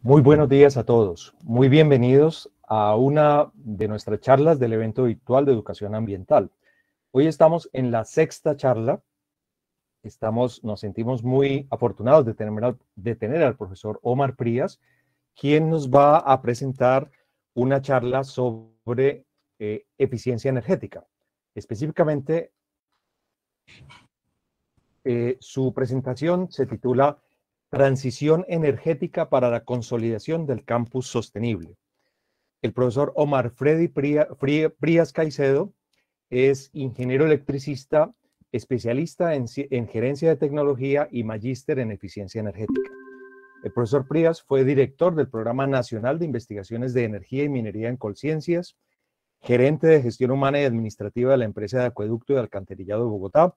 Muy buenos días a todos. Muy bienvenidos a una de nuestras charlas del evento virtual de educación ambiental. Hoy estamos en la sexta charla. Nos sentimos muy afortunados de tener al profesor Omar Prías, quien nos va a presentar una charla sobre eficiencia energética. Específicamente, su presentación se titula Transición energética para la consolidación del campus sostenible. El profesor Omar Freddy Prías Caicedo es ingeniero electricista, especialista en gerencia de tecnología y magíster en eficiencia energética. El profesor Prías fue director del Programa Nacional de Investigaciones de Energía y Minería en Colciencias, gerente de gestión humana y administrativa de la empresa de acueducto y alcantarillado de Bogotá,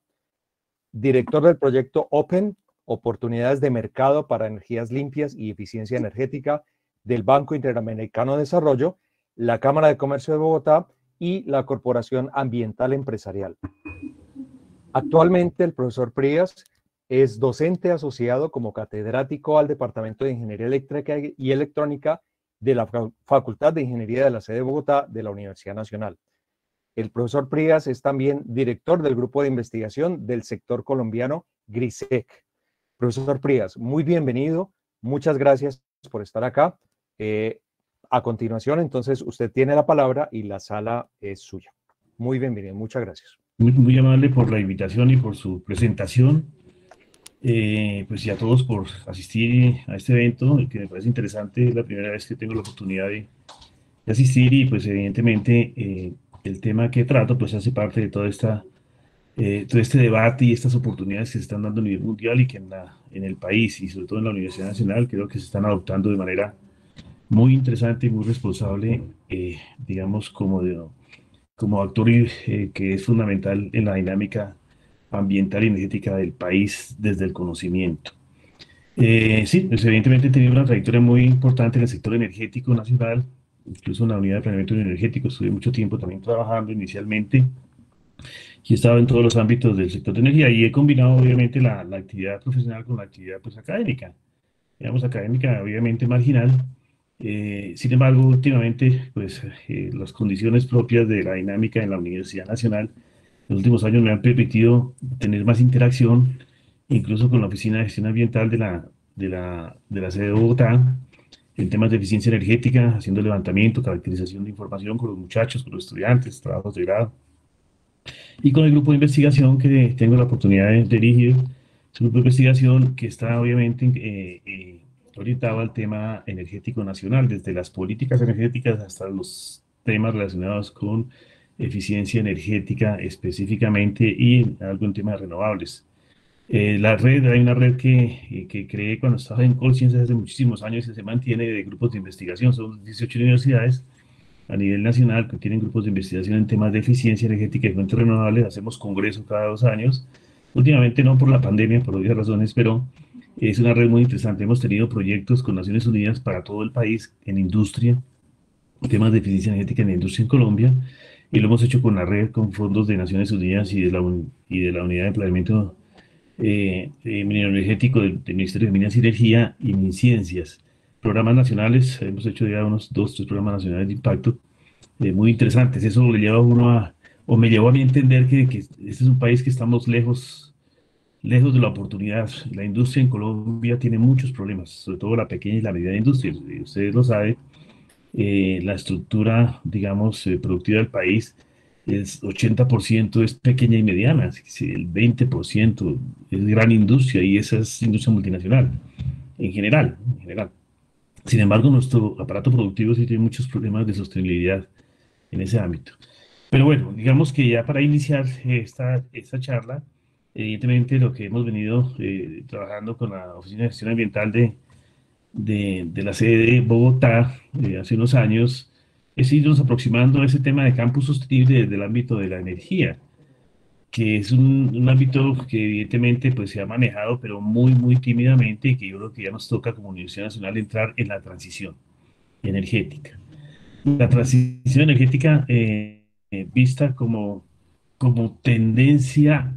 director del proyecto Open, Oportunidades de Mercado para Energías Limpias y Eficiencia Energética del Banco Interamericano de Desarrollo, la Cámara de Comercio de Bogotá y la Corporación Ambiental Empresarial. Actualmente el profesor Prías es docente asociado como catedrático al Departamento de Ingeniería Eléctrica y Electrónica de la Facultad de Ingeniería de la sede de Bogotá de la Universidad Nacional. El profesor Prías es también director del grupo de investigación del sector colombiano GRISEC. Profesor Prías, muy bienvenido. Muchas gracias por estar acá. A continuación, entonces, usted tiene la palabra y la sala es suya. Muy bienvenido. Muchas gracias. Muy amable por la invitación y por su presentación. Pues y a todos por asistir a este evento, que me parece interesante. Es la primera vez que tengo la oportunidad de asistir y pues evidentemente el tema que trato pues hace parte de todo este debate y estas oportunidades que se están dando a nivel mundial y que en el país y sobre todo en la Universidad Nacional creo que se están adoptando de manera muy interesante y muy responsable, digamos, como actor que es fundamental en la dinámica ambiental y energética del país desde el conocimiento. Sí, pues evidentemente he tenido una trayectoria muy importante en el sector energético nacional, incluso en la unidad de planeamiento energético, estuve mucho tiempo también trabajando inicialmente y he estado en todos los ámbitos del sector de energía y he combinado obviamente la actividad profesional con la actividad pues académica, digamos académica obviamente marginal. Sin embargo, últimamente, pues las condiciones propias de la dinámica en la Universidad Nacional en los últimos años me han permitido tener más interacción, incluso con la Oficina de Gestión Ambiental de la sede de Bogotá, en temas de eficiencia energética, haciendo levantamiento, caracterización de información con los muchachos, con los estudiantes, trabajos de grado, y con el grupo de investigación que tengo la oportunidad de dirigir. Es un grupo de investigación que está obviamente orientado al tema energético nacional, desde las políticas energéticas hasta los temas relacionados con eficiencia energética específicamente y algún tema de renovables. Hay una red que creé cuando estaba en Colciencias hace muchísimos años y se mantiene de grupos de investigación. Son 18 universidades a nivel nacional que tienen grupos de investigación en temas de eficiencia energética y fuentes renovables. Hacemos congresos cada 2 años. Últimamente no por la pandemia, por obvias razones, pero es una red muy interesante. Hemos tenido proyectos con Naciones Unidas para todo el país en industria, temas de eficiencia energética en la industria en Colombia, y lo hemos hecho con la red, con fondos de Naciones Unidas y de la Unidad de Planeamiento Minero Energético del Ministerio de Minas y Energía y MinCiencias. Programas nacionales, hemos hecho ya unos 2, 3 programas nacionales de impacto muy interesantes. Eso le lleva a uno o me llevó a mí a entender que este es un país que estamos lejos de la oportunidad. La industria en Colombia tiene muchos problemas, sobre todo la pequeña y la mediana industria. Ustedes lo saben, la estructura, digamos, productiva del país es 80% es pequeña y mediana, el 20% es gran industria y esa es industria multinacional, en general. Sin embargo, nuestro aparato productivo sí tiene muchos problemas de sostenibilidad en ese ámbito. Pero bueno, digamos que ya para iniciar esta charla, evidentemente lo que hemos venido trabajando con la Oficina de Gestión Ambiental de la sede de Bogotá hace unos años, es irnos aproximando a ese tema de campus sostenible desde el ámbito de la energía, que es un ámbito que evidentemente pues, se ha manejado, pero muy tímidamente y que yo creo que ya nos toca como Universidad Nacional entrar en la transición energética. La transición energética vista como tendencia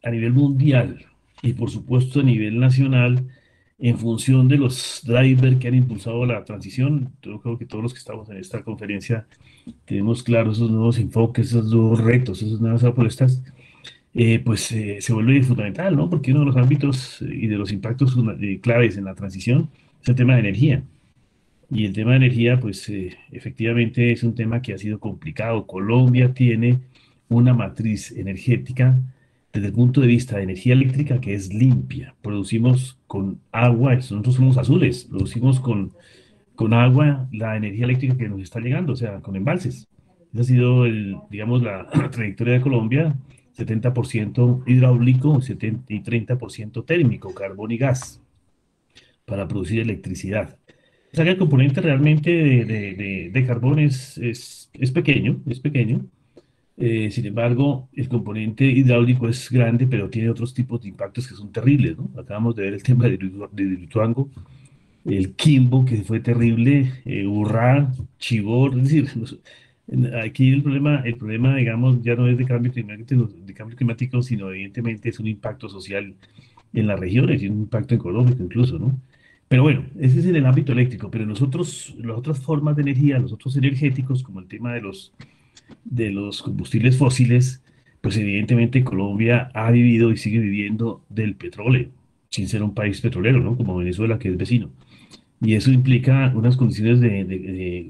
a nivel mundial y por supuesto a nivel nacional en función de los drivers que han impulsado la transición. Yo creo que todos los que estamos en esta conferencia tenemos claros esos nuevos enfoques, esos nuevos retos, esas nuevas apuestas, se vuelve fundamental, ¿no? Porque uno de los ámbitos y de los impactos claves en la transición es el tema de energía. Y el tema de energía, efectivamente es un tema que ha sido complicado. Colombia tiene una matriz energética desde el punto de vista de energía eléctrica que es limpia. Producimos con agua, nosotros somos azules, producimos con agua la energía eléctrica que nos está llegando, o sea, con embalses. Esa ha sido, digamos, la trayectoria de Colombia, 70% hidráulico y 30% térmico, carbón y gas, para producir electricidad. O sea que el componente realmente de carbón es pequeño, es pequeño. Sin embargo, el componente hidráulico es grande, pero tiene otros tipos de impactos que son terribles, ¿no? Acabamos de ver el tema de Hidroituango, el Quimbo, que fue terrible, Urrá, Chivor, es decir, aquí el problema, digamos, ya no es de cambio climático, sino evidentemente es un impacto social en las regiones y un impacto económico incluso, ¿no? Pero bueno, ese es en el ámbito eléctrico, pero nosotros, las otras formas de energía, los otros energéticos, como el tema de los combustibles fósiles, pues evidentemente Colombia ha vivido y sigue viviendo del petróleo, sin ser un país petrolero, ¿no? Como Venezuela, que es vecino. Y eso implica unas condiciones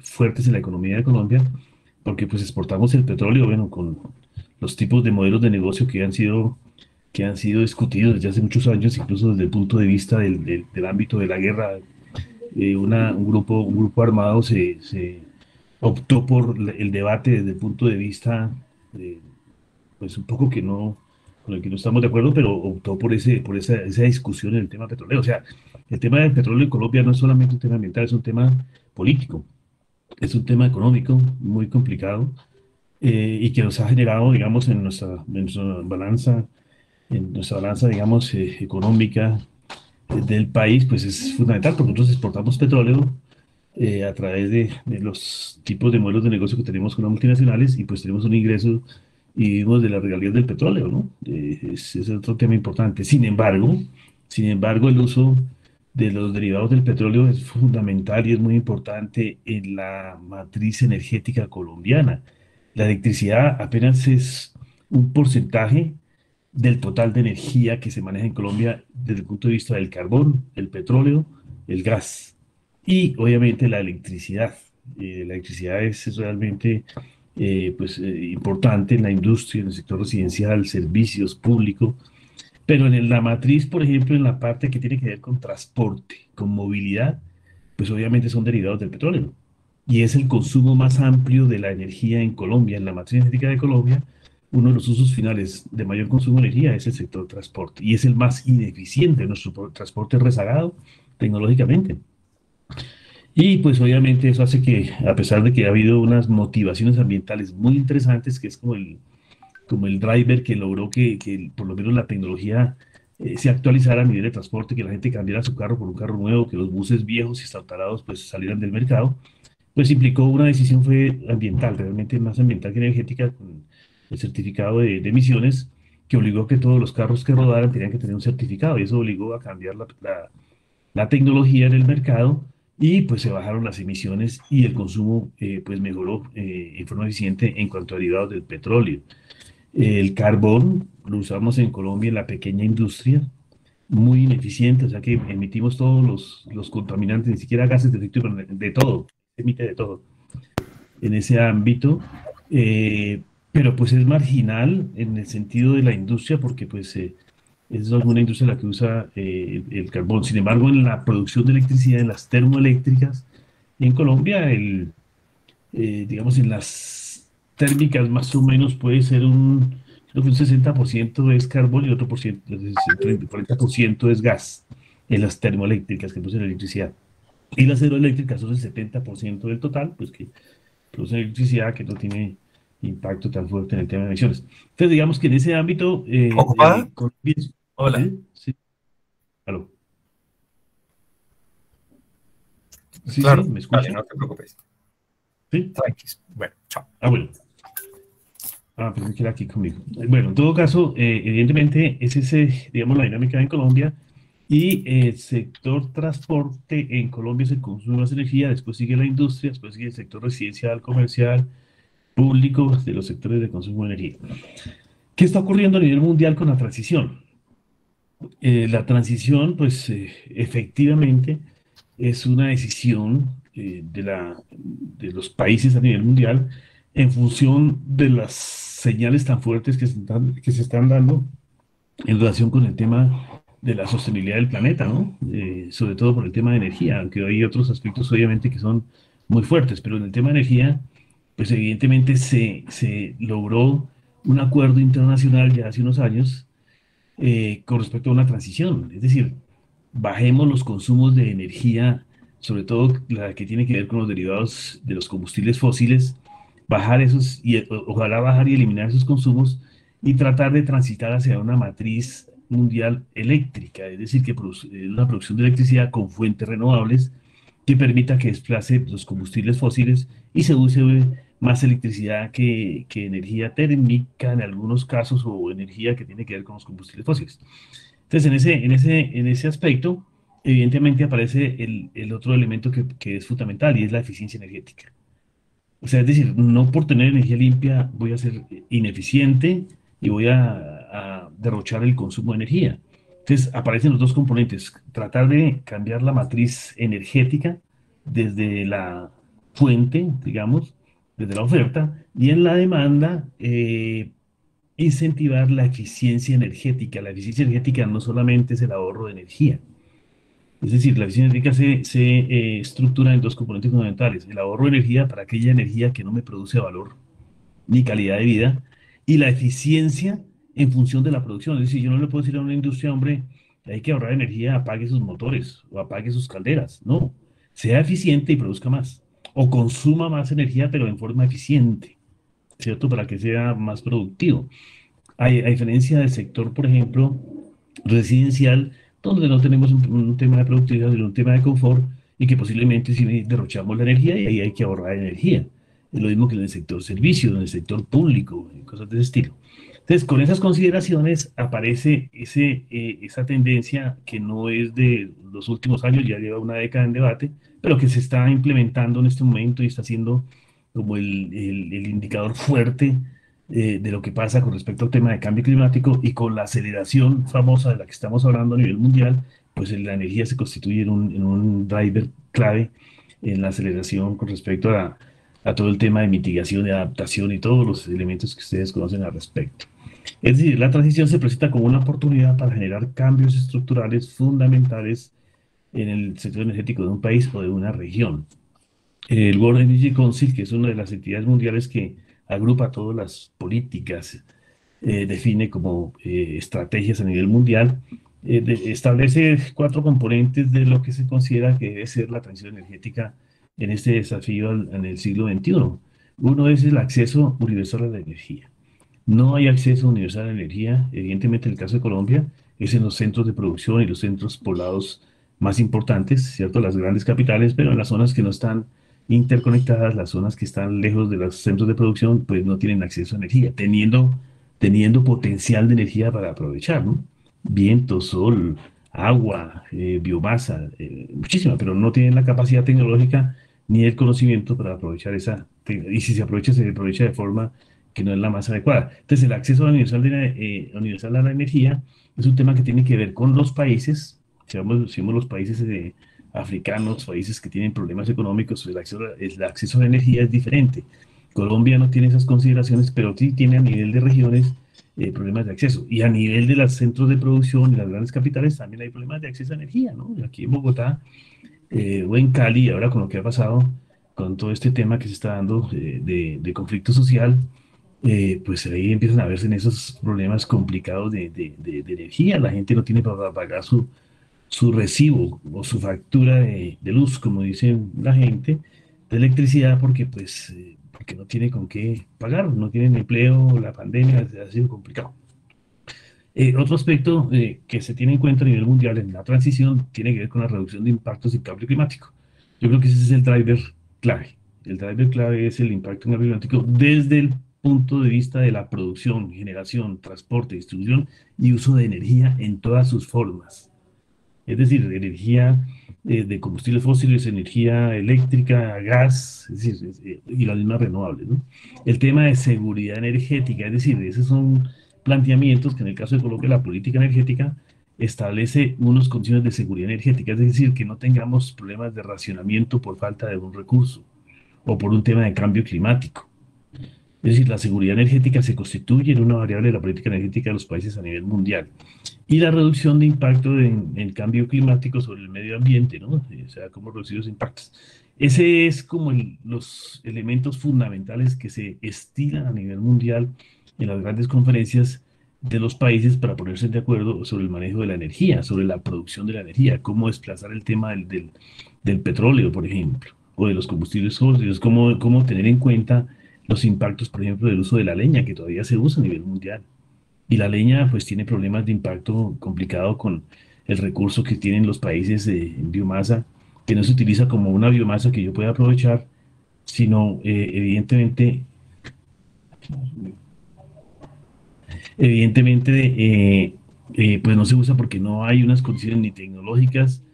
fuertes en la economía de Colombia, porque pues exportamos el petróleo, bueno, con los tipos de modelos de negocio que han sido discutidos desde hace muchos años, incluso desde el punto de vista del ámbito de la guerra. Un grupo armado se optó por el debate desde el punto de vista, eh, pues un poco que no, con el que no estamos de acuerdo, pero optó por esa discusión en el tema petrolero. O sea, el tema del petróleo en Colombia no es solamente un tema ambiental, es un tema político, es un tema económico muy complicado, y que nos ha generado, digamos, en nuestra balanza, digamos, económica del país, pues es fundamental porque nosotros exportamos petróleo a través de los tipos de modelos de negocio que tenemos con las multinacionales y pues tenemos un ingreso y vivimos de las regalías del petróleo, ¿no? Es otro tema importante. Sin embargo, el uso de los derivados del petróleo es fundamental y es muy importante en la matriz energética colombiana. La electricidad apenas es un porcentaje del total de energía que se maneja en Colombia desde el punto de vista del carbón, el petróleo, el gas y obviamente la electricidad. La electricidad es realmente importante en la industria, en el sector residencial, servicios públicos, pero en la matriz, por ejemplo, en la parte que tiene que ver con transporte, con movilidad, pues obviamente son derivados del petróleo. Y es el consumo más amplio de la energía en Colombia, en la matriz energética de Colombia. Uno de los usos finales de mayor consumo de energía es el sector transporte y es el más ineficiente. Nuestro transporte es rezagado tecnológicamente. Y pues obviamente eso hace que, a pesar de que ha habido unas motivaciones ambientales muy interesantes, que es como el driver que logró que por lo menos la tecnología se actualizara a nivel de transporte, que la gente cambiara su carro por un carro nuevo, que los buses viejos y estartalados pues salieran del mercado, pues implicó una decisión fue ambiental, realmente más ambiental que energética, con el certificado de emisiones, que obligó a que todos los carros que rodaran tenían que tener un certificado, y eso obligó a cambiar la tecnología en el mercado, y pues se bajaron las emisiones y el consumo pues mejoró en forma eficiente en cuanto a derivados del petróleo. El carbón lo usamos en Colombia en la pequeña industria, muy ineficiente, o sea que emitimos todos los contaminantes, ni siquiera gases de efecto invernadero, de todo, emite de todo en ese ámbito, pero pues es marginal en el sentido de la industria porque es alguna industria la que usa el carbón. Sin embargo, en la producción de electricidad, en las termoeléctricas, en Colombia, digamos, en las térmicas más o menos puede ser creo que un 60% es carbón y otro 40% es gas en las termoeléctricas que producen electricidad. Y las hidroeléctricas son el 70% del total, pues que producen electricidad que no tiene impacto tan fuerte en el tema de emisiones. Entonces, digamos que en ese ámbito, ¿Ocupada? Colombia, Hola. sí, aló. Sí, Claro, ¿me dale, escucha? no te preocupes. Sí. Tranquis. Bueno, chao. Bueno. Pensé que era aquí conmigo. Bueno, en todo caso, evidentemente, digamos, la dinámica en Colombia. Y el sector transporte en Colombia se consume más energía, después sigue la industria, después sigue el sector residencial, comercial, público, de los sectores de consumo de energía. ¿Qué está ocurriendo a nivel mundial con la transición? La transición, pues efectivamente es una decisión de los países a nivel mundial en función de las señales tan fuertes que se están dando en relación con el tema de la sostenibilidad del planeta, ¿no? Sobre todo por el tema de energía, aunque hay otros aspectos obviamente que son muy fuertes, pero en el tema de energía, pues evidentemente se logró un acuerdo internacional ya hace unos años con respecto a una transición, es decir, bajemos los consumos de energía, sobre todo la que tiene que ver con los derivados de los combustibles fósiles, bajar esos y ojalá bajar y eliminar esos consumos y tratar de transitar hacia una matriz mundial eléctrica, es decir, que una producción de electricidad con fuentes renovables que permita que desplace los combustibles fósiles y se use más electricidad que energía térmica en algunos casos o energía que tiene que ver con los combustibles fósiles. Entonces, en ese aspecto, evidentemente aparece el otro elemento que es fundamental y es la eficiencia energética. O sea, es decir, no por tener energía limpia voy a ser ineficiente y voy a derrochar el consumo de energía. Entonces, aparecen los dos componentes, tratar de cambiar la matriz energética desde la fuente, digamos, desde la oferta, y en la demanda, incentivar la eficiencia energética. La eficiencia energética no solamente es el ahorro de energía, es decir, la eficiencia energética se estructura en dos componentes fundamentales: el ahorro de energía para aquella energía que no me produce valor ni calidad de vida, y la eficiencia en función de la producción. Es decir, yo no le puedo decir a una industria, hombre, hay que ahorrar energía, apague sus motores o apague sus calderas. No, sea eficiente y produzca más. O consuma más energía, pero en forma eficiente, ¿cierto? Para que sea más productivo. A diferencia del sector, por ejemplo, residencial, donde no tenemos un tema de productividad, sino un tema de confort, y que posiblemente si derrochamos la energía y ahí hay que ahorrar energía. Es lo mismo que en el sector servicios, en el sector público, cosas de ese estilo. Entonces, con esas consideraciones aparece esa tendencia que no es de los últimos años, ya lleva una década en debate, pero que se está implementando en este momento y está siendo como el indicador fuerte de lo que pasa con respecto al tema de cambio climático, y con la aceleración famosa de la que estamos hablando a nivel mundial, pues la energía se constituye en un driver clave en la aceleración con respecto a todo el tema de mitigación, de adaptación y todos los elementos que ustedes conocen al respecto. Es decir, la transición se presenta como una oportunidad para generar cambios estructurales fundamentales en el sector energético de un país o de una región. El World Energy Council, que es una de las entidades mundiales que agrupa todas las políticas, define como estrategias a nivel mundial, establece 4 componentes de lo que se considera que debe ser la transición energética en este desafío en el siglo XXI. Uno es el acceso universal a la energía. No hay acceso universal a la energía, evidentemente en el caso de Colombia, es en los centros de producción y los centros poblados más importantes, ¿cierto? Las grandes capitales, pero en las zonas que no están interconectadas, las zonas que están lejos de los centros de producción, pues no tienen acceso a energía, teniendo potencial de energía para aprovechar, ¿no? Viento, sol, agua, biomasa, muchísima, pero no tienen la capacidad tecnológica ni el conocimiento para aprovechar y si se aprovecha de forma que no es la más adecuada. Entonces, el acceso universal a la energía es un tema que tiene que ver con los países, si vemos los países africanos, países que tienen problemas económicos, el acceso a la energía es diferente. Colombia no tiene esas consideraciones, pero sí tiene a nivel de regiones problemas de acceso. Y a nivel de los centros de producción y las grandes capitales también hay problemas de acceso a energía, ¿no? Aquí en Bogotá o en Cali, ahora con lo que ha pasado, con todo este tema que se está dando de conflicto social, pues ahí empiezan a verse en esos problemas complicados de energía. La gente no tiene para pagar su recibo o su factura de luz, como dicen la gente, de electricidad, porque pues porque no tiene con qué pagar, no tienen empleo, la pandemia ha sido complicado. Otro aspecto que se tiene en cuenta a nivel mundial en la transición tiene que ver con la reducción de impactos del cambio climático. Yo creo que ese es el driver clave. El driver clave es el impacto en el cambio climático desde el punto de vista de la producción, generación, transporte, distribución y uso de energía en todas sus formas. es decir, energía de combustibles fósiles, energía eléctrica, gas, es decir, y las mismas renovables, ¿no? El tema de seguridad energética, es decir, esos son planteamientos que en el caso de Colombia la política energética establece unas condiciones de seguridad energética, es decir, que no tengamos problemas de racionamiento por falta de un recurso o por un tema de cambio climático. Es decir, la seguridad energética se constituye en una variable de la política energética de los países a nivel mundial. Y la reducción de impacto en el cambio climático sobre el medio ambiente, ¿no? O sea, cómo reducir los impactos. Ese es como los elementos fundamentales que se estilan a nivel mundial en las grandes conferencias de los países para ponerse de acuerdo sobre el manejo de la energía, sobre la producción de la energía, cómo desplazar el tema del petróleo, por ejemplo, o de los combustibles fósiles, cómo tener en cuenta los impactos, por ejemplo, del uso de la leña, que todavía se usa a nivel mundial. Y la leña, pues, tiene problemas de impacto complicado con el recurso que tienen los países de biomasa, que no se utiliza como una biomasa que yo pueda aprovechar, sino evidentemente, pues no se usa porque no hay unas condiciones ni tecnológicas,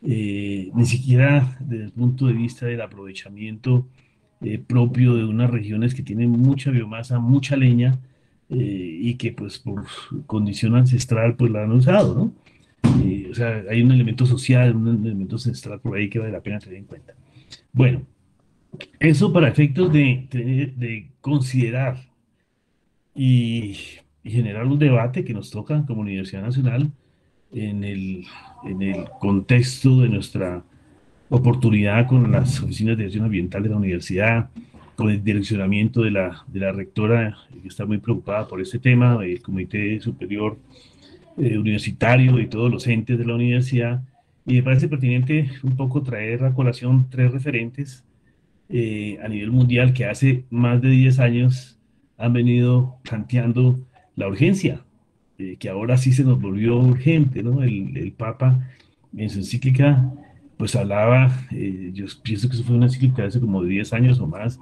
ni siquiera desde el punto de vista del aprovechamiento propio de unas regiones que tienen mucha biomasa, mucha leña, y que pues por condición ancestral pues la han usado, ¿no? O sea, hay un elemento social, un elemento ancestral por ahí que vale la pena tener en cuenta. Bueno, eso para efectos de considerar y, y generar un debate que nos toca como Universidad Nacional en el contexto de nuestra oportunidad con las oficinas de dirección ambiental de la universidad, con el direccionamiento de la rectora, que está muy preocupada por este tema, el Comité Superior Universitario y todos los entes de la universidad. Y me parece pertinente un poco traer a colación tres referentes a nivel mundial que hace más de 10 años han venido planteando la urgencia, que ahora sí se nos volvió urgente, ¿no? El Papa en su encíclica pues hablaba, yo pienso que eso fue una encíclica hace como 10 años o más,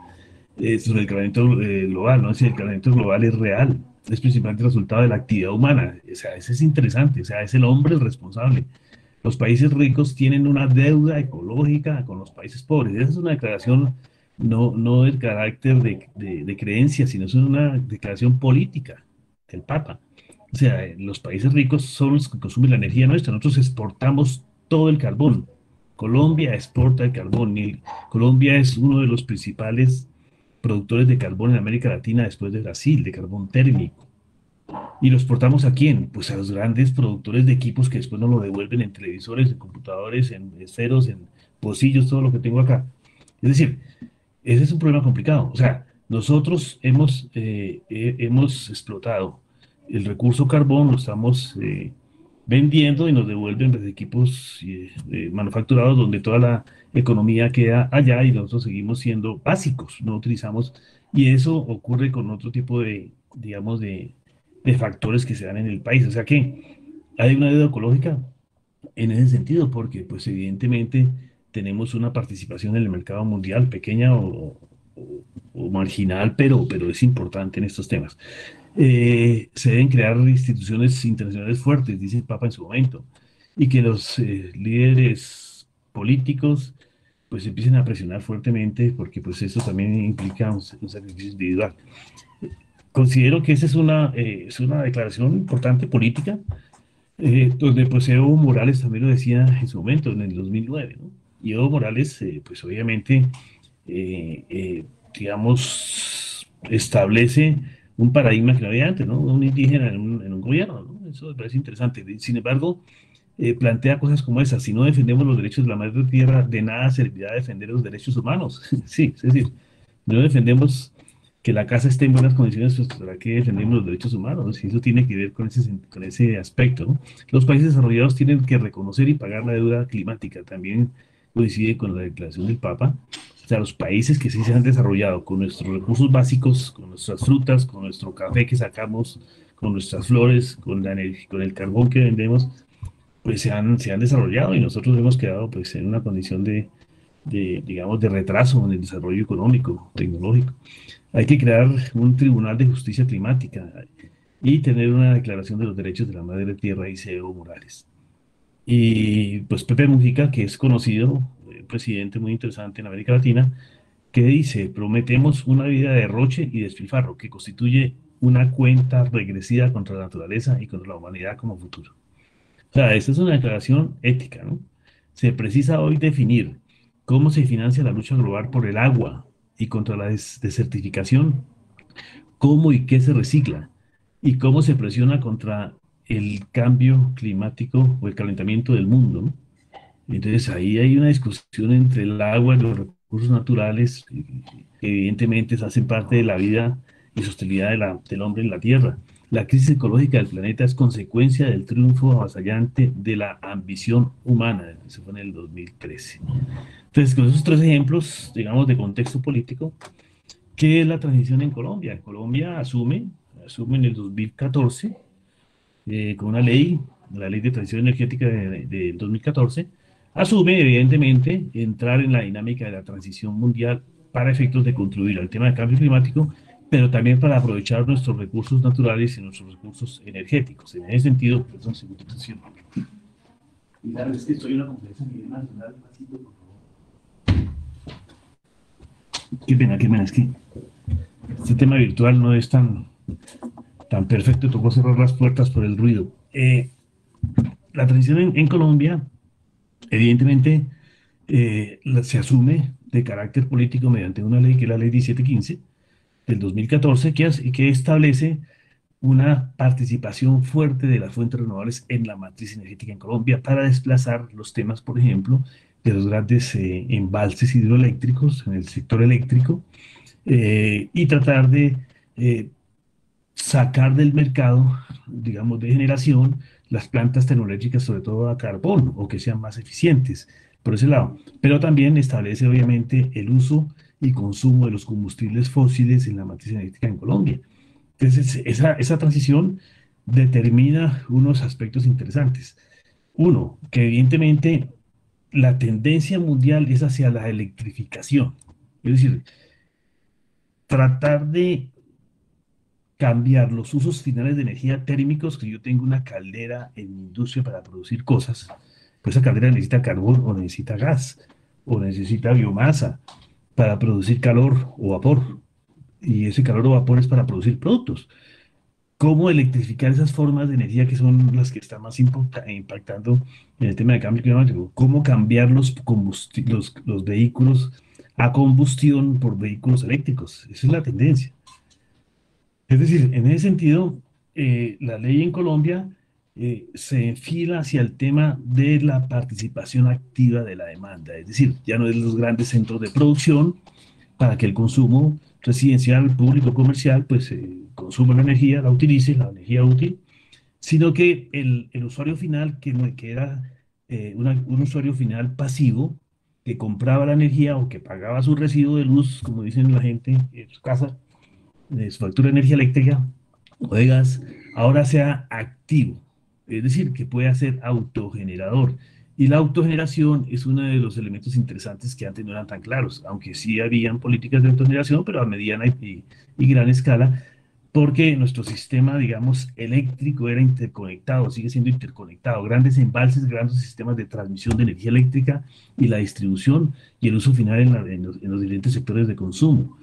sobre el calentamiento global, ¿no? Si el calentamiento global es real, es principalmente el resultado de la actividad humana, o sea, ese es interesante, o sea, es el hombre el responsable. Los países ricos tienen una deuda ecológica con los países pobres. Esa es una declaración no del carácter de creencia, sino es una declaración política del Papa. O sea, los países ricos son los que consumen la energía nuestra. Nosotros exportamos todo el carbón. Colombia exporta el carbón y Colombia es uno de los principales productores de carbón en América Latina después de Brasil, de carbón térmico. ¿Y lo exportamos a quién? Pues a los grandes productores de equipos que después nos lo devuelven en televisores, en computadores, en esferos, en pocillos, todo lo que tengo acá. Es decir, ese es un problema complicado. O sea, nosotros hemos explotado el recurso carbón, lo estamos vendiendo y nos devuelven los equipos manufacturados donde toda la economía queda allá y nosotros seguimos siendo básicos, no utilizamos. Y eso ocurre con otro tipo digamos, de factores que se dan en el país. O sea que hay una deuda ecológica en ese sentido, porque pues evidentemente tenemos una participación en el mercado mundial pequeña o marginal, pero es importante en estos temas. Se deben crear instituciones internacionales fuertes, dice el Papa en su momento, y que los líderes políticos pues empiecen a presionar fuertemente, porque pues eso también implica un sacrificio individual. Considero que esa es una declaración importante política, donde pues Evo Morales también lo decía en su momento, en el 2009, ¿no? Y Evo Morales, pues obviamente, digamos, establece un paradigma que no había antes, ¿no? Un indígena en un gobierno, ¿no? Eso me parece interesante. Sin embargo, plantea cosas como esas. Si no defendemos los derechos de la madre tierra, de nada servirá defender los derechos humanos. Sí, es decir, no defendemos que la casa esté en buenas condiciones, pues ¿para qué defendemos los derechos humanos? Y eso tiene que ver con ese aspecto, ¿no? Los países desarrollados tienen que reconocer y pagar la deuda climática. También coincide con la declaración del Papa. O sea, los países que sí se han desarrollado con nuestros recursos básicos, con nuestras frutas, con nuestro café que sacamos, con nuestras flores, con el carbón que vendemos, pues se han desarrollado y nosotros hemos quedado pues en una condición digamos, de retraso en el desarrollo económico, tecnológico. Hay que crear un tribunal de justicia climática y tener una declaración de los derechos de la madre tierra, dice Evo Morales. Y pues Pepe Mujica, que es conocido, presidente muy interesante en América Latina, que dice, prometemos una vida de derroche y despilfarro que constituye una cuenta regresiva contra la naturaleza y contra la humanidad como futuro. O sea, esta es una declaración ética, ¿no? Se precisa hoy definir cómo se financia la lucha global por el agua y contra la desertificación, cómo y qué se recicla y cómo se presiona contra el cambio climático o el calentamiento del mundo, ¿no? Entonces ahí hay una discusión entre el agua y los recursos naturales que evidentemente hacen parte de la vida y sostenibilidad del hombre en la Tierra. La crisis ecológica del planeta es consecuencia del triunfo avasallante de la ambición humana. Eso fue en el 2013. Entonces, con esos tres ejemplos, digamos, de contexto político, ¿qué es la transición en Colombia? Colombia asume en el 2014 con una ley, la ley de transición energética de 2014, asume evidentemente entrar en la dinámica de la transición mundial para efectos de contribuir al tema del cambio climático, pero también para aprovechar nuestros recursos naturales y nuestros recursos energéticos. En ese sentido, perdón, es que estoy en una conferencia a nivel nacional, por favor. Qué pena, es que este tema virtual no es tan perfecto, tocó cerrar las puertas por el ruido. La transición en Colombia, evidentemente, se asume de carácter político mediante una ley que es la ley 1715 del 2014, que establece una participación fuerte de las fuentes renovables en la matriz energética en Colombia para desplazar los temas, por ejemplo, de los grandes embalses hidroeléctricos en el sector eléctrico y tratar de eh, sacar del mercado, digamos, de generación las plantas termoeléctricas, sobre todo a carbón, o que sean más eficientes por ese lado. Pero también establece, obviamente, el uso y consumo de los combustibles fósiles en la matriz energética en Colombia. Entonces, esa transición determina unos aspectos interesantes. Uno, que evidentemente la tendencia mundial es hacia la electrificación. Es decir, tratar de cambiar los usos finales de energía térmicos, que yo tengo una caldera en mi industria para producir cosas, pues esa caldera necesita carbón o necesita gas o necesita biomasa para producir calor o vapor. Y ese calor o vapor es para producir productos. ¿Cómo electrificar esas formas de energía que son las que están más impactando en el tema de cambio climático? ¿Cómo cambiar los vehículos a combustión por vehículos eléctricos? Esa es la tendencia. Es decir, en ese sentido, la ley en Colombia se enfila hacia el tema de la participación activa de la demanda. Es decir, ya no es los grandes centros de producción para que el consumo residencial, público, comercial, pues consuma la energía, la utilice, la energía útil, sino que el usuario final, que era un usuario final pasivo, que compraba la energía o que pagaba su recibo de luz, como dicen la gente en su casa, de su factura de energía eléctrica o de gas, ahora sea activo, es decir, que pueda ser autogenerador. Y la autogeneración es uno de los elementos interesantes que antes no eran tan claros, aunque sí habían políticas de autogeneración, pero a mediana y gran escala, porque nuestro sistema, digamos, eléctrico era interconectado, sigue siendo interconectado. Grandes embalses, grandes sistemas de transmisión de energía eléctrica y la distribución y el uso final en los diferentes sectores de consumo.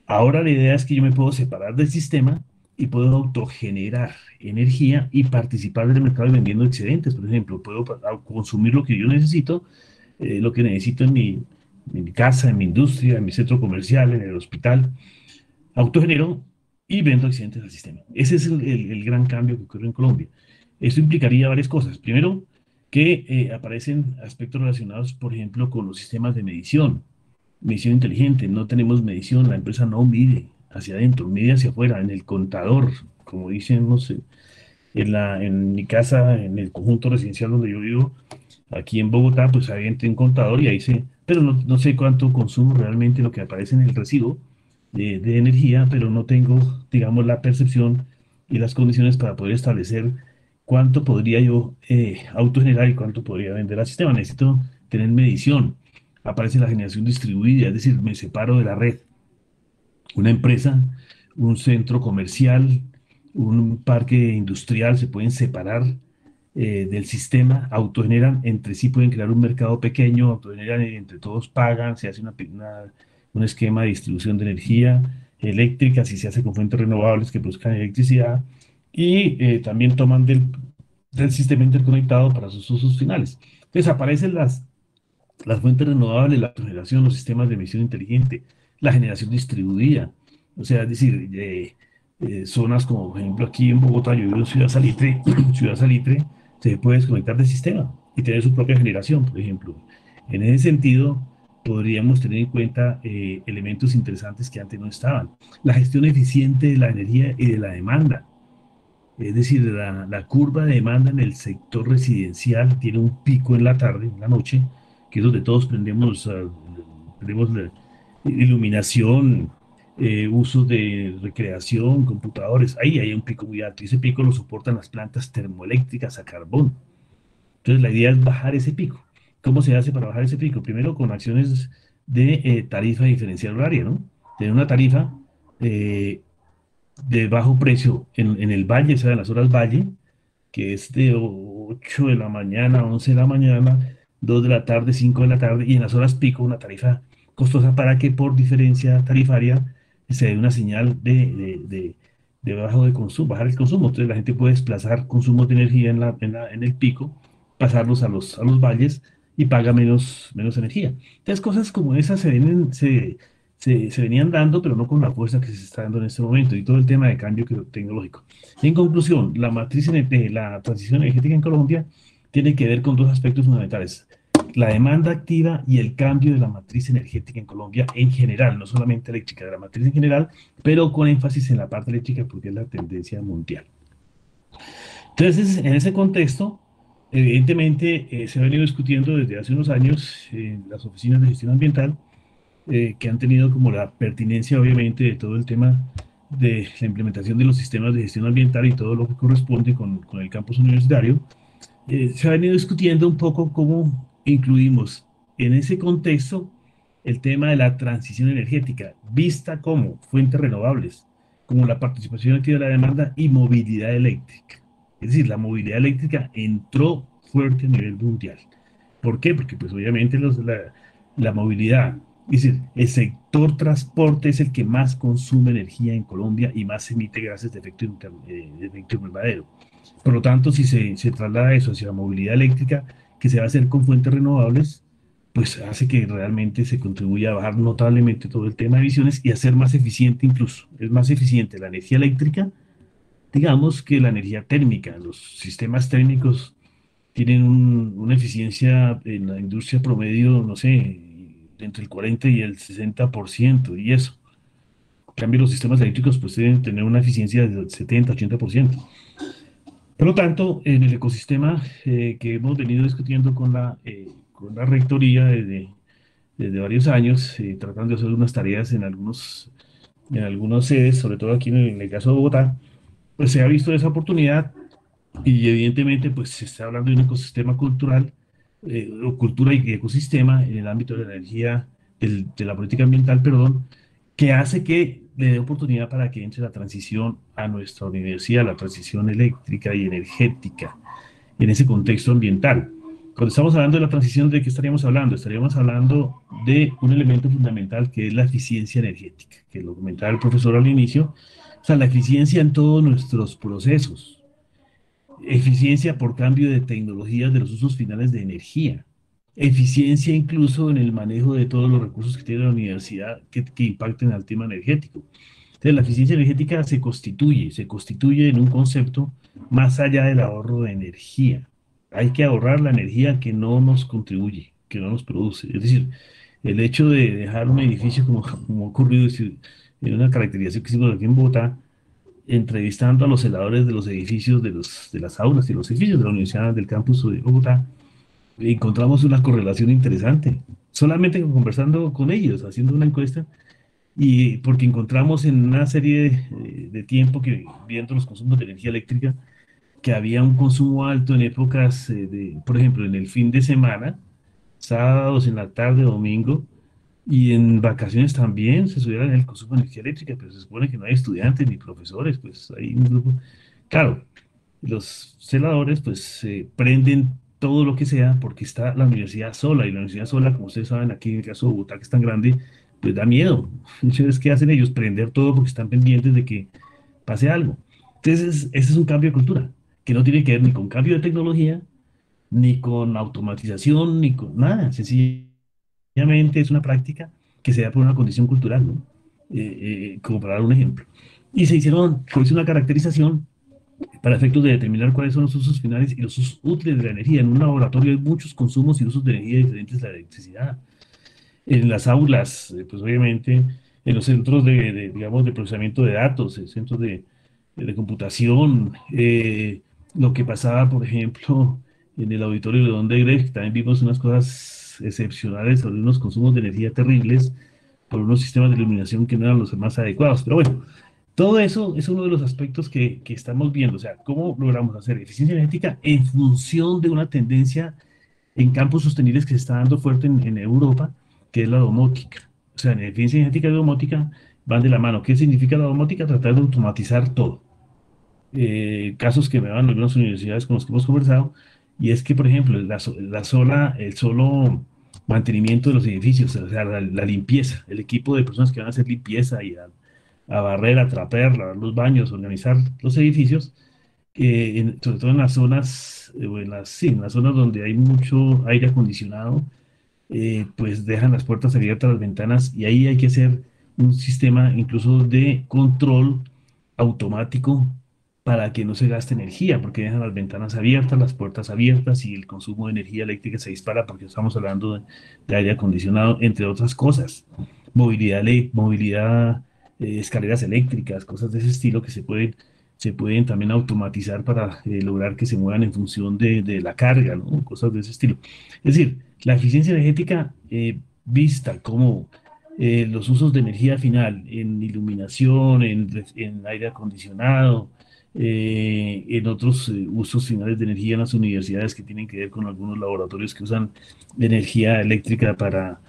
Ahora la idea es que yo me puedo separar del sistema y puedo autogenerar energía y participar del mercado vendiendo excedentes. Por ejemplo, puedo consumir lo que yo necesito, lo que necesito en mi casa, en mi industria, en mi centro comercial, en el hospital. Autogenero y vendo excedentes al sistema. Ese es el gran cambio que ocurre en Colombia. Esto implicaría varias cosas. Primero, que aparecen aspectos relacionados, por ejemplo, con los sistemas de medición inteligente. No tenemos medición, la empresa no mide hacia adentro, mide hacia afuera, en el contador, como dicen, no sé, en mi casa, en el conjunto residencial donde yo vivo, aquí en Bogotá, pues hay un contador y ahí pero no sé cuánto consumo realmente lo que aparece en el recibo de energía, pero no tengo, digamos, la percepción y las condiciones para poder establecer cuánto podría yo autogenerar y cuánto podría vender al sistema. Necesito tener medición. Aparece la generación distribuida, es decir, me separo de la red. Una empresa, un centro comercial, un parque industrial se pueden separar del sistema, autogeneran entre sí, pueden crear un mercado pequeño, autogeneran y entre todos pagan, se hace un esquema de distribución de energía eléctrica, si se hace con fuentes renovables que produzcan electricidad, y también toman del sistema interconectado para sus usos finales. Entonces aparecen las fuentes renovables, la autogeneración, los sistemas de emisión inteligente, la generación distribuida, o sea, es decir, zonas como, por ejemplo, aquí en Bogotá, yo vivo en Ciudad Salitre, Ciudad Salitre se puede desconectar del sistema y tener su propia generación, por ejemplo. En ese sentido, podríamos tener en cuenta elementos interesantes que antes no estaban. La gestión eficiente de la energía y de la demanda. Es decir, la curva de demanda en el sector residencial tiene un pico en la tarde, en la noche, que es donde todos prendemos la iluminación, usos de recreación, computadores. Ahí hay un pico muy alto y ese pico lo soportan las plantas termoeléctricas a carbón. Entonces, la idea es bajar ese pico. ¿Cómo se hace para bajar ese pico? Primero, con acciones de tarifa diferencial horaria, ¿no? Tener una tarifa eh, de bajo precio en el valle, o sea, en las horas valle, que es de 8 de la mañana, 11 de la mañana, 2 de la tarde, 5 de la tarde, y en las horas pico una tarifa costosa para que por diferencia tarifaria se dé una señal de bajo de consumo, bajar el consumo. Entonces la gente puede desplazar consumos de energía en el pico, pasarlos a los valles y paga menos energía. Entonces cosas como esas se venían dando, pero no con la fuerza que se está dando en este momento, y todo el tema de cambio tecnológico. En conclusión, la transición energética en Colombia tiene que ver con dos aspectos fundamentales: la demanda activa y el cambio de la matriz energética en Colombia en general, no solamente eléctrica, de la matriz en general, pero con énfasis en la parte eléctrica porque es la tendencia mundial. Entonces, en ese contexto, evidentemente, se ha venido discutiendo desde hace unos años en las oficinas de gestión ambiental, que han tenido como la pertinencia, obviamente, de todo el tema de la implementación de los sistemas de gestión ambiental y todo lo que corresponde con el campus universitario. Se ha venido discutiendo un poco cómo incluimos en ese contexto el tema de la transición energética, vista como fuentes renovables, como la participación activa de la demanda y movilidad eléctrica. Es decir, la movilidad eléctrica entró fuerte a nivel mundial. ¿Por qué? Porque pues obviamente la movilidad, es decir, el sector transporte es el que más consume energía en Colombia y más emite gases de efecto invernadero. Por lo tanto, si se traslada eso hacia la movilidad eléctrica, que se va a hacer con fuentes renovables, pues hace que realmente se contribuya a bajar notablemente todo el tema de emisiones y a ser más eficiente incluso. Es más eficiente la energía eléctrica, digamos, que la energía térmica. Los sistemas térmicos tienen una eficiencia en la industria promedio, no sé, entre el 40 y el 60%, y eso. En cambio, los sistemas eléctricos pues deben tener una eficiencia del 70-80%. Por lo tanto, en el ecosistema que hemos venido discutiendo con la rectoría desde varios años, tratando de hacer unas tareas en algunas sedes, sobre todo aquí en el caso de Bogotá, pues se ha visto esa oportunidad y evidentemente pues se está hablando de un ecosistema cultural, o cultura y ecosistema en el ámbito de la energía, de la política ambiental, perdón, que hace que le dé oportunidad para que entre la transición a nuestra universidad, la transición eléctrica y energética en ese contexto ambiental. Cuando estamos hablando de la transición, ¿de qué estaríamos hablando? Estaríamos hablando de un elemento fundamental que es la eficiencia energética, que lo comentaba el profesor al inicio, o sea, la eficiencia en todos nuestros procesos, eficiencia por cambio de tecnologías de los usos finales de energía, eficiencia incluso en el manejo de todos los recursos que tiene la universidad que impacten al tema energético. Entonces, la eficiencia energética se constituye en un concepto más allá del ahorro de energía. Hay que ahorrar la energía que no nos contribuye, que no nos produce. Es decir, el hecho de dejar un edificio como ha ocurrido en una caracterización que hicimos aquí en Bogotá, entrevistando a los celadores de los edificios, de las aulas y los edificios de la Universidad del Campus de Bogotá, encontramos una correlación interesante. Solamente conversando con ellos, haciendo una encuesta, y porque encontramos en una serie de tiempo que viendo los consumos de energía eléctrica, que había un consumo alto en épocas por ejemplo, en el fin de semana, sábados en la tarde, domingo, y en vacaciones también se subiera el consumo de energía eléctrica, pero se supone que no hay estudiantes ni profesores, pues hay un grupo. Claro, los celadores pues prenden todo lo que sea porque está la universidad sola, y la universidad sola, como ustedes saben, aquí en el caso de Bogotá, que es tan grande, pues da miedo. Entonces, ¿qué hacen ellos? Prender todo porque están pendientes de que pase algo. Entonces, ese es un cambio de cultura, que no tiene que ver ni con cambio de tecnología, ni con automatización, ni con nada. Sencillamente es una práctica que se da por una condición cultural, ¿no? Como para dar un ejemplo. Y se hizo una caracterización para efectos de determinar cuáles son los usos finales y los usos útiles de la energía. En un laboratorio hay muchos consumos y usos de energía diferentes de la electricidad. En las aulas, pues obviamente, en los centros digamos, de procesamiento de datos, centros de computación, lo que pasaba, por ejemplo, en el auditorio de Don de Greg, también vimos unas cosas excepcionales sobre unos consumos de energía terribles por unos sistemas de iluminación que no eran los más adecuados. Pero bueno, todo eso es uno de los aspectos que estamos viendo, o sea, cómo logramos hacer eficiencia energética en función de una tendencia en campos sostenibles que se está dando fuerte en Europa, que es la domótica. O sea, en eficiencia energética y domótica van de la mano. ¿Qué significa la domótica? Tratar de automatizar todo. Casos que me dan algunas universidades con los que hemos conversado, y es que, por ejemplo, el solo mantenimiento de los edificios, o sea, la limpieza, el equipo de personas que van a hacer limpieza y a barrer, a trapear, lavar los baños, organizar los edificios, sobre todo en las zonas, o sí, en las zonas donde hay mucho aire acondicionado, pues dejan las puertas abiertas, las ventanas, y ahí hay que hacer un sistema incluso de control automático para que no se gaste energía, porque dejan las ventanas abiertas, las puertas abiertas, y el consumo de energía eléctrica se dispara porque estamos hablando de aire acondicionado, entre otras cosas. Movilidad, escaleras eléctricas, cosas de ese estilo que se pueden también automatizar para lograr que se muevan en función de la carga, ¿no? Cosas de ese estilo. Es decir, la eficiencia energética vista como los usos de energía final en iluminación, en aire acondicionado, en otros usos finales de energía en las universidades que tienen que ver con algunos laboratorios que usan energía eléctrica para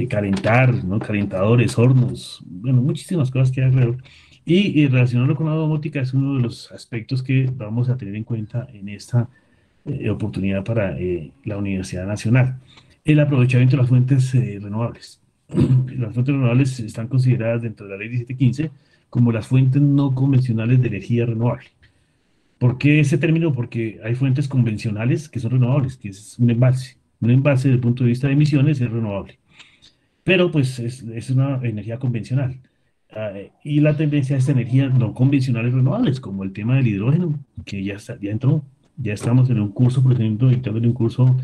calentar, ¿no? Calentadores, hornos, bueno, muchísimas cosas que hay alrededor. Y relacionarlo con la domótica es uno de los aspectos que vamos a tener en cuenta en esta oportunidad para la Universidad Nacional. El aprovechamiento de las fuentes renovables. Las fuentes renovables están consideradas dentro de la ley 1715 como las fuentes no convencionales de energía renovable. ¿Por qué ese término? Porque hay fuentes convencionales que son renovables, que es un embalse. Un embalse desde el punto de vista de emisiones es renovable, pero pues es una energía convencional. Y la tendencia a esta energía no convencionales renovables, como el tema del hidrógeno, que ya entró, ya estamos en un curso, por ejemplo, dictándole un curso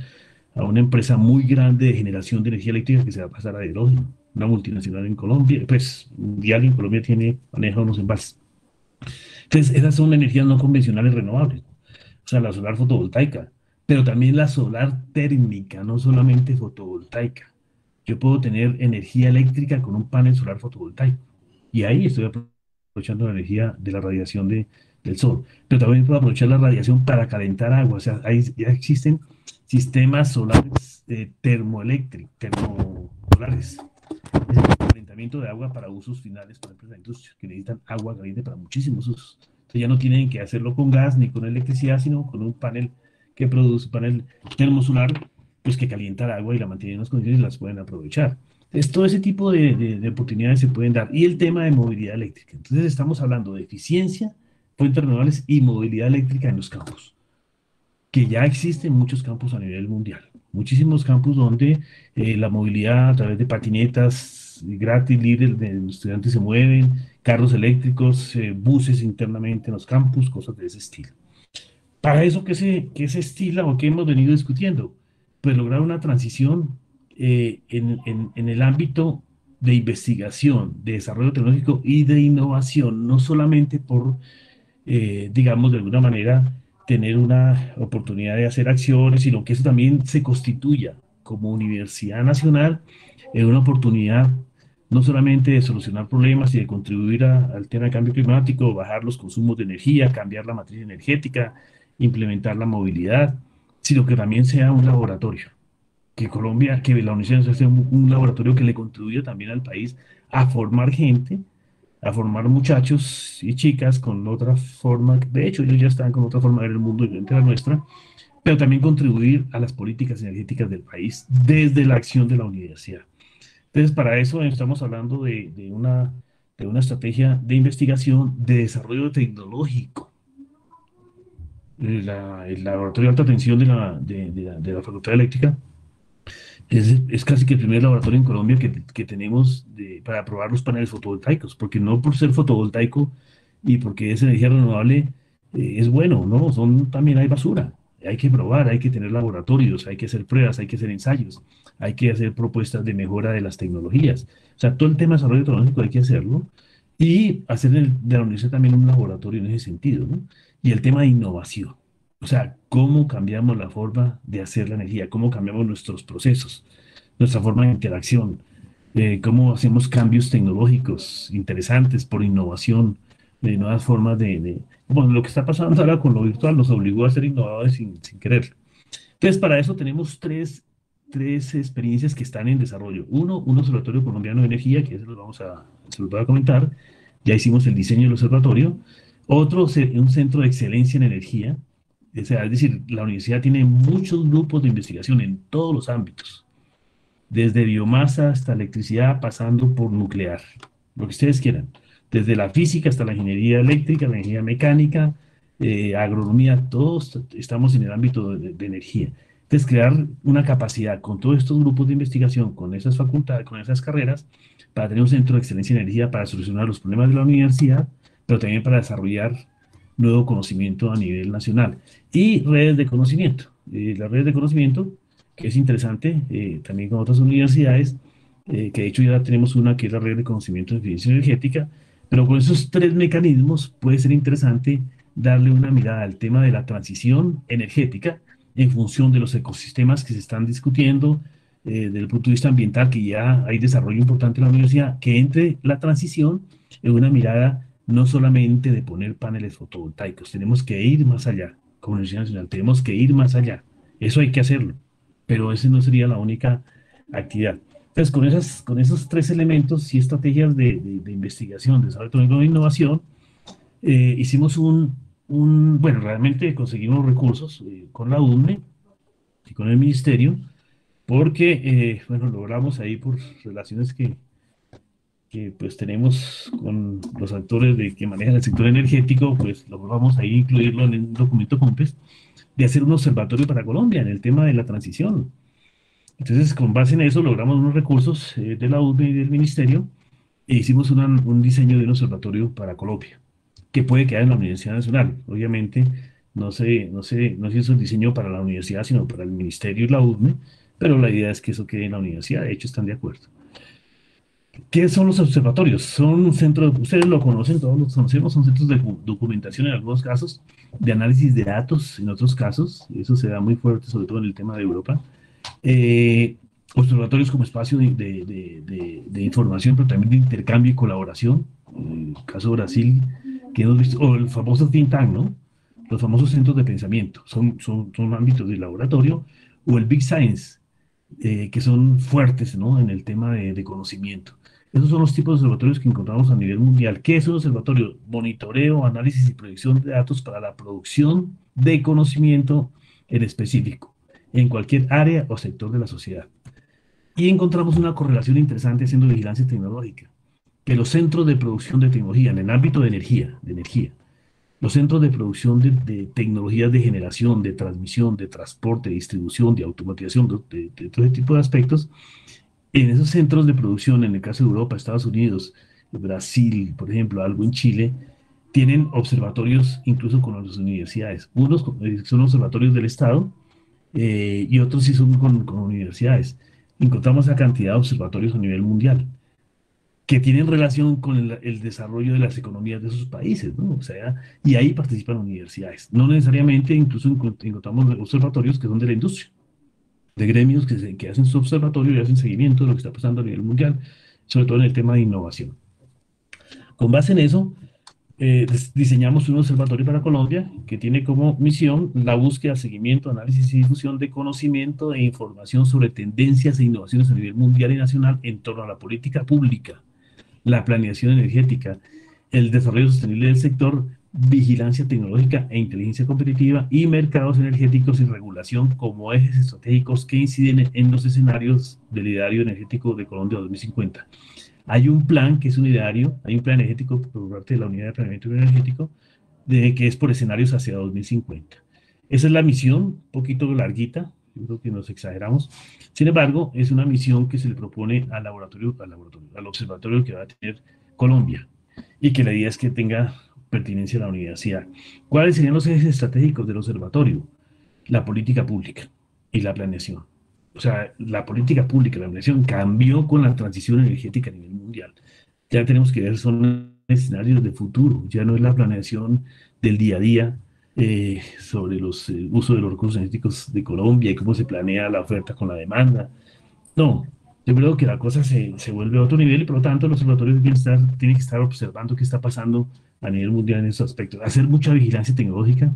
a una empresa muy grande de generación de energía eléctrica que se va a pasar a hidrógeno, una multinacional en Colombia, pues mundial en Colombia maneja unos envases. Entonces, esas son energías no convencionales renovables, o sea, la solar fotovoltaica, pero también la solar térmica, no solamente fotovoltaica. Yo puedo tener energía eléctrica con un panel solar fotovoltaico, y ahí estoy aprovechando la energía de la radiación del sol, pero también puedo aprovechar la radiación para calentar agua. O sea, ahí ya existen sistemas solares termosolares, es decir, calentamiento de agua para usos finales, por ejemplo, en la industria, que necesitan agua caliente para muchísimos usos. Entonces ya no tienen que hacerlo con gas ni con electricidad, sino con un panel que produce, panel termosolar, pues que calienta el agua y la mantiene en unas condiciones y las pueden aprovechar. Entonces, todo ese tipo de oportunidades se pueden dar. Y el tema de movilidad eléctrica. Entonces, estamos hablando de eficiencia, fuentes renovables y movilidad eléctrica en los campos, que ya existen muchos campos a nivel mundial. Muchísimos campos donde la movilidad a través de patinetas gratis, libres, los estudiantes se mueven, carros eléctricos, buses internamente en los campus, cosas de ese estilo. Para eso, ¿qué se estila o qué hemos venido discutiendo? Pues lograr una transición en el ámbito de investigación, de desarrollo tecnológico y de innovación, no solamente por, digamos, de alguna manera, tener una oportunidad de hacer acciones, sino que eso también se constituya como Universidad Nacional en una oportunidad no solamente de solucionar problemas y de contribuir al tema de cambio climático, bajar los consumos de energía, cambiar la matriz energética, implementar la movilidad, sino que también sea un laboratorio, que la Universidad sea un laboratorio que le contribuya también al país a formar gente a formar muchachos y chicas con otra forma, de hecho ellos ya están con otra forma de ver el mundo diferente a la nuestra, pero también contribuir a las políticas energéticas del país desde la acción de la universidad. Entonces, para eso estamos hablando de una estrategia de investigación, de desarrollo tecnológico. El laboratorio de alta tensión de la Facultad de Eléctrica es casi que el primer laboratorio en Colombia que tenemos para probar los paneles fotovoltaicos, porque no por ser fotovoltaico y porque es energía renovable es bueno, ¿no? También hay basura. Hay que probar, hay que tener laboratorios, hay que hacer pruebas, hay que hacer ensayos, hay que hacer propuestas de mejora de las tecnologías. O sea, todo el tema de desarrollo tecnológico hay que hacerlo y hacer de la universidad también un laboratorio en ese sentido, ¿no? Y el tema de innovación. O sea, cómo cambiamos la forma de hacer la energía, cómo cambiamos nuestros procesos, nuestra forma de interacción, cómo hacemos cambios tecnológicos interesantes por innovación, de nuevas formas bueno, lo que está pasando ahora con lo virtual nos obligó a ser innovadores sin querer. Entonces, para eso tenemos tres experiencias que están en desarrollo. Uno, un observatorio colombiano de energía, que eso se los voy a comentar. Ya hicimos el diseño del observatorio. Otro, un centro de excelencia en energía. O sea, es decir, la universidad tiene muchos grupos de investigación en todos los ámbitos, desde biomasa hasta electricidad, pasando por nuclear, lo que ustedes quieran, desde la física hasta la ingeniería eléctrica, la ingeniería mecánica, agronomía, todos estamos en el ámbito de energía. Entonces, crear una capacidad con todos estos grupos de investigación, con esas facultades, con esas carreras, para tener un centro de excelencia en energía, para solucionar los problemas de la universidad, pero también para desarrollar nuevo conocimiento a nivel nacional. Y redes de conocimiento. Las redes de conocimiento, que es interesante, también con otras universidades, que de hecho ya tenemos una que es la red de conocimiento de eficiencia energética, pero con esos tres mecanismos puede ser interesante darle una mirada al tema de la transición energética en función de los ecosistemas que se están discutiendo, desde el punto de vista ambiental, que ya hay desarrollo importante en la universidad, que entre la transición en una mirada no solamente de poner paneles fotovoltaicos, tenemos que ir más allá, como Universidad Nacional, tenemos que ir más allá, eso hay que hacerlo, pero esa no sería la única actividad. Entonces, con esos tres elementos y estrategias de investigación, desarrollo tecnológico e innovación, hicimos bueno, realmente conseguimos recursos con la UNE y con el ministerio, porque, bueno, logramos ahí por relaciones que pues tenemos con los actores que manejan el sector energético, pues logramos ahí incluirlo en un documento COMPES, de hacer un observatorio para Colombia en el tema de la transición. Entonces, con base en eso, logramos unos recursos de la UNE y del ministerio e hicimos un diseño de un observatorio para Colombia, que puede quedar en la Universidad Nacional. Obviamente, no se hizo el diseño para la universidad, sino para el ministerio y la UNE, pero la idea es que eso quede en la universidad. De hecho, están de acuerdo. ¿Qué son los observatorios? Son un centro, ustedes lo conocen, todos los conocemos, son centros de documentación en algunos casos, de análisis de datos en otros casos, eso se da muy fuerte, sobre todo en el tema de Europa. Observatorios como espacio de información, pero también de intercambio y colaboración, en el caso de Brasil, que hemos visto, o el famoso think tank, ¿no? Los famosos centros de pensamiento, son ámbitos de laboratorio, o el Big Science, que son fuertes, ¿no? En el tema de conocimiento. Esos son los tipos de observatorios que encontramos a nivel mundial. ¿Qué es un observatorio? Monitoreo, análisis y proyección de datos para la producción de conocimiento en específico, en cualquier área o sector de la sociedad. Y encontramos una correlación interesante haciendo vigilancia tecnológica, que los centros de producción de tecnología en el ámbito de energía, los centros de producción de tecnologías de generación, de transmisión, de transporte, de distribución, de automatización, de todo ese tipo de aspectos, en esos centros de producción, en el caso de Europa, Estados Unidos, Brasil, por ejemplo, algo en Chile, tienen observatorios incluso con las universidades. Unos son observatorios del Estado y otros sí son con universidades. Encontramos la cantidad de observatorios a nivel mundial que tienen relación con el desarrollo de las economías de esos países, ¿no? O sea, y ahí participan universidades. No necesariamente, incluso encontramos observatorios que son de la industria, de gremios que hacen su observatorio y hacen seguimiento de lo que está pasando a nivel mundial, sobre todo en el tema de innovación. Con base en eso, diseñamos un observatorio para Colombia que tiene como misión la búsqueda, seguimiento, análisis y difusión de conocimiento e información sobre tendencias e innovaciones a nivel mundial y nacional en torno a la política pública, la planeación energética, el desarrollo sostenible del sector, vigilancia tecnológica e inteligencia competitiva y mercados energéticos y regulación como ejes estratégicos que inciden en los escenarios del ideario energético de Colombia 2050. Hay un plan que es un ideario, hay un plan energético por parte de la Unidad de Planeamiento Energético que es por escenarios hacia 2050. Esa es la misión, un poquito larguita, yo creo que nos exageramos. Sin embargo, es una misión que se le propone al al observatorio que va a tener Colombia y que la idea es que tenga pertinencia a la universidad. ¿Cuáles serían los ejes estratégicos del observatorio? La política pública y la planeación. O sea, la política pública, la planeación cambió con la transición energética a nivel mundial. Ya tenemos que ver, son escenarios de futuro, ya no es la planeación del día a día sobre los uso de los recursos energéticos de Colombia y cómo se planea la oferta con la demanda. No, yo creo que la cosa se vuelve a otro nivel y por lo tanto el observatorio tiene que estar observando qué está pasando a nivel mundial en esos aspectos. Hacer mucha vigilancia tecnológica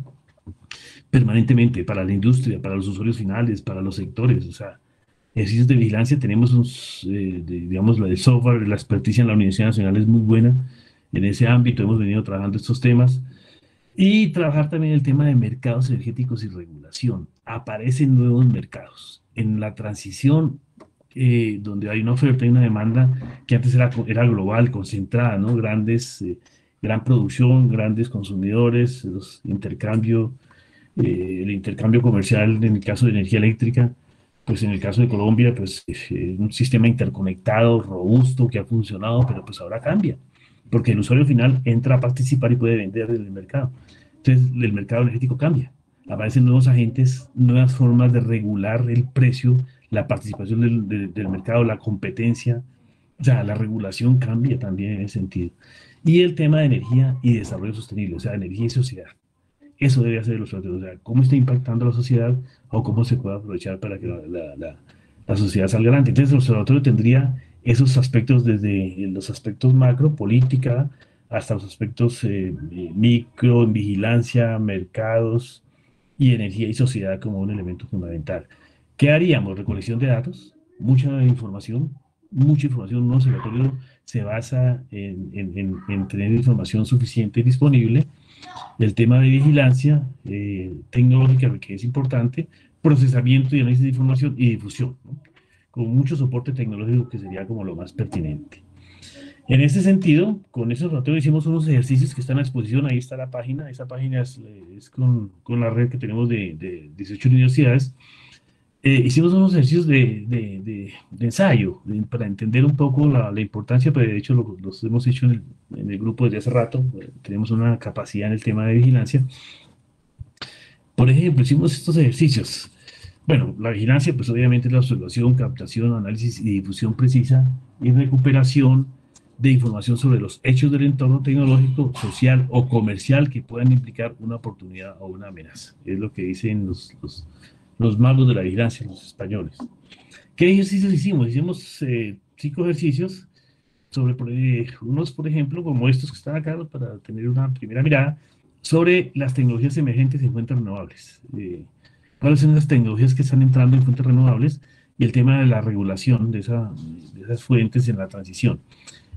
permanentemente para la industria, para los usuarios finales, para los sectores. O sea, ejercicios de vigilancia, tenemos, digamos, el software, la experticia en la Universidad Nacional es muy buena en ese ámbito, hemos venido trabajando estos temas. Y trabajar también el tema de mercados energéticos y regulación. Aparecen nuevos mercados. En la transición, donde hay una oferta y una demanda que antes era global, concentrada, ¿no? Gran producción, grandes consumidores, el intercambio comercial en el caso de energía eléctrica, pues en el caso de Colombia, pues un sistema interconectado, robusto, que ha funcionado, pero pues ahora cambia, porque el usuario final entra a participar y puede vender en el mercado. Entonces el mercado energético cambia, aparecen nuevos agentes, nuevas formas de regular el precio, la participación del mercado, la competencia, o sea, la regulación cambia también en ese sentido. Y el tema de energía y desarrollo sostenible, o sea, energía y sociedad. Eso debe hacer los observatorios, o sea, cómo está impactando la sociedad o cómo se puede aprovechar para que la sociedad salga adelante. Entonces el observatorio tendría esos aspectos desde los aspectos macro, política, hasta los aspectos micro, en vigilancia, mercados y energía y sociedad como un elemento fundamental. ¿Qué haríamos? Recolección de datos, mucha información. Un observatorio se basa en tener información suficiente y disponible. El tema de vigilancia tecnológica, que es importante, procesamiento y análisis de información y difusión, ¿no? Con mucho soporte tecnológico que sería como lo más pertinente. En este sentido, con ese observatorio hicimos unos ejercicios que están a exposición, ahí está la página, esa página es con la red que tenemos de 18 universidades. Hicimos unos ejercicios de ensayo para entender un poco la importancia, pero de hecho los hemos hecho en el grupo desde hace rato, tenemos una capacidad en el tema de vigilancia. Por ejemplo, hicimos estos ejercicios. Bueno, la vigilancia, pues obviamente es la observación, captación, análisis y difusión precisa y recuperación de información sobre los hechos del entorno tecnológico, social o comercial que puedan implicar una oportunidad o una amenaza. Es lo que dicen los magos de la vigilancia, los españoles. ¿Qué ejercicios hicimos? Hicimos 5 ejercicios sobre unos, por ejemplo, como estos que están acá, para tener una primera mirada, sobre las tecnologías emergentes en fuentes renovables. ¿Cuáles son las tecnologías que están entrando en fuentes renovables? Y el tema de la regulación de esas fuentes en la transición.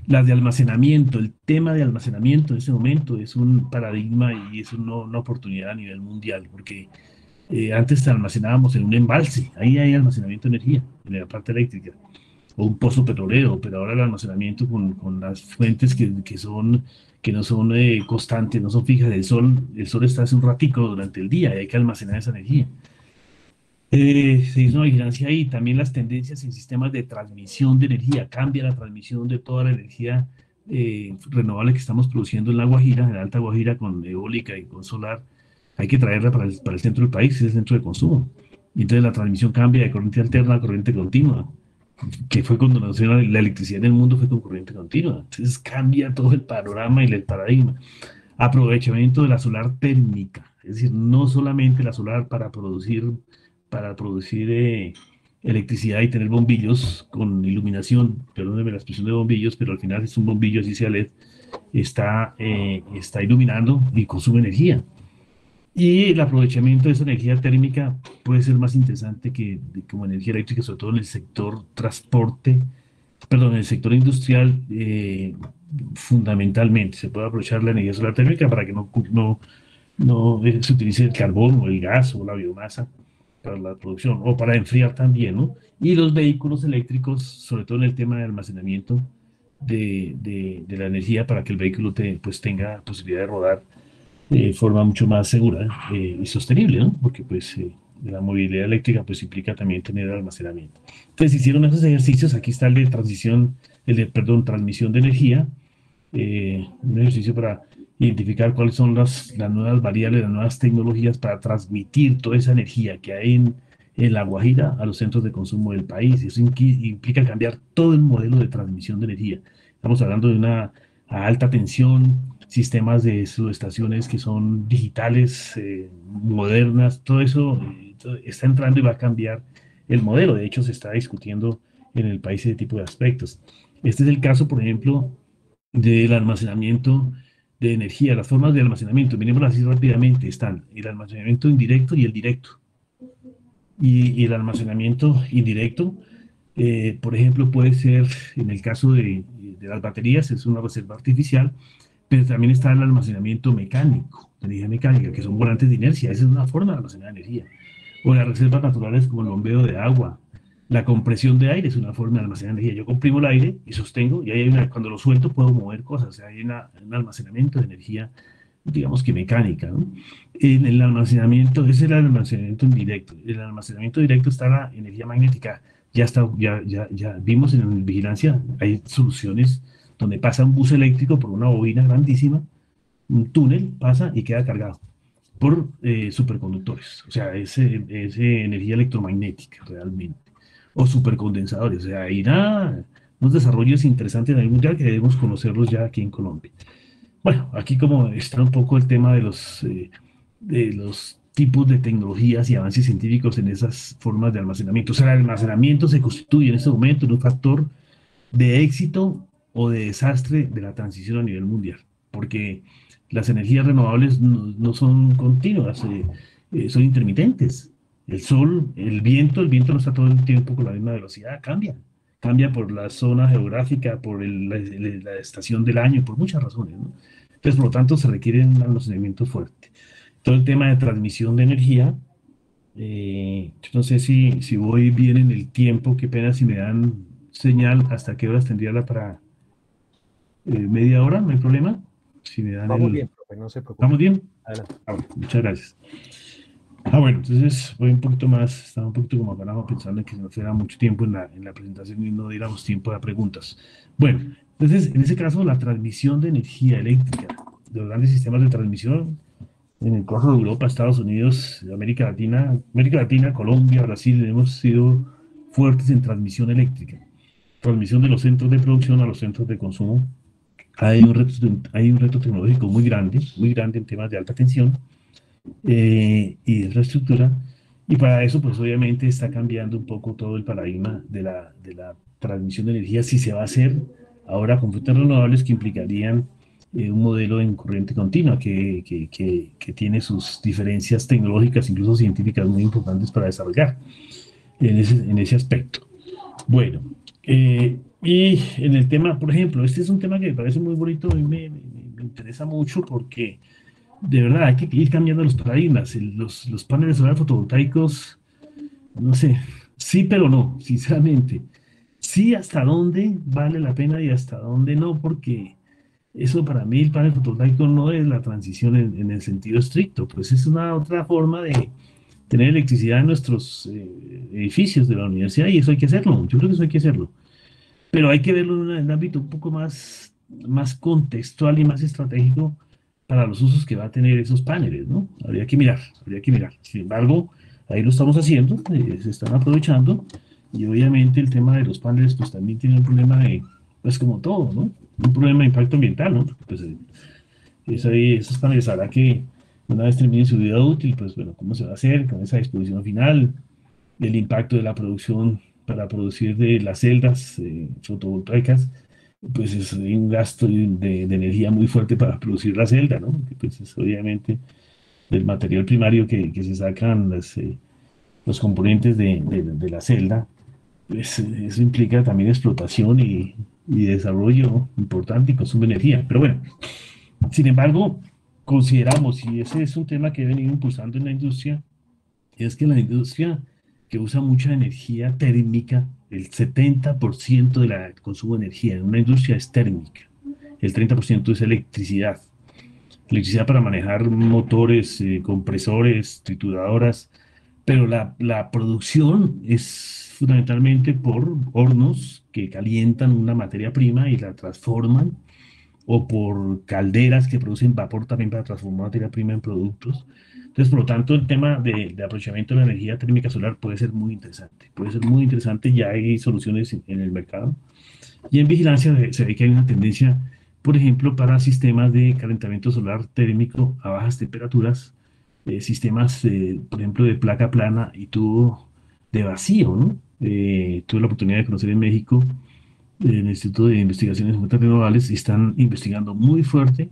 Las de almacenamiento, el tema de almacenamiento en ese momento es un paradigma y es una oportunidad a nivel mundial, porque antes almacenábamos en un embalse, ahí hay almacenamiento de energía, en la parte eléctrica, o un pozo petrolero, pero ahora el almacenamiento con las fuentes que no son constantes, no son fijas, el sol está hace un ratico durante el día y hay que almacenar esa energía. Se hizo una vigilancia ahí, también las tendencias en sistemas de transmisión de energía, cambia la transmisión de toda la energía renovable que estamos produciendo en la Guajira, en la Alta Guajira, con eólica y con solar, hay que traerla para el centro del país, que es el centro de consumo. Y entonces la transmisión cambia de corriente alterna a corriente continua, que fue cuando nació la electricidad en el mundo, fue con corriente continua. Entonces cambia todo el panorama y el paradigma. Aprovechamiento de la solar térmica, es decir, no solamente la solar para producir electricidad y tener bombillos con iluminación, perdónenme la expresión de bombillos, pero al final es un bombillo, así sea LED, está iluminando y consume energía. Y el aprovechamiento de esa energía térmica puede ser más interesante como energía eléctrica, sobre todo en el sector transporte, perdón, en el sector industrial, fundamentalmente se puede aprovechar la energía solar térmica para que no se utilice el carbón o el gas o la biomasa para la producción o para enfriar también, ¿no? Y los vehículos eléctricos, sobre todo en el tema de almacenamiento de la energía para que el vehículo pues tenga posibilidad de rodar de forma mucho más segura y sostenible, ¿no? Porque pues la movilidad eléctrica pues implica también tener almacenamiento. Entonces hicieron esos ejercicios, aquí está perdón, transmisión de energía, un ejercicio para identificar cuáles son las nuevas variables, las nuevas tecnologías para transmitir toda esa energía que hay en La Guajira a los centros de consumo del país. Eso implica cambiar todo el modelo de transmisión de energía. Estamos hablando de una a alta tensión, sistemas de subestaciones que son digitales, modernas, todo eso está entrando y va a cambiar el modelo. De hecho, se está discutiendo en el país ese tipo de aspectos. Este es el caso, por ejemplo, del almacenamiento de energía. Las formas de almacenamiento, miremos así rápidamente, están el almacenamiento indirecto y el directo. Y el almacenamiento indirecto, por ejemplo, puede ser, en el caso de las baterías, es una reserva artificial, pero también está el almacenamiento mecánico, de energía mecánica, que son volantes de inercia. Esa es una forma de almacenar energía. O las reservas naturales como el bombeo de agua. La compresión de aire es una forma de almacenar energía. Yo comprimo el aire y sostengo, y ahí cuando lo suelto puedo mover cosas. O sea, hay un almacenamiento de energía, digamos que mecánica, ¿no? En el almacenamiento, ese es el almacenamiento indirecto. En el almacenamiento directo está la energía magnética. Ya vimos en vigilancia, hay soluciones donde pasa un bus eléctrico por una bobina grandísima, un túnel pasa y queda cargado por superconductores, o sea, es energía electromagnética realmente, o supercondensadores, o sea, hay unos desarrollos interesantes a nivel mundial que debemos conocerlos ya aquí en Colombia. Bueno, aquí como está un poco el tema de los tipos de tecnologías y avances científicos en esas formas de almacenamiento. O sea, el almacenamiento se constituye en este momento en un factor de éxito o de desastre de la transición a nivel mundial, porque las energías renovables no son continuas, son intermitentes. El viento no está todo el tiempo con la misma velocidad, cambia por la zona geográfica, por la estación del año, por muchas razones, ¿no? Entonces, por lo tanto, se requiere un almacenamiento fuerte. Todo el tema de transmisión de energía, yo no sé si voy bien en el tiempo, qué pena si me dan señal, hasta qué horas tendría para media hora, no hay problema. Si me dan Vamos bien, profe, no se preocupe. ¿Estamos bien? Adelante. Bueno, muchas gracias. Bueno, entonces voy un poquito más, estaba un poquito como ganado pensando en que se nos fuera mucho tiempo en la presentación y no diéramos tiempo a preguntas. Bueno, entonces en ese caso la transmisión de energía eléctrica, de los grandes sistemas de transmisión, en el caso de Europa, Estados Unidos, América Latina, Colombia, Brasil, hemos sido fuertes en transmisión eléctrica, transmisión de los centros de producción a los centros de consumo. Hay un reto tecnológico muy grande en temas de alta tensión y de infraestructura, y para eso pues obviamente está cambiando un poco todo el paradigma de la transmisión de energía, si se va a hacer ahora con fuentes renovables que implicarían un modelo en corriente continua que tiene sus diferencias tecnológicas, incluso científicas, muy importantes para desarrollar en ese aspecto. Bueno, y en el tema, por ejemplo, este es un tema que me parece muy bonito, a mí me interesa mucho porque de verdad hay que ir cambiando los paradigmas. Los paneles solares fotovoltaicos, no sé, sí pero no, sinceramente. Sí, hasta dónde vale la pena y hasta dónde no, porque eso para mí el panel fotovoltaico no es la transición en el sentido estricto, pues es una otra forma de tener electricidad en nuestros edificios de la universidad y eso hay que hacerlo, yo creo que eso hay que hacerlo. Pero hay que verlo en un ámbito un poco más contextual y más estratégico para los usos que va a tener esos paneles, ¿no? Habría que mirar, habría que mirar. Sin embargo, ahí lo estamos haciendo, se están aprovechando, y obviamente el tema de los paneles pues también tiene un problema pues como todo, ¿no? Un problema de impacto ambiental, ¿no? Pues esos paneles habrá que, una vez termine su vida útil, pues bueno, ¿cómo se va a hacer con esa disposición final? El impacto de la producción para producir de las celdas fotovoltaicas, pues es un gasto de energía muy fuerte para producir la celda, ¿no? Pues es obviamente del material primario que se sacan los componentes de la celda, pues eso implica también explotación y desarrollo importante y consumo de energía. Pero bueno, sin embargo, consideramos, y ese es un tema que he venido impulsando en la industria, es que la industria que usa mucha energía térmica, el 70% del consumo de energía en una industria es térmica, el 30% es electricidad. Electricidad para manejar motores, compresores, trituradoras, pero la producción es fundamentalmente por hornos que calientan una materia prima y la transforman, o por calderas que producen vapor también para transformar materia prima en productos. Entonces, por lo tanto, el tema de aprovechamiento de la energía térmica solar puede ser muy interesante. Puede ser muy interesante, ya hay soluciones en el mercado. Y en vigilancia se ve que hay una tendencia, por ejemplo, para sistemas de calentamiento solar térmico a bajas temperaturas, sistemas, por ejemplo, de placa plana y tubo de vacío, ¿no? Tuve la oportunidad de conocer en México el Instituto de Investigaciones en Fuentes Renovables y están investigando muy fuerte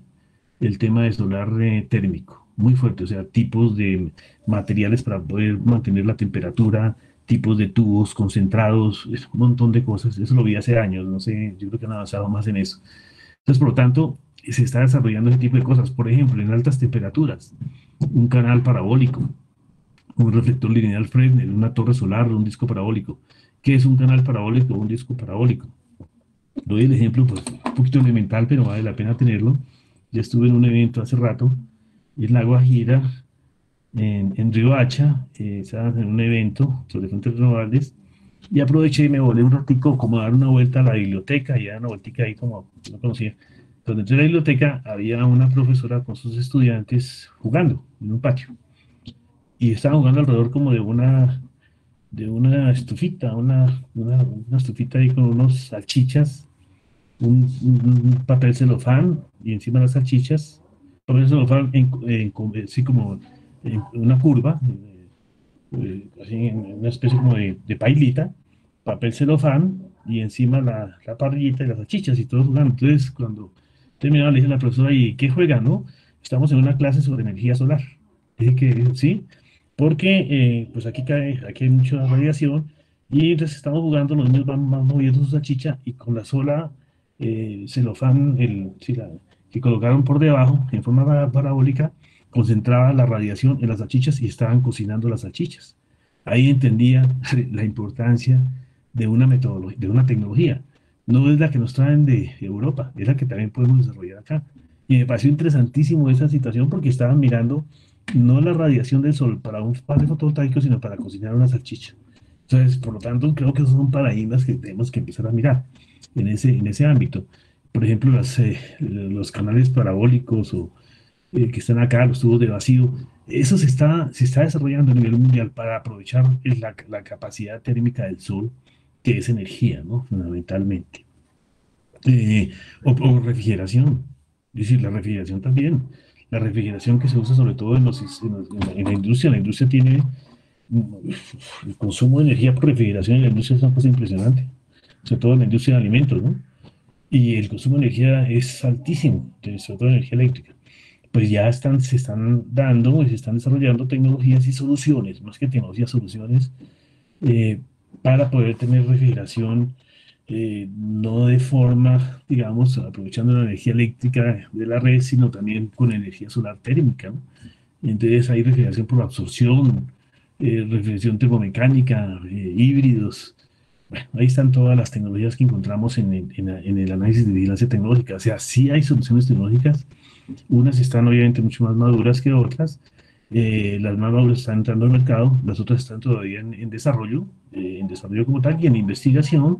el tema de solar térmico, muy fuerte, o sea, tipos de materiales para poder mantener la temperatura, tipos de tubos concentrados, es un montón de cosas. Eso lo vi hace años, no sé, yo creo que han avanzado más en eso. Entonces, por lo tanto, se está desarrollando ese tipo de cosas. Por ejemplo, en altas temperaturas, un canal parabólico, un reflector lineal Fresnel, una torre solar, un disco parabólico. ¿Qué es un canal parabólico o un disco parabólico? Doy el ejemplo, pues, un poquito elemental, pero vale la pena tenerlo. Ya estuve en un evento hace rato en La Guajira, en Riohacha, estaba en un evento sobre fuentes renovables, y aproveché y me volé un ratico como a dar una vuelta a la biblioteca, y dar una vueltica ahí como no conocía. Donde entré a la biblioteca había una profesora con sus estudiantes jugando en un patio, y estaban jugando alrededor como de una estufita, una estufita ahí con unos salchichas, un papel celofán y encima las salchichas, papel celofán así como en una curva, así en una especie como de pailita, papel celofán y encima la parrillita y las salchichas y todos jugando. Entonces, cuando terminaba, le dije a la profesora, ¿y qué juegan, no? Estamos en una clase sobre energía solar. Dije que sí, porque pues aquí hay mucha radiación y entonces estamos jugando, los niños van moviendo su salchicha y con la sola celofán sí, que colocaron por debajo en forma parabólica, concentraba la radiación en las salchichas y estaban cocinando las salchichas. Ahí entendía la importancia de una metodología, de una tecnología. No es la que nos traen de Europa, es la que también podemos desarrollar acá. Y me pareció interesantísimo esa situación porque estaban mirando no la radiación del sol para un panel fotovoltaico, sino para cocinar una salchicha. Entonces, por lo tanto, creo que esos son paradigmas que tenemos que empezar a mirar en ese ámbito. Por ejemplo, los canales parabólicos o que están acá, los tubos de vacío, eso se está desarrollando a nivel mundial para aprovechar la capacidad térmica del sol, que es energía, ¿no? Fundamentalmente. Eh, o refrigeración, es decir, la refrigeración también. La refrigeración que se usa sobre todo en la industria. La industria tiene el consumo de energía por refrigeración en la industria es una cosa impresionante, sobre todo en la industria de alimentos, ¿no? Y el consumo de energía es altísimo, sobre todo energía eléctrica. Pues ya se están dando y se están desarrollando tecnologías y soluciones, más que tecnologías, soluciones eh, para poder tener refrigeración, no de forma, digamos, aprovechando la energía eléctrica de la red, sino también con energía solar térmica, ¿no? Entonces hay refrigeración por absorción, refrigeración termomecánica, híbridos. Bueno, ahí están todas las tecnologías que encontramos en el análisis de vigilancia tecnológica. O sea, sí hay soluciones tecnológicas, unas están obviamente mucho más maduras que otras. Las más maduras están entrando al mercado, las otras están todavía en desarrollo como tal y en investigación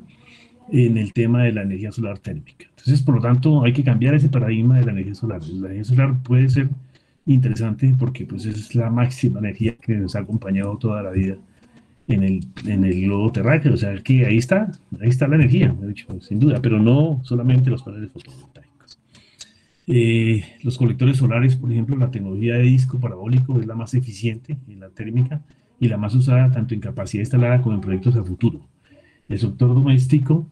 en el tema de la energía solar térmica. Entonces, por lo tanto, hay que cambiar ese paradigma de la energía solar. La energía solar puede ser interesante porque pues, es la máxima energía que nos ha acompañado toda la vida en el globo terráqueo. O sea, que ahí está la energía, de hecho, sin duda, pero no solamente los paneles fotovoltaicos. Los colectores solares, por ejemplo, la tecnología de disco parabólico es la más eficiente en la térmica y la más usada tanto en capacidad instalada como en proyectos a futuro. El sector doméstico,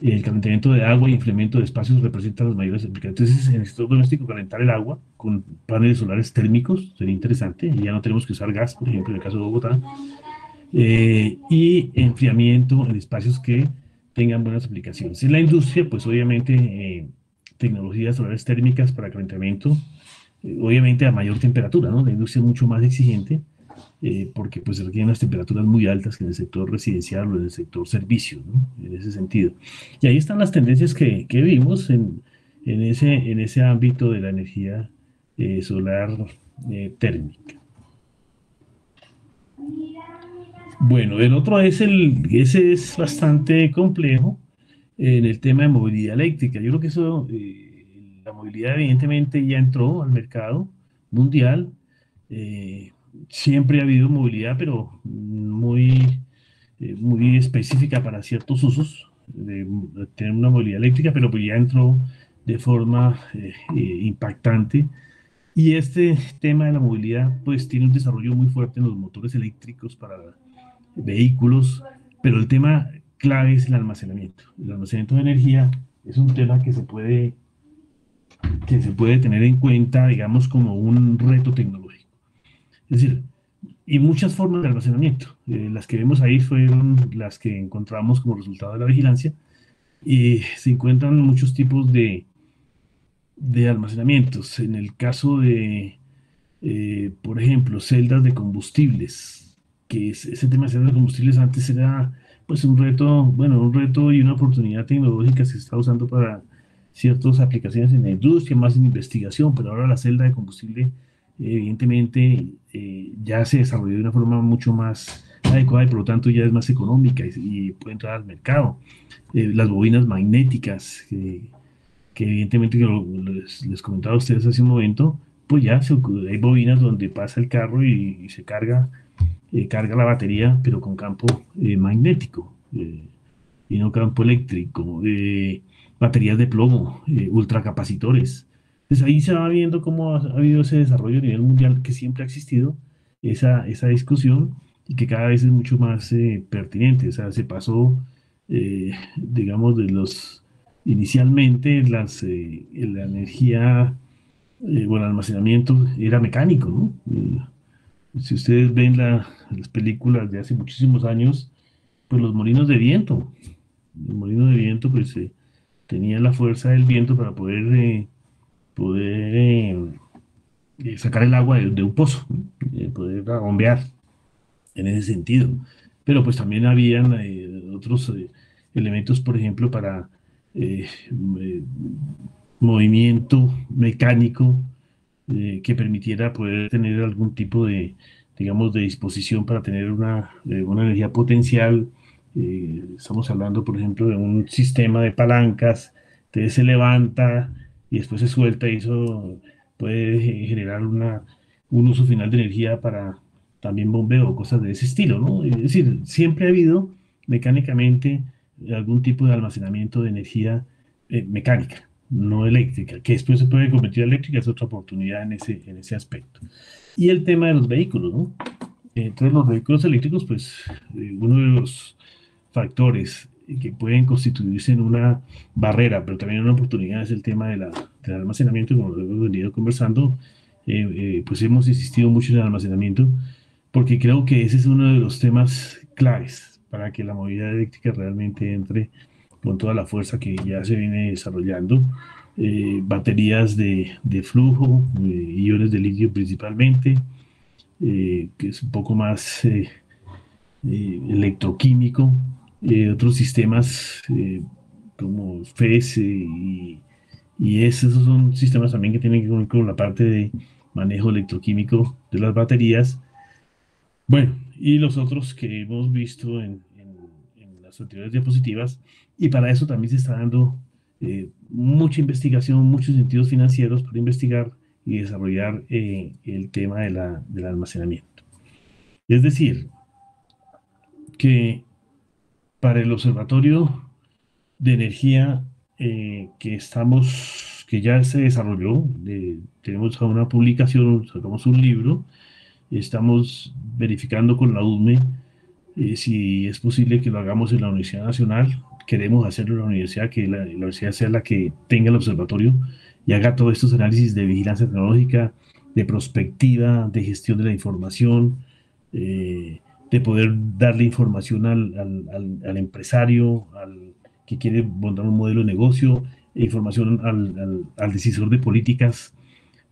el calentamiento de agua y enfriamiento de espacios representan los mayores implicaciones. Entonces, en el sector doméstico, calentar el agua con paneles solares térmicos sería interesante. Y ya no tenemos que usar gas, por ejemplo, en el caso de Bogotá. y enfriamiento en espacios que tengan buenas aplicaciones. En la industria, pues obviamente tecnologías solares térmicas para calentamiento, obviamente a mayor temperatura, ¿no? La industria es mucho más exigente porque pues se requieren unas temperaturas muy altas que en el sector residencial o en el sector servicios, ¿no? En ese sentido. Y ahí están las tendencias que vimos en ese ámbito de la energía solar térmica. Bueno, el otro ese es bastante complejo en el tema de movilidad eléctrica. Yo creo que eso, la movilidad evidentemente ya entró al mercado mundial. Siempre ha habido movilidad, pero muy específica para ciertos usos, de tener una movilidad eléctrica, pero pues ya entró de forma impactante. Y este tema de la movilidad pues tiene un desarrollo muy fuerte en los motores eléctricos para vehículos, pero el tema clave es el almacenamiento. El almacenamiento de energía es un tema que se puede tener en cuenta, digamos, como un reto tecnológico. Es decir, y muchas formas de almacenamiento. Las que vemos ahí fueron las que encontramos como resultado de la vigilancia, y se encuentran muchos tipos de almacenamientos. En el caso de, por ejemplo, celdas de combustibles, que ese tema de celdas de combustibles antes era pues un reto y una oportunidad tecnológica que se está usando para ciertas aplicaciones en la industria, más en investigación, pero ahora la celda de combustible evidentemente ya se desarrolló de una forma mucho más adecuada y por lo tanto ya es más económica y puede entrar al mercado. Las bobinas magnéticas, que evidentemente les comentaba a ustedes hace un momento, pues ya hay bobinas donde pasa el carro y se carga la batería, pero con campo magnético y no campo eléctrico. Baterías de plomo, ultracapacitores. Entonces ahí se va viendo cómo ha habido ese desarrollo a nivel mundial que siempre ha existido, esa discusión, y que cada vez es mucho más pertinente. O sea, se pasó, digamos, inicialmente la energía o el almacenamiento era mecánico, ¿no? Si ustedes ven las películas de hace muchísimos años, pues los molinos de viento pues tenían la fuerza del viento para poder sacar el agua de un pozo, ¿no? Poder bombear en ese sentido. Pero pues también habían otros elementos, por ejemplo, para movimiento mecánico que permitiera poder tener algún tipo de, digamos, de disposición para tener una energía potencial. Estamos hablando, por ejemplo, de un sistema de palancas, entonces se levanta y después se suelta, y eso puede generar un uso final de energía para también bombeo o cosas de ese estilo, ¿no? Es decir, siempre ha habido mecánicamente algún tipo de almacenamiento de energía mecánica, no eléctrica, que después se puede convertir en eléctrica, es otra oportunidad en ese aspecto. Y el tema de los vehículos, ¿no? Entonces los vehículos eléctricos, pues uno de los factores que pueden constituirse en una barrera, pero también una oportunidad, es el tema del almacenamiento. Como lo hemos venido conversando, pues hemos insistido mucho en el almacenamiento, porque creo que ese es uno de los temas claves para que la movilidad eléctrica realmente entre con toda la fuerza que ya se viene desarrollando. Baterías de flujo, iones de litio principalmente, que es un poco más electroquímico, otros sistemas como FES y esos son sistemas también que tienen que ver con la parte de manejo electroquímico de las baterías. Bueno, y los otros que hemos visto en las anteriores diapositivas, y para eso también se está dando mucha investigación, muchos incentivos financieros para investigar y desarrollar el tema del almacenamiento. Es decir, que para el Observatorio de Energía que ya se desarrolló, tenemos una publicación, sacamos un libro, estamos verificando con la UDME si es posible que lo hagamos en la Universidad Nacional. Queremos hacerlo en la universidad, que la universidad sea la que tenga el observatorio y haga todos estos análisis de vigilancia tecnológica, de prospectiva, de gestión de la información, de poder darle información al empresario, al que quiere montar un modelo de negocio, e información al decisor de políticas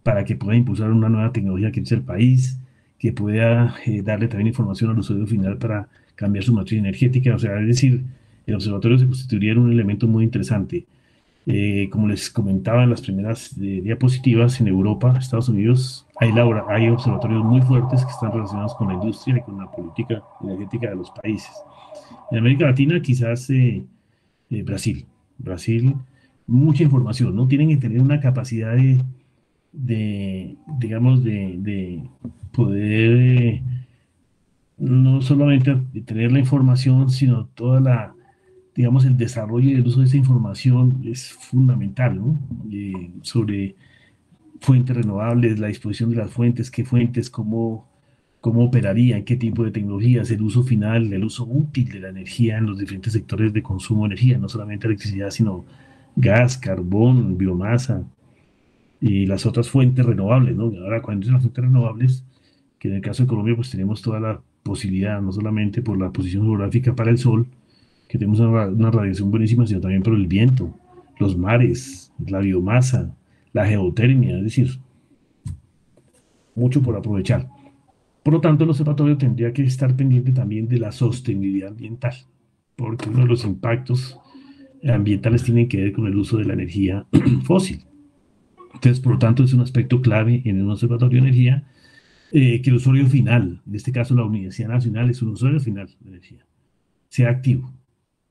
para que pueda impulsar una nueva tecnología que es el país, que pueda darle también información al usuario final para cambiar su matriz energética. O sea, es decir, el observatorio se constituiría en un elemento muy interesante. Como les comentaba en las primeras diapositivas, en Europa, Estados Unidos, hay observatorios muy fuertes que están relacionados con la industria y con la política energética de los países. En América Latina, quizás Brasil. Brasil, mucha información, ¿no? Tienen que tener una capacidad digamos, de poder no solamente tener la información, sino toda digamos, el desarrollo y el uso de esa información es fundamental, ¿no? Sobre fuentes renovables, la disposición de las fuentes, qué fuentes, cómo operarían, qué tipo de tecnologías, el uso final, el uso útil de la energía en los diferentes sectores de consumo de energía, no solamente electricidad, sino gas, carbón, biomasa y las otras fuentes renovables, ¿no? Ahora, cuando dicen las fuentes renovables, que en el caso de Colombia, pues tenemos toda la posibilidad, no solamente por la posición geográfica para el sol, que tenemos una radiación buenísima, sino también por el viento, los mares, la biomasa, la geotermia, es decir, mucho por aprovechar. Por lo tanto, el observatorio tendría que estar pendiente también de la sostenibilidad ambiental, porque uno de los impactos ambientales tiene que ver con el uso de la energía fósil. Entonces, por lo tanto, es un aspecto clave en un observatorio de energía, que el usuario final, en este caso la Universidad Nacional, es un usuario final de energía, sea activo,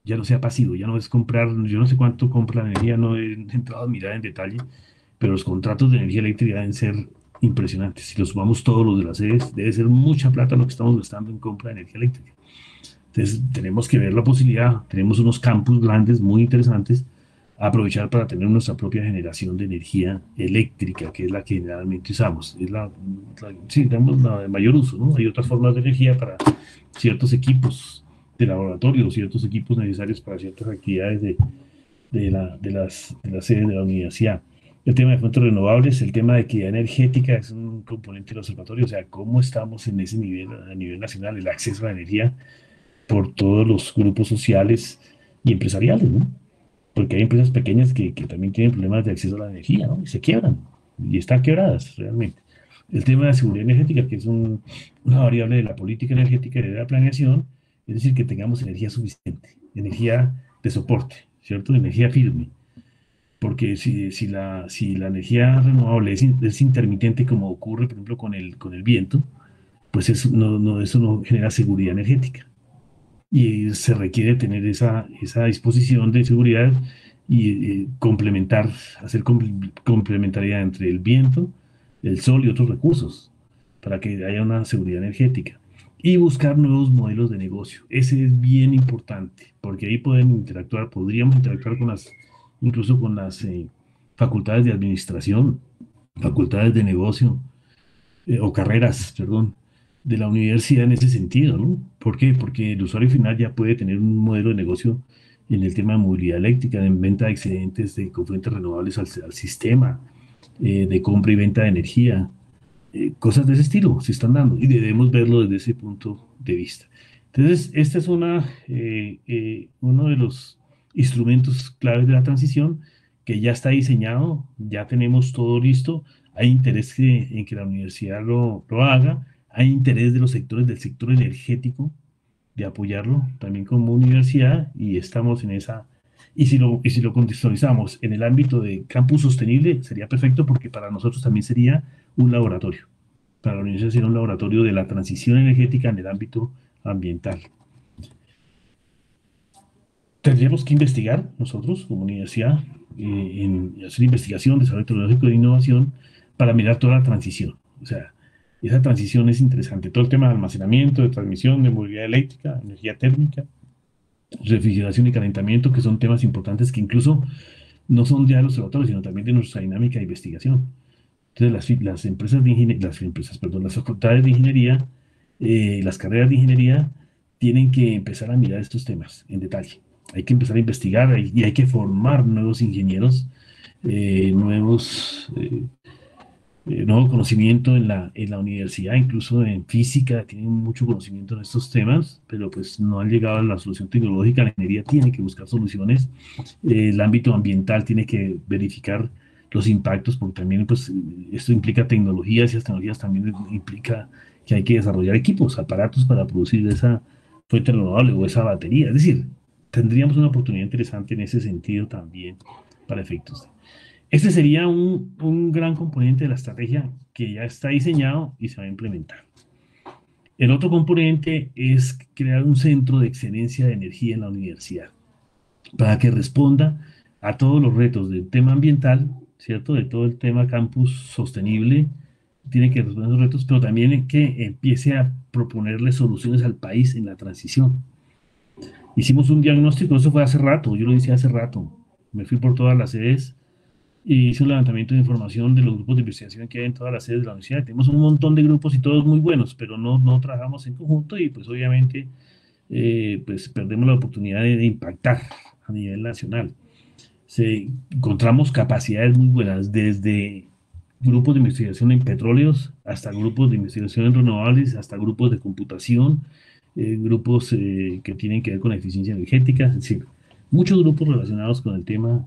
ya no sea pasivo, ya no es comprar, yo no sé cuánto compra la energía, no he entrado a mirar en detalle, pero los contratos de energía eléctrica deben ser impresionantes. Si los sumamos todos los de las sedes, debe ser mucha plata lo que estamos gastando en compra de energía eléctrica. Entonces, tenemos que ver la posibilidad, tenemos unos campus grandes muy interesantes, a aprovechar para tener nuestra propia generación de energía eléctrica, que es la que generalmente usamos. Es sí, tenemos la de mayor uso, ¿no? Hay otras formas de energía para ciertos equipos de laboratorio, ciertos equipos necesarios para ciertas actividades de las sedes de la universidad. El tema de fuentes renovables, el tema de equidad energética es un componente del observatorio, o sea, cómo estamos en ese nivel a nivel nacional, el acceso a la energía por todos los grupos sociales y empresariales, ¿no? Porque hay empresas pequeñas que también tienen problemas de acceso a la energía, ¿no? Y se quiebran, y están quebradas realmente. El tema de la seguridad energética, que es una variable de la política energética y de la planeación, es decir, que tengamos energía suficiente, energía de soporte, ¿cierto? Energía firme. Porque si la energía renovable es intermitente, como ocurre, por ejemplo, con el viento, pues eso no genera seguridad energética. Y se requiere tener esa disposición de seguridad y hacer complementariedad entre el viento, el sol y otros recursos para que haya una seguridad energética. Y buscar nuevos modelos de negocio. Ese es bien importante, porque ahí podríamos interactuar incluso con las facultades de administración, facultades de negocio, o carreras, perdón, de la universidad en ese sentido, ¿no? ¿Por qué? Porque el usuario final ya puede tener un modelo de negocio en el tema de movilidad eléctrica, en venta de excedentes con fuentes renovables al sistema, de compra y venta de energía, cosas de ese estilo se están dando y debemos verlo desde ese punto de vista. Entonces, este es uno de los instrumentos claves de la transición que ya está diseñado, ya tenemos todo listo, hay interés en que la universidad lo haga, hay interés de los sectores del sector energético de apoyarlo también como universidad y estamos en esa. Y si lo contextualizamos en el ámbito de campus sostenible, sería perfecto porque para nosotros también sería un laboratorio. Para la universidad sería un laboratorio de la transición energética en el ámbito ambiental. Tendríamos que investigar nosotros como universidad, en hacer investigación, desarrollo tecnológico e innovación para mirar toda la transición. O sea, esa transición es interesante. Todo el tema de almacenamiento, de transmisión, de movilidad eléctrica, energía térmica, refrigeración y calentamiento, que son temas importantes que incluso no son ya de los observatorios, sino también de nuestra dinámica de investigación. Entonces, las facultades de ingeniería, las carreras de ingeniería, tienen que empezar a mirar estos temas en detalle. Hay que empezar a investigar y hay que formar nuevos ingenieros, nuevos nuevo conocimiento en la universidad, incluso en física, tienen mucho conocimiento en estos temas, pero pues no han llegado a la solución tecnológica. La ingeniería tiene que buscar soluciones, el ámbito ambiental tiene que verificar los impactos, porque también pues esto implica tecnologías y las tecnologías también implica que hay que desarrollar equipos, aparatos para producir esa fuente renovable o esa batería. Es decir, tendríamos una oportunidad interesante en ese sentido también para efectos. Este sería un gran componente de la estrategia que ya está diseñado y se va a implementar. El otro componente es crear un centro de excelencia de energía en la universidad para que responda a todos los retos del tema ambiental, ¿cierto? De todo el tema campus sostenible, tiene que responder a esos retos, pero también que empiece a proponerle soluciones al país en la transición. Hicimos un diagnóstico, eso fue hace rato, yo lo hice hace rato, me fui por todas las sedes y hice un levantamiento de información de los grupos de investigación que hay en todas las sedes de la universidad. Tenemos un montón de grupos y todos muy buenos, pero no trabajamos en conjunto y pues obviamente pues perdemos la oportunidad de impactar a nivel nacional. Encontramos capacidades muy buenas, desde grupos de investigación en petróleos, hasta grupos de investigación en renovables, hasta grupos de computación, grupos que tienen que ver con la eficiencia energética, es decir, muchos grupos relacionados con el tema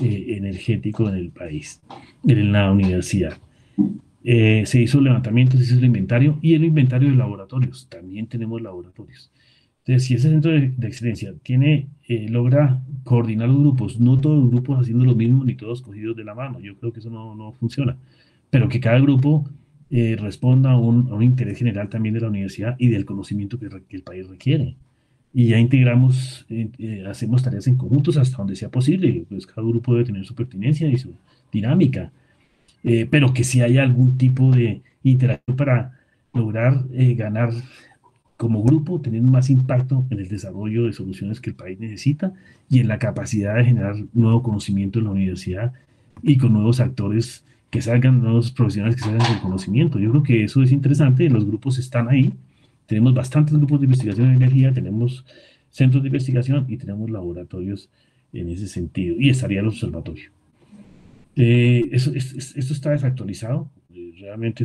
energético en el país, en la universidad. Se hizo el levantamiento, se hizo el inventario y el inventario de laboratorios. También tenemos laboratorios. Entonces, si ese centro de excelencia logra coordinar los grupos, no todos los grupos haciendo lo mismo ni todos cogidos de la mano, yo creo que eso no funciona, pero que cada grupo responda a un interés general también de la universidad y del conocimiento que el país requiere. Y ya integramos, hacemos tareas en conjuntos hasta donde sea posible, pues cada grupo debe tener su pertinencia y su dinámica, pero que si haya algún tipo de interacción para lograr ganar como grupo, tener más impacto en el desarrollo de soluciones que el país necesita y en la capacidad de generar nuevo conocimiento en la universidad y con nuevos actores que salgan, nuevos profesionales que salgan del conocimiento. Yo creo que eso es interesante, los grupos están ahí, tenemos bastantes grupos de investigación en energía, tenemos centros de investigación y tenemos laboratorios en ese sentido, y estaría el observatorio. Esto está desactualizado, realmente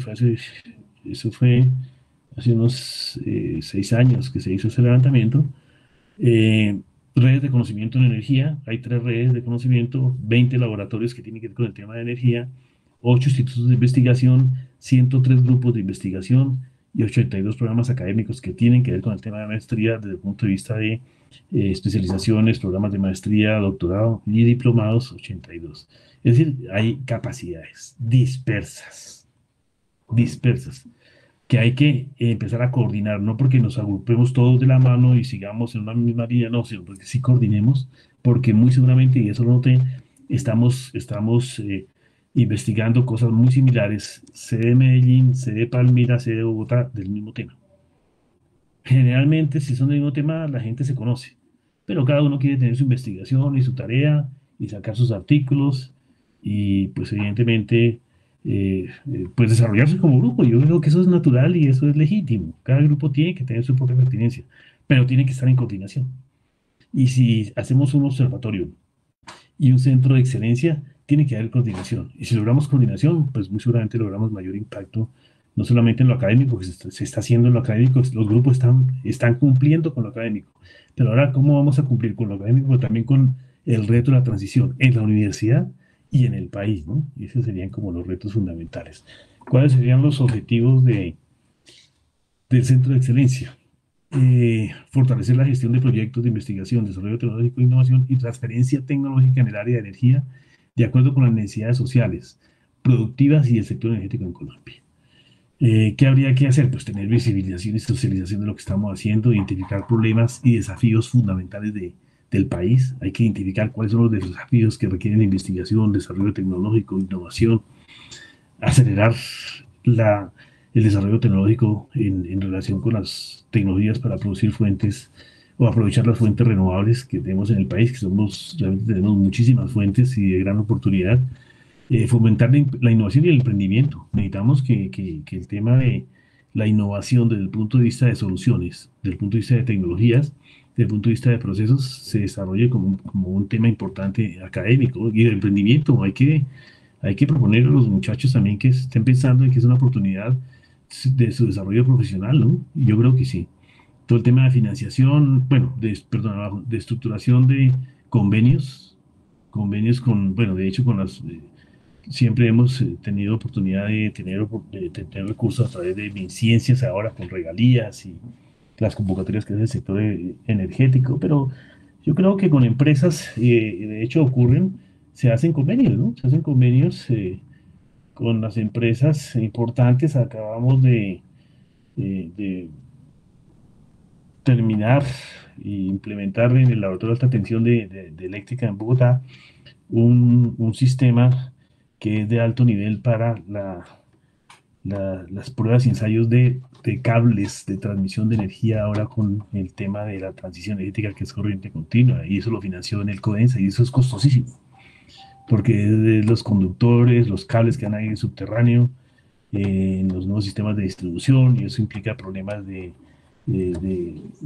eso fue hace unos 6 años que se hizo ese levantamiento. Redes de conocimiento en energía, hay 3 redes de conocimiento, 20 laboratorios que tienen que ver con el tema de energía, 8 institutos de investigación, 103 grupos de investigación y 82 programas académicos que tienen que ver con el tema de maestría desde el punto de vista de especializaciones, programas de maestría, doctorado y diplomados, 82. Es decir, hay capacidades dispersas, que hay que empezar a coordinar, no porque nos agrupemos todos de la mano y sigamos en una misma línea, no, sino porque sí coordinemos, porque muy seguramente, y eso lo noté, estamos investigando cosas muy similares, sede de Medellín, sede de Palmira, sede de Bogotá, del mismo tema. Generalmente, si son del mismo tema, la gente se conoce, pero cada uno quiere tener su investigación y su tarea y sacar sus artículos y pues evidentemente pues desarrollarse como grupo. Yo creo que eso es natural y eso es legítimo. Cada grupo tiene que tener su propia pertinencia, pero tiene que estar en coordinación. Y si hacemos un observatorio y un centro de excelencia, tiene que haber coordinación. Y si logramos coordinación, pues muy seguramente logramos mayor impacto, no solamente en lo académico, que se está haciendo en lo académico, los grupos están cumpliendo con lo académico. Pero ahora, ¿cómo vamos a cumplir con lo académico? Pero también con el reto de la transición en la universidad y en el país, ¿no? Y esos serían como los retos fundamentales. ¿Cuáles serían los objetivos del Centro de Excelencia? Fortalecer la gestión de proyectos de investigación, desarrollo tecnológico, innovación y transferencia tecnológica en el área de energía, de acuerdo con las necesidades sociales, productivas y del sector energético en Colombia. ¿Qué habría que hacer? Pues tener visibilización y socialización de lo que estamos haciendo, identificar problemas y desafíos fundamentales del país. Hay que identificar cuáles son los desafíos que requieren investigación, desarrollo tecnológico, innovación, acelerar el desarrollo tecnológico en relación con las tecnologías para producir fuentes o aprovechar las fuentes renovables que tenemos en el país, que realmente tenemos muchísimas fuentes y de gran oportunidad. Fomentar la innovación y el emprendimiento. Necesitamos que el tema de la innovación desde el punto de vista de soluciones, desde el punto de vista de tecnologías, desde el punto de vista de procesos, se desarrolle como un tema importante académico. Y el emprendimiento, hay que hay que proponer a los muchachos también que estén pensando en que es una oportunidad de su desarrollo profesional, ¿no? Yo creo que sí. Todo el tema de financiación, bueno, perdón, de estructuración de convenios, convenios con, bueno, de hecho con las, siempre hemos tenido oportunidad de tener recursos a través de MinCiencias ahora con regalías y las convocatorias que hace el sector energético, pero yo creo que con empresas, de hecho ocurren, se hacen convenios, ¿no? Se hacen convenios con las empresas importantes. Acabamos de terminar e implementar en el Laboratorio de Alta Tensión de Eléctrica en Bogotá un sistema que es de alto nivel para las pruebas y ensayos de cables de transmisión de energía ahora con el tema de la transición energética que es corriente continua, y eso lo financió en el CODENSA, y eso es costosísimo, porque es los conductores, los cables que van ahí en el subterráneo, en los nuevos sistemas de distribución, y eso implica problemas de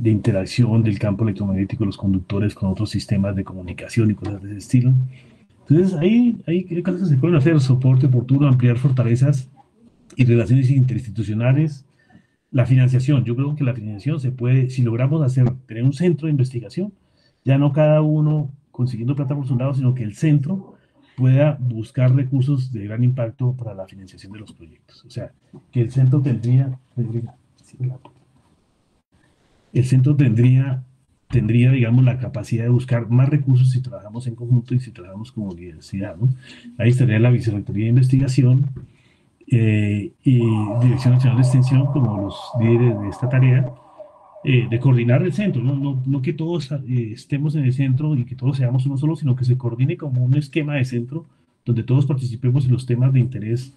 interacción del campo electromagnético de los conductores con otros sistemas de comunicación y cosas de ese estilo. Entonces, hay cosas que se pueden hacer: soporte oportuno, ampliar fortalezas y relaciones interinstitucionales. La financiación, yo creo que la financiación se puede, si logramos tener un centro de investigación, ya no cada uno consiguiendo plata por su lado, sino que el centro pueda buscar recursos de gran impacto para la financiación de los proyectos. O sea, que el centro tendría, digamos, la capacidad de buscar más recursos si trabajamos en conjunto y si trabajamos como universidad, ¿no? Ahí estaría la Vicerrectoría de Investigación y Dirección Nacional de Extensión como los líderes de esta tarea, de coordinar el centro, ¿no? No que todos estemos en el centro y que todos seamos uno solo, sino que se coordine como un esquema de centro donde todos participemos en los temas del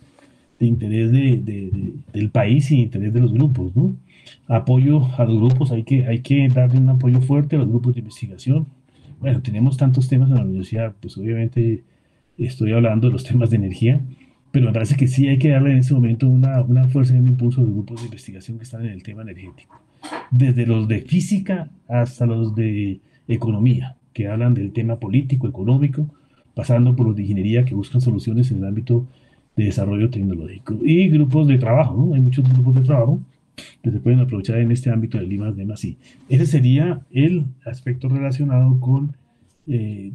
país y de interés de los grupos, ¿no? Apoyo a los grupos, hay que darle un apoyo fuerte a los grupos de investigación. Bueno, tenemos tantos temas en la universidad, pues obviamente estoy hablando de los temas de energía, pero me parece que sí hay que darle en este momento una fuerza y un impulso a los grupos de investigación que están en el tema energético, desde los de física hasta los de economía, que hablan del tema político, económico, pasando por los de ingeniería que buscan soluciones en el ámbito de desarrollo tecnológico, y grupos de trabajo, ¿no? Hay muchos grupos de trabajo que se pueden aprovechar en este ámbito del I+D+I. Ese sería el aspecto relacionado con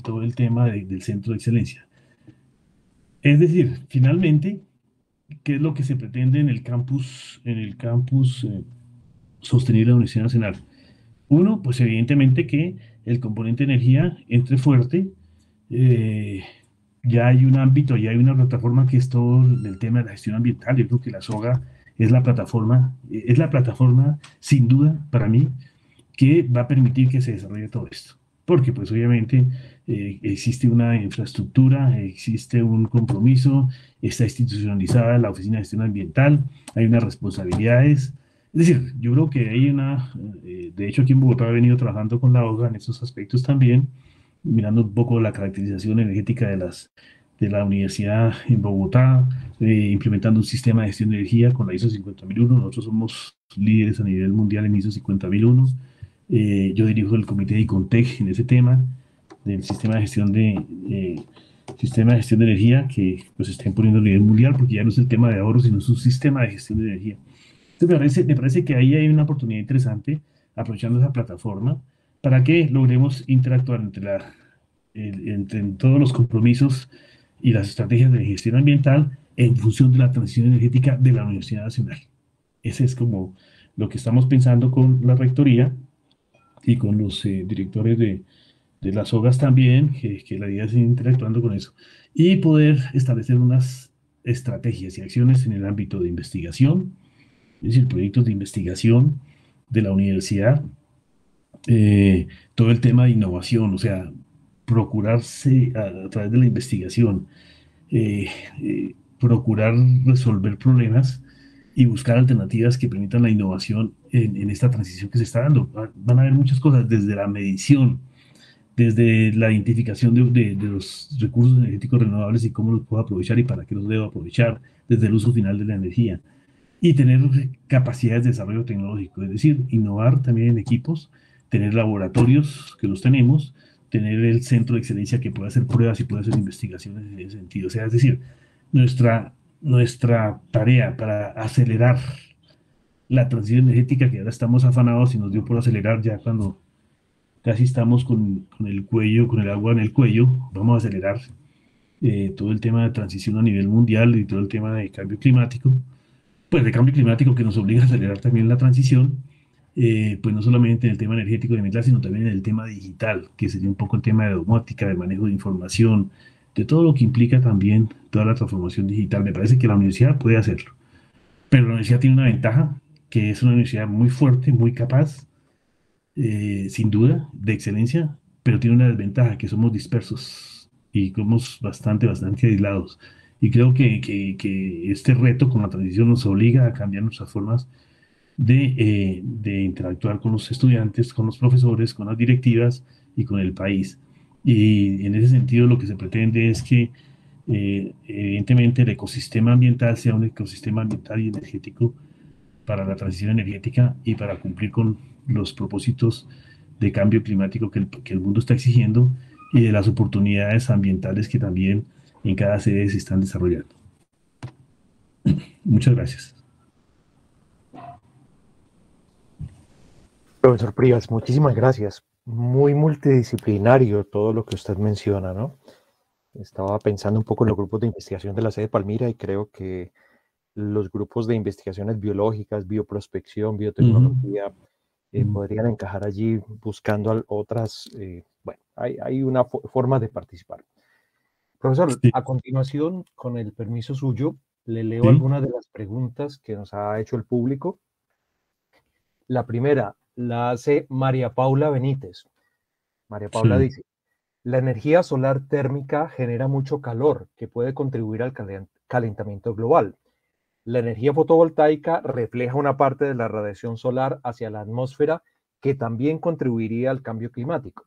todo el tema del centro de excelencia. Es decir, finalmente, ¿qué es lo que se pretende en el campus sostenible de la Universidad Nacional? Uno, pues evidentemente que el componente energía entre fuerte. Ya hay un ámbito, ya hay una plataforma que es todo el tema de la gestión ambiental. Yo creo que la SOGA es la plataforma sin duda para mí que va a permitir que se desarrolle todo esto. Porque pues obviamente existe una infraestructura, existe un compromiso, está institucionalizada la Oficina de Gestión Ambiental, hay unas responsabilidades. Es decir, yo creo que hay de hecho aquí en Bogotá he venido trabajando con la OGA en estos aspectos también, mirando un poco la caracterización energética de la universidad en Bogotá, implementando un sistema de gestión de energía con la ISO 50001. Nosotros somos líderes a nivel mundial en ISO 50001. Yo dirijo el comité de ICONTEC en ese tema, del sistema de gestión de energía, que pues se está imponiendo a nivel mundial, porque ya no es el tema de ahorro, sino es un sistema de gestión de energía. Entonces me parece que ahí hay una oportunidad interesante, aprovechando esa plataforma, para que logremos interactuar entre todos los compromisos y las estrategias de gestión ambiental en función de la transición energética de la Universidad Nacional. Ese es como lo que estamos pensando con la rectoría y con los directores de las OGAs también, que la idea es ir interactuando con eso y poder establecer unas estrategias y acciones en el ámbito de investigación, es decir, proyectos de investigación de la universidad, todo el tema de innovación, o sea, procurarse a través de la investigación, eh, procurar resolver problemas y buscar alternativas que permitan la innovación en esta transición que se está dando. Van a haber muchas cosas, desde la medición, desde la identificación de los recursos energéticos renovables y cómo los puedo aprovechar y para qué los debo aprovechar, desde el uso final de la energía, y tener capacidades de desarrollo tecnológico, es decir, innovar también en equipos, tener laboratorios que los tenemos, tener el centro de excelencia que pueda hacer pruebas y pueda hacer investigaciones en ese sentido. O sea, es decir, nuestra tarea para acelerar la transición energética, que ahora estamos afanados y nos dio por acelerar ya cuando casi estamos con el cuello, con el agua en el cuello, vamos a acelerar todo el tema de transición a nivel mundial y todo el tema de cambio climático, pues de cambio climático que nos obliga a acelerar también la transición, pues no solamente en el tema energético y ambiental, sino también en el tema digital, que sería un poco el tema de domótica, de manejo de información, de todo lo que implica también toda la transformación digital. Me parece que la universidad puede hacerlo, pero la universidad tiene una ventaja, que es una universidad muy fuerte, muy capaz, sin duda, de excelencia, pero tiene una desventaja, que somos dispersos y somos bastante aislados. Y creo que este reto con la transición nos obliga a cambiar nuestras formas de interactuar con los estudiantes, con los profesores, con las directivas y con el país. Y en ese sentido lo que se pretende es que evidentemente el ecosistema ambiental sea un ecosistema ambiental y energético para la transición energética y para cumplir con los propósitos de cambio climático que el mundo está exigiendo y de las oportunidades ambientales que también en cada sede se están desarrollando. Muchas gracias. Profesor Privas, muchísimas gracias. Muy multidisciplinario todo lo que usted menciona, ¿no? Estaba pensando un poco en los grupos de investigación de la sede Palmira y creo que los grupos de investigaciones biológicas, bioprospección, biotecnología, podrían encajar allí buscando otras, bueno, hay una forma de participar. Profesor, Sí. a continuación, con el permiso suyo, le leo Sí. algunas de las preguntas que nos ha hecho el público. La primera la hace María Paula Benítez. María Paula Sí. dice, la energía solar térmica genera mucho calor que puede contribuir al calentamiento global. La energía fotovoltaica refleja una parte de la radiación solar hacia la atmósfera que también contribuiría al cambio climático.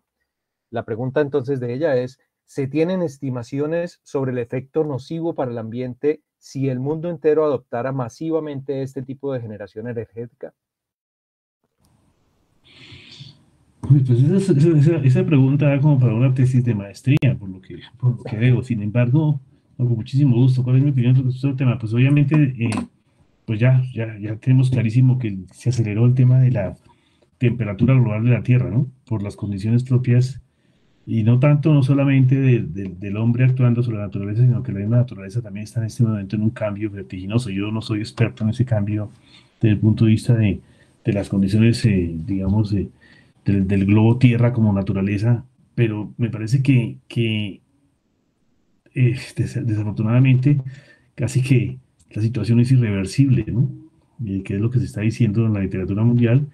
La pregunta entonces de ella es, ¿se tienen estimaciones sobre el efecto nocivo para el ambiente si el mundo entero adoptara masivamente este tipo de generación energética? Pues esa pregunta da como para una tesis de maestría, por lo que veo. Sin embargo, con muchísimo gusto, ¿cuál es mi opinión sobre este tema? Pues obviamente, pues ya tenemos clarísimo que se aceleró el tema de la temperatura global de la Tierra, ¿no? Por las condiciones propias, y no tanto, no solamente del hombre actuando sobre la naturaleza, sino que la misma naturaleza también está en este momento en un cambio vertiginoso. Yo no soy experto en ese cambio desde el punto de vista de las condiciones, digamos, del globo Tierra como naturaleza, pero me parece que desafortunadamente casi que la situación es irreversible, ¿no? Que es lo que se está diciendo en la literatura mundial,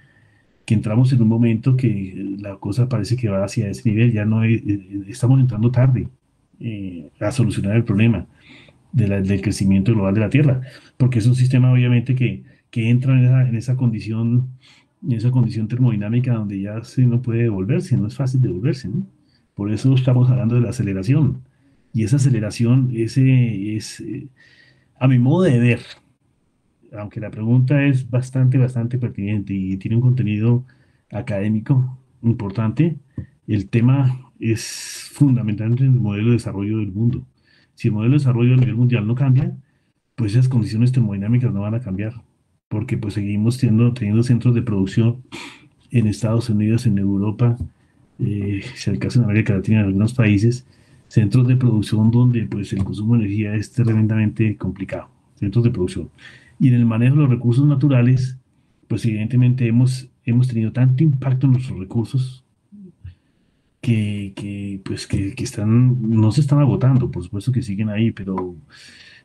que entramos en un momento que la cosa parece que va hacia ese nivel, ya no estamos entrando tarde a solucionar el problema del crecimiento global de la Tierra, porque es un sistema obviamente que entra en esa condición termodinámica donde ya se no puede devolverse, no es fácil devolverse, ¿no? Por eso estamos hablando de la aceleración. Y esa aceleración a mi modo de ver, aunque la pregunta es bastante pertinente y tiene un contenido académico importante, el tema es fundamental en el modelo de desarrollo del mundo. Si el modelo de desarrollo a nivel mundial no cambia, pues esas condiciones termodinámicas no van a cambiar, porque pues seguimos teniendo centros de producción en Estados Unidos, en Europa, si al caso en América Latina, en algunos países, centros de producción donde pues el consumo de energía es tremendamente complicado, centros de producción. Y en el manejo de los recursos naturales, pues evidentemente hemos tenido tanto impacto en nuestros recursos no se están agotando, por supuesto que siguen ahí, pero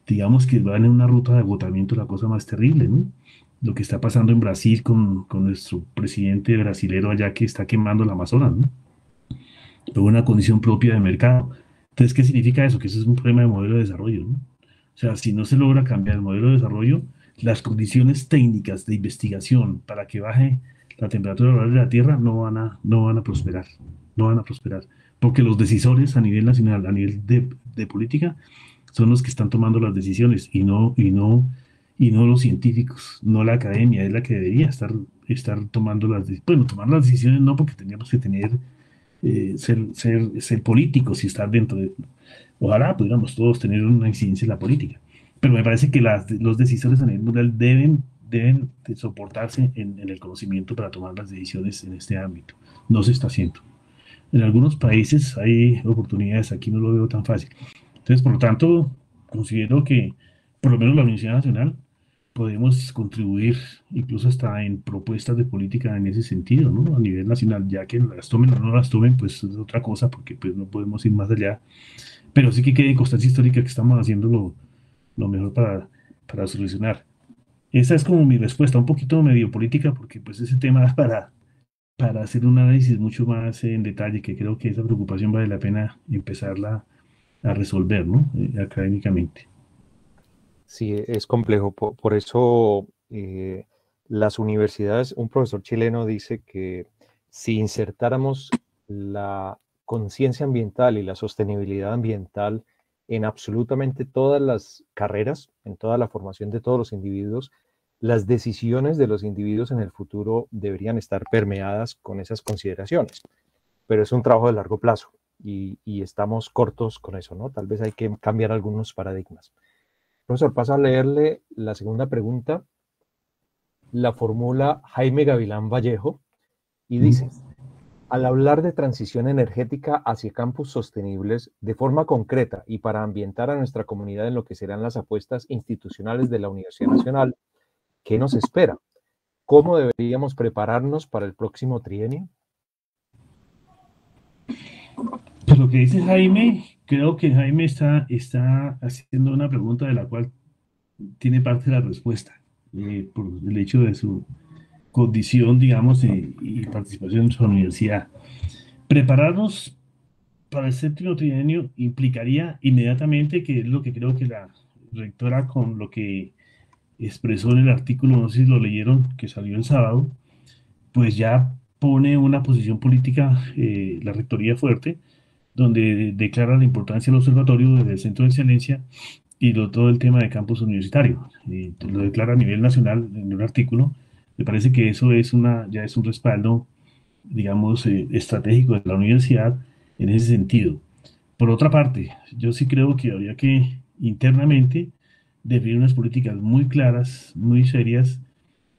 digamos que van en una ruta de agotamiento la cosa más terrible, ¿no? Lo que está pasando en Brasil con nuestro presidente brasilero allá que está quemando el Amazonas, ¿no? Por una condición propia de mercado. Entonces, ¿qué significa eso? Que eso es un problema de modelo de desarrollo, ¿no? O sea, si no se logra cambiar el modelo de desarrollo, las condiciones técnicas de investigación para que baje la temperatura global de la Tierra no van a prosperar, no van a prosperar, porque los decisores a nivel nacional, a nivel de política, son los que están tomando las decisiones y no los científicos, no la academia, es la que debería estar tomando bueno, tomar las decisiones no porque tendríamos que ser políticos y estar dentro Ojalá pudiéramos todos tener una incidencia en la política. Pero me parece que los decisores a nivel mundial deben de soportarse en el conocimiento para tomar las decisiones en este ámbito. No se está haciendo. En algunos países hay oportunidades, aquí no lo veo tan fácil. Entonces, por lo tanto, considero que por lo menos la Universidad Nacional podemos contribuir incluso hasta en propuestas de política en ese sentido, ¿no? A nivel nacional, ya que las tomen o no las tomen, pues es otra cosa, porque pues no podemos ir más allá. Pero sí que quede constancia histórica que estamos haciendo lo mejor para solucionar. Esa es como mi respuesta, un poquito medio política, porque pues ese tema es para hacer un análisis mucho más en detalle, que creo que esa preocupación vale la pena empezarla a resolver, ¿no? Académicamente. Sí, es complejo. Por eso las universidades, un profesor chileno dice que si insertáramos la conciencia ambiental y la sostenibilidad ambiental en absolutamente todas las carreras, en toda la formación de todos los individuos, las decisiones de los individuos en el futuro deberían estar permeadas con esas consideraciones. Pero es un trabajo de largo plazo y estamos cortos con eso, ¿no? Tal vez hay que cambiar algunos paradigmas. Profesor, paso a leerle la segunda pregunta. La formula Jaime Gavilán Vallejo y dice, al hablar de transición energética hacia campus sostenibles de forma concreta y para ambientar a nuestra comunidad en lo que serán las apuestas institucionales de la Universidad Nacional, ¿qué nos espera? ¿Cómo deberíamos prepararnos para el próximo trienio? Pues lo que dice Jaime, creo que Jaime está haciendo una pregunta de la cual tiene parte de la respuesta, por el hecho de su condición, digamos, y participación en su universidad. Prepararnos para el séptimo trienio implicaría inmediatamente, que es lo que creo que la rectora con lo que expresó en el artículo, no sé si lo leyeron, que salió el sábado, pues ya pone una posición política, la rectoría fuerte, donde declara la importancia del observatorio desde el Centro de Excelencia y todo el tema de campus universitario. Lo declara a nivel nacional en un artículo. Me parece que eso ya es un respaldo, digamos, estratégico de la universidad en ese sentido. Por otra parte, yo sí creo que habría que internamente definir unas políticas muy claras, muy serias,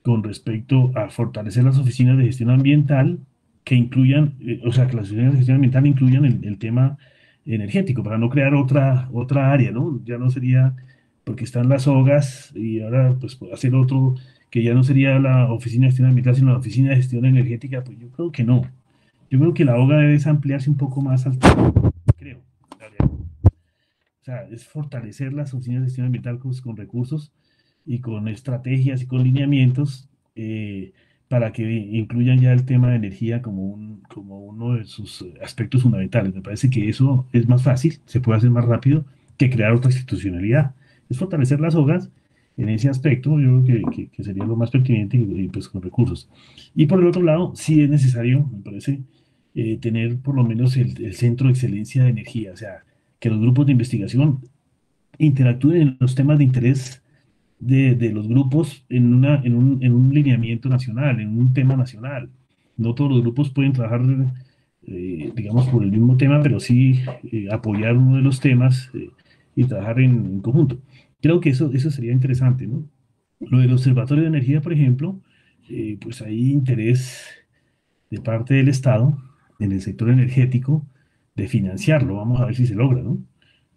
con respecto a fortalecer las oficinas de gestión ambiental que incluyan, o sea, que las oficinas de gestión ambiental incluyan el tema energético, para no crear otra área, ¿no? Ya no sería, porque están las OGAS y ahora pues hacer otro que ya no sería la oficina de gestión ambiental, sino la oficina de gestión energética, pues yo creo que no. Yo creo que la OGA debe ampliarse un poco más al tema, creo. O sea, es fortalecer las oficinas de gestión ambiental con recursos y con estrategias y con lineamientos, para que incluyan ya el tema de energía como uno de sus aspectos fundamentales. Me parece que eso es más fácil, se puede hacer más rápido que crear otra institucionalidad. Es fortalecer las obras en ese aspecto, yo creo que sería lo más pertinente y pues con recursos. Y por el otro lado, sí es necesario, me parece, tener por lo menos el centro de excelencia de energía, o sea, que los grupos de investigación interactúen en los temas de interés de los grupos en un lineamiento nacional, en un tema nacional. No todos los grupos pueden trabajar, digamos, por el mismo tema, pero sí apoyar uno de los temas, y trabajar en conjunto. Creo que eso sería interesante, ¿no? Lo del Observatorio de Energía, por ejemplo, pues hay interés de parte del Estado en el sector energético de financiarlo. Vamos a ver si se logra, ¿no?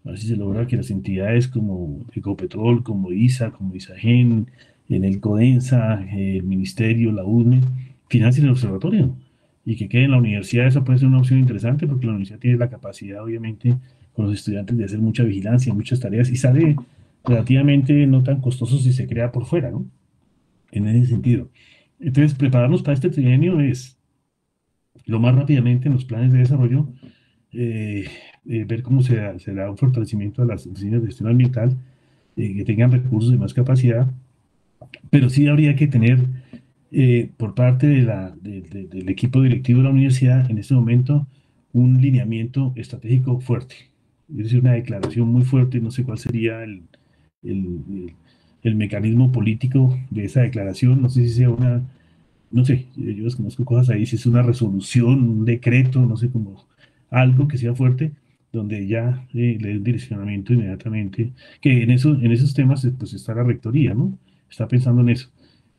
A ver si se logra que las entidades como Ecopetrol, como ISA, como ISAGEN, en el CODENSA, el Ministerio, la UNE, financien el observatorio y que quede en la universidad. Esa puede ser una opción interesante porque la universidad tiene la capacidad, obviamente, con los estudiantes de hacer mucha vigilancia, muchas tareas y sale relativamente no tan costoso si se crea por fuera, ¿no? En ese sentido. Entonces, prepararnos para este trienio es lo más rápidamente en los planes de desarrollo, ver cómo se da un fortalecimiento a las oficinas de gestión ambiental, que tengan recursos y más capacidad, pero sí habría que tener, por parte del equipo directivo de la universidad en este momento un lineamiento estratégico fuerte, es decir, una declaración muy fuerte. No sé cuál sería el, el mecanismo político de esa declaración, no sé si sea no sé, yo desconozco cosas ahí, si es una resolución, un decreto, no sé, como algo que sea fuerte, donde ya le dé un direccionamiento inmediatamente, que en esos temas pues está la rectoría, ¿no? Está pensando en eso.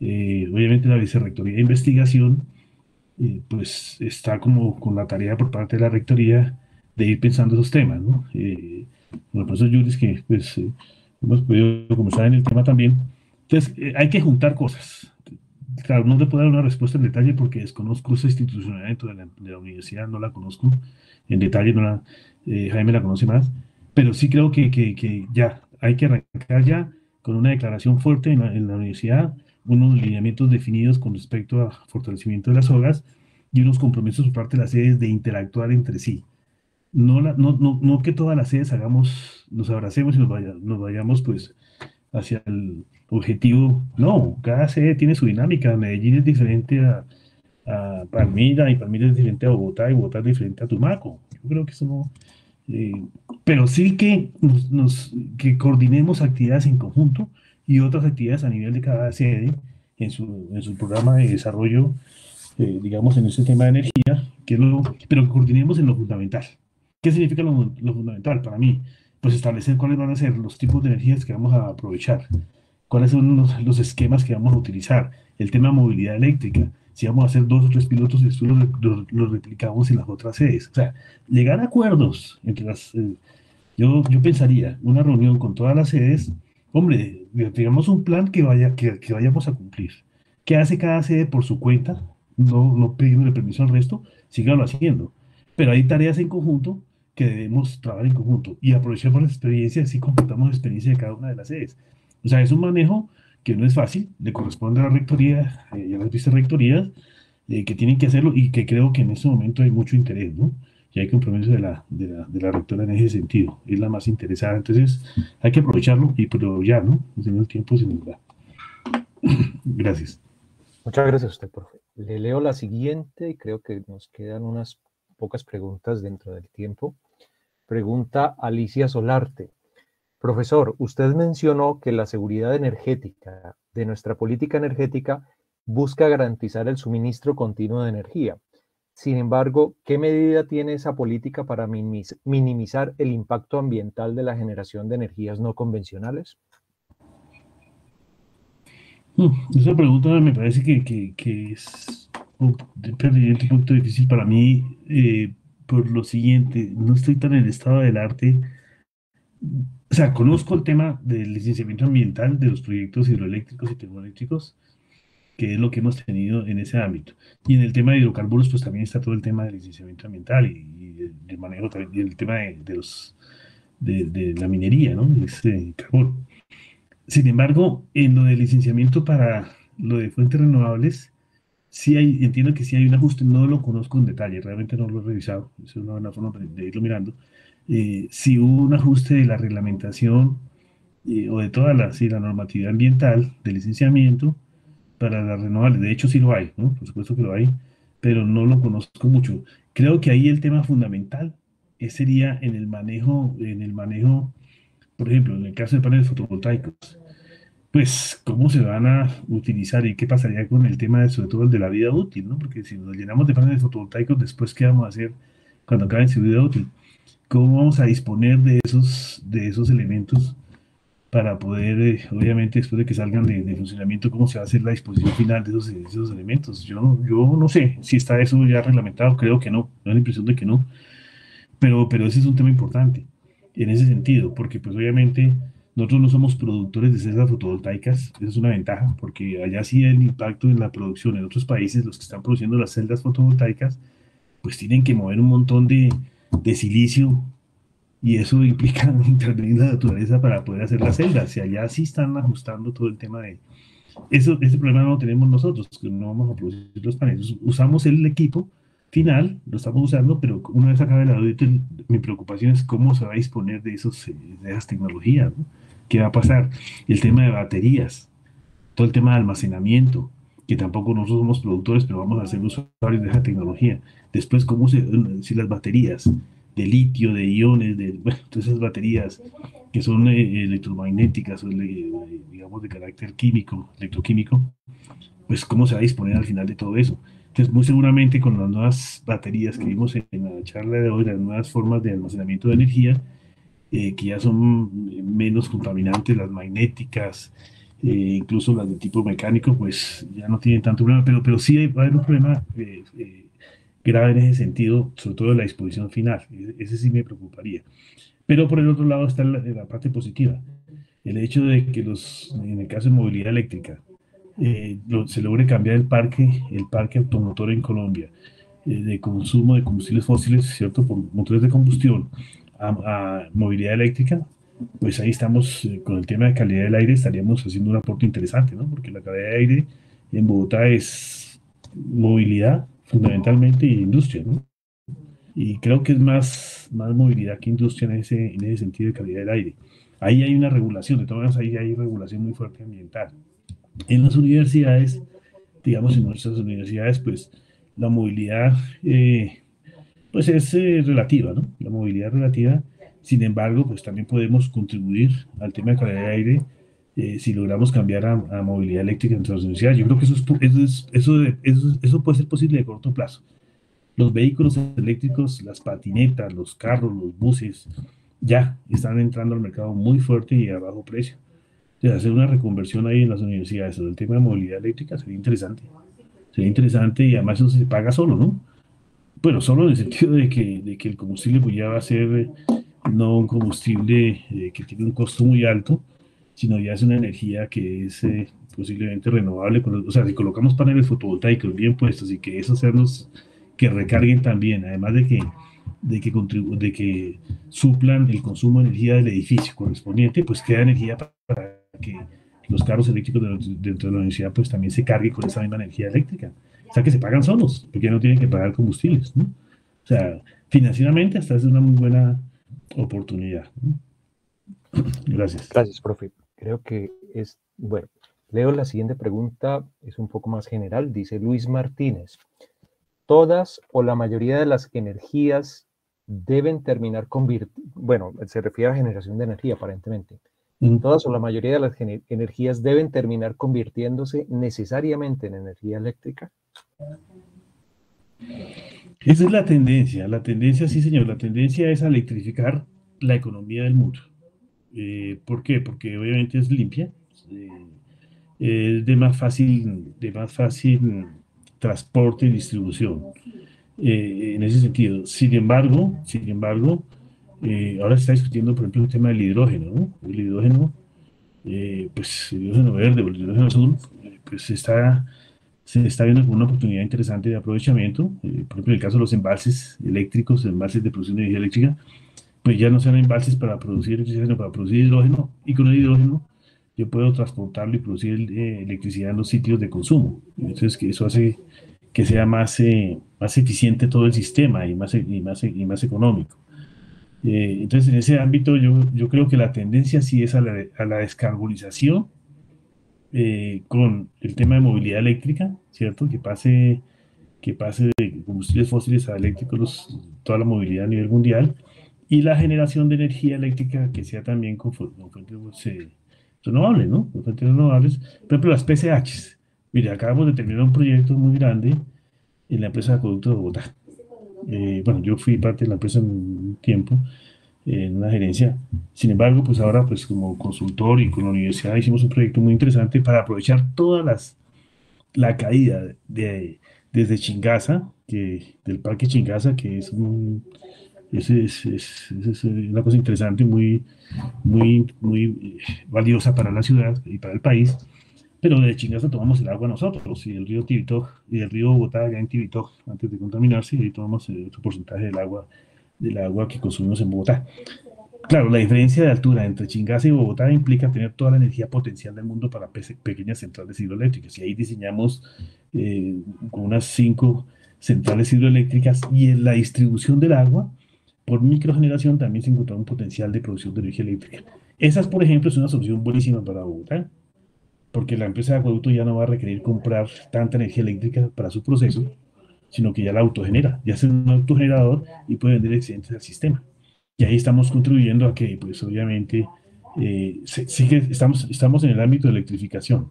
Obviamente la vicerrectoría de investigación pues está como con la tarea por parte de la rectoría de ir pensando esos temas, ¿no? Con el profesor Juris, que pues hemos podido comenzar en el tema también. Entonces, hay que juntar cosas. Claro, no te puedo dar una respuesta en detalle porque desconozco esa institucionalidad dentro de la universidad, no la conozco en detalle, no la, Jaime la conoce más, pero sí creo que ya hay que arrancar ya con una declaración fuerte en la universidad, unos lineamientos definidos con respecto a fortalecimiento de las hogas y unos compromisos por parte de las sedes de interactuar entre sí. No que todas las sedes hagamos, nos abracemos y nos vayamos pues hacia el objetivo. No, cada sede tiene su dinámica. Medellín es diferente a Palmira y Palmira es diferente a Bogotá y Bogotá es diferente a Tumaco. Yo creo que eso no. eh, pero sí que, que coordinemos actividades en conjunto y otras actividades a nivel de cada sede en su programa de desarrollo, digamos, en ese tema de energía, pero que coordinemos en lo fundamental. ¿Qué significa lo fundamental para mí? Pues establecer cuáles van a ser los tipos de energías que vamos a aprovechar, cuáles son los esquemas que vamos a utilizar, el tema de movilidad eléctrica, si vamos a hacer dos o tres pilotos y después los replicamos en las otras sedes. O sea, llegar a acuerdos entre las... yo pensaría, una reunión con todas las sedes, hombre, digamos un plan que vayamos a cumplir. ¿Qué hace cada sede por su cuenta? No pidiéndole permiso al resto, síganlo haciendo. Pero hay tareas en conjunto que debemos trabajar en conjunto y aprovechemos las experiencias y completamos la experiencia de cada una de las sedes. O sea, es un manejo que no es fácil, le corresponde a la rectoría y a las vicerrectorías que tienen que hacerlo y que creo que en este momento hay mucho interés, ¿no? Y hay compromiso de la rectora en ese sentido, es la más interesada, entonces hay que aprovecharlo, pero ya, ¿no? En el tiempo se nos da. Gracias. Muchas gracias a usted, profe. Le leo la siguiente y creo que nos quedan unas pocas preguntas dentro del tiempo. Pregunta Alicia Solarte. Profesor, usted mencionó que la seguridad energética de nuestra política energética busca garantizar el suministro continuo de energía. Sin embargo, ¿qué medida tiene esa política para minimizar el impacto ambiental de la generación de energías no convencionales? Esa pregunta me parece que es un punto difícil para mí por lo siguiente, no estoy tan en el estado del arte. O sea, conozco el tema del licenciamiento ambiental de los proyectos hidroeléctricos y termoeléctricos, que es lo que hemos tenido en ese ámbito. Y en el tema de hidrocarburos, pues también está todo el tema del licenciamiento ambiental y el manejo también, y el tema de la minería, ¿no? Ese carbón. Sin embargo, en lo del licenciamiento para lo de fuentes renovables, sí hay, entiendo que sí hay un ajuste, no lo conozco en detalle, realmente no lo he revisado, es una buena forma de irlo mirando. Si hubo un ajuste de la reglamentación o de toda sí, la normatividad ambiental de licenciamiento para las renovables. De hecho, sí lo hay, ¿no? Por supuesto que lo hay, pero no lo conozco mucho. Creo que ahí el tema fundamental sería en el manejo, por ejemplo, en el caso de paneles fotovoltaicos, pues cómo se van a utilizar y qué pasaría con el tema de, sobre todo el de la vida útil, ¿no? Porque si nos llenamos de paneles fotovoltaicos, después, ¿qué vamos a hacer cuando acaben su vida útil? ¿Cómo vamos a disponer de esos elementos para poder, obviamente, después de que salgan de funcionamiento, cómo se va a hacer la disposición final de esos elementos? Yo no sé si está eso ya reglamentado, creo que no, me da la impresión de que no, pero ese es un tema importante en ese sentido, porque pues obviamente nosotros no somos productores de celdas fotovoltaicas, esa es una ventaja, porque allá sí el impacto en la producción en otros países, los que están produciendo las celdas fotovoltaicas, pues tienen que mover un montón de silicio y eso implica intervenir la naturaleza para poder hacer las celdas. Y allá sí están ajustando todo el tema de... Ese problema no lo tenemos nosotros, que no vamos a producir los paneles. Usamos el equipo final, lo estamos usando, pero una vez acabe el audito, mi preocupación es cómo se va a disponer de esas tecnologías, ¿no? ¿Qué va a pasar? El tema de baterías, todo el tema de almacenamiento, que tampoco nosotros somos productores, pero vamos a ser usuarios de esa tecnología. Después, si las baterías de litio, de iones, bueno, todas esas baterías que son electromagnéticas o digamos de carácter químico, electroquímico, pues cómo se va a disponer al final de todo eso. Entonces, muy seguramente con las nuevas baterías que vimos en la charla de hoy, las nuevas formas de almacenamiento de energía, que ya son menos contaminantes, las magnéticas, incluso las de tipo mecánico, pues ya no tienen tanto problema, pero sí va a haber un problema grave en ese sentido, sobre todo en la disposición final. Ese sí me preocuparía. Pero por el otro lado está la parte positiva, el hecho de que en el caso de movilidad eléctrica, se logre cambiar el parque automotor en Colombia, de consumo de combustibles fósiles, ¿cierto?, por motores de combustión a movilidad eléctrica, pues ahí estamos con el tema de calidad del aire, estaríamos haciendo un aporte interesante, ¿no? Porque la calidad de aire en Bogotá es movilidad fundamentalmente y industria, ¿no? Y creo que es más movilidad que industria en ese sentido de calidad del aire. Ahí hay una regulación, de todas maneras ahí hay regulación muy fuerte ambiental. En las universidades, digamos en nuestras universidades, pues la movilidad pues es relativa, ¿no? La movilidad relativa. Sin embargo, pues también podemos contribuir al tema de calidad de aire si logramos cambiar a movilidad eléctrica en nuestras universidades. Yo creo que eso puede ser posible de corto plazo. Los vehículos eléctricos, las patinetas, los carros, los buses, ya están entrando al mercado muy fuerte y a bajo precio. Entonces, hacer una reconversión ahí en las universidades sobre el tema de movilidad eléctrica sería interesante. Sería interesante y además eso se paga solo, ¿no? Bueno, solo en el sentido de que el combustible pues ya va a ser no un combustible que tiene un costo muy alto, sino ya es una energía que es posiblemente renovable. O sea, si colocamos paneles fotovoltaicos bien puestos y que eso hacerlos que recarguen también, además de que suplan el consumo de energía del edificio correspondiente, pues queda energía para que los carros eléctricos dentro de la universidad pues también se carguen con esa misma energía eléctrica. O sea, que se pagan solos, porque ya no tienen que pagar combustibles, ¿no? O sea, financieramente hasta es una muy buena oportunidad, ¿no? Gracias. Gracias, profe. Creo que es, bueno, leo la siguiente pregunta, es un poco más general, dice Luis Martínez. ¿Todas o la mayoría de las energías deben terminar bueno, se refiere a generación de energía aparentemente. ¿Todas o la mayoría de las energías deben terminar convirtiéndose necesariamente en energía eléctrica? Esa es la tendencia, sí señor, la tendencia es a electrificar la economía del mundo. ¿Por qué? Porque obviamente es limpia, es de más fácil transporte y distribución. En ese sentido. Sin embargo, ahora se está discutiendo, por ejemplo, el tema del hidrógeno, ¿no? El hidrógeno, pues el hidrógeno verde o el hidrógeno azul, pues se está viendo como una oportunidad interesante de aprovechamiento. Por ejemplo, en el caso de los embalses eléctricos, embalses de producción de energía eléctrica, pues ya no sean embalses para producir electricidad, sino para producir hidrógeno, y con el hidrógeno yo puedo transportarlo y producir electricidad en los sitios de consumo. Entonces, que eso hace que sea más eficiente todo el sistema y más económico. Entonces, en ese ámbito, yo creo que la tendencia sí es a la descarbonización con el tema de movilidad eléctrica, ¿cierto? Que pase de combustibles fósiles a eléctricos toda la movilidad a nivel mundial, y la generación de energía eléctrica que sea también con fuentes renovables, ¿no? Con fuentes renovables. Por ejemplo, las PCHs. Mire, acabamos de terminar un proyecto muy grande en la empresa de Acueducto de Bogotá. Bueno, yo fui parte de la empresa en un tiempo, en una gerencia. Sin embargo, pues ahora, pues como consultor y con la universidad hicimos un proyecto muy interesante para aprovechar la caída desde Chingaza, del parque Chingaza, que es una cosa interesante, muy valiosa para la ciudad y para el país. Pero de Chingaza tomamos el agua nosotros, y el río Tibitoc, y el río Bogotá, allá en Tibitoc, antes de contaminarse, y ahí tomamos otro porcentaje del agua que consumimos en Bogotá. Claro, la diferencia de altura entre Chingaza y Bogotá implica tener toda la energía potencial del mundo para pequeñas centrales hidroeléctricas, y ahí diseñamos con unas 5 centrales hidroeléctricas, y en la distribución del agua, por microgeneración, también se encontró un potencial de producción de energía eléctrica. Esas, por ejemplo, es una solución buenísima para Bogotá, porque la empresa de acueducto ya no va a requerir comprar tanta energía eléctrica para su proceso, sino que ya la autogenera, ya es un autogenerador y puede vender excedentes al sistema. Y ahí estamos contribuyendo a que, pues obviamente, sí que estamos en el ámbito de electrificación,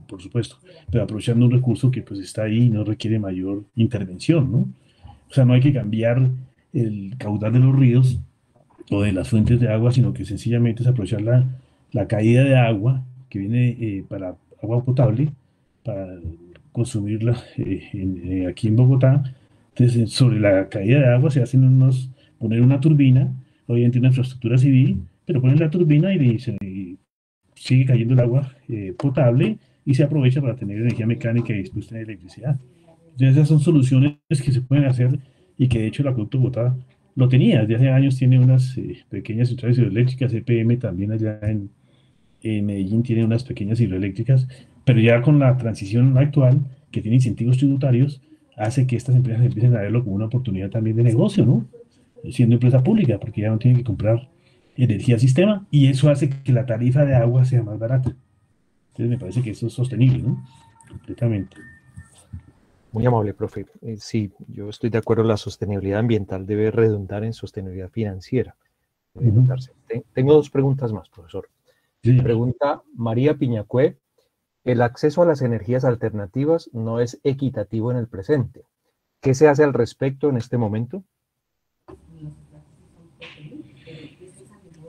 por supuesto, pero aprovechando un recurso que pues está ahí y no requiere mayor intervención, ¿no? O sea, no hay que cambiar el caudal de los ríos o de las fuentes de agua, sino que sencillamente es aprovechar la caída de agua que viene para agua potable, para consumirla aquí en Bogotá. Entonces, sobre la caída de agua se hacen poner una turbina, obviamente una infraestructura civil, pero ponen la turbina y sigue cayendo el agua potable y se aprovecha para tener energía mecánica y después tener electricidad. Entonces, esas son soluciones que se pueden hacer y que de hecho el acueducto Bogotá lo tenía. Desde hace años tiene unas pequeñas centrales hidroeléctricas, EPM también allá en Medellín tiene unas pequeñas hidroeléctricas, pero ya con la transición actual, que tiene incentivos tributarios, hace que estas empresas empiecen a verlo como una oportunidad también de negocio, ¿no? Siendo empresa pública, porque ya no tienen que comprar energía al sistema y eso hace que la tarifa de agua sea más barata. Entonces me parece que eso es sostenible, ¿no? Completamente. Muy amable, profe. Sí, yo estoy de acuerdo, la sostenibilidad ambiental debe redundar en sostenibilidad financiera. Debe notarse. Tengo dos preguntas más, profesor. Sí. Pregunta María Piñacue. El acceso a las energías alternativas no es equitativo en el presente. ¿Qué se hace al respecto en este momento?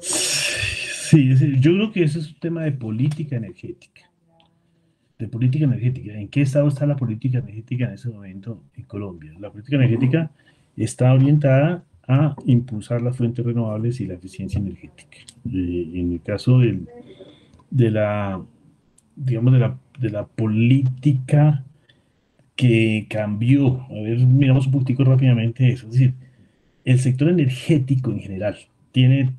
Sí, yo creo que ese es un tema de política energética. De política energética. ¿En qué estado está la política energética en este momento en Colombia? La política energética está orientada a impulsar las fuentes renovables y la eficiencia energética. En el caso de la, digamos, de la política que cambió, a ver, miramos un poquitico rápidamente eso, es decir, el sector energético en general tiene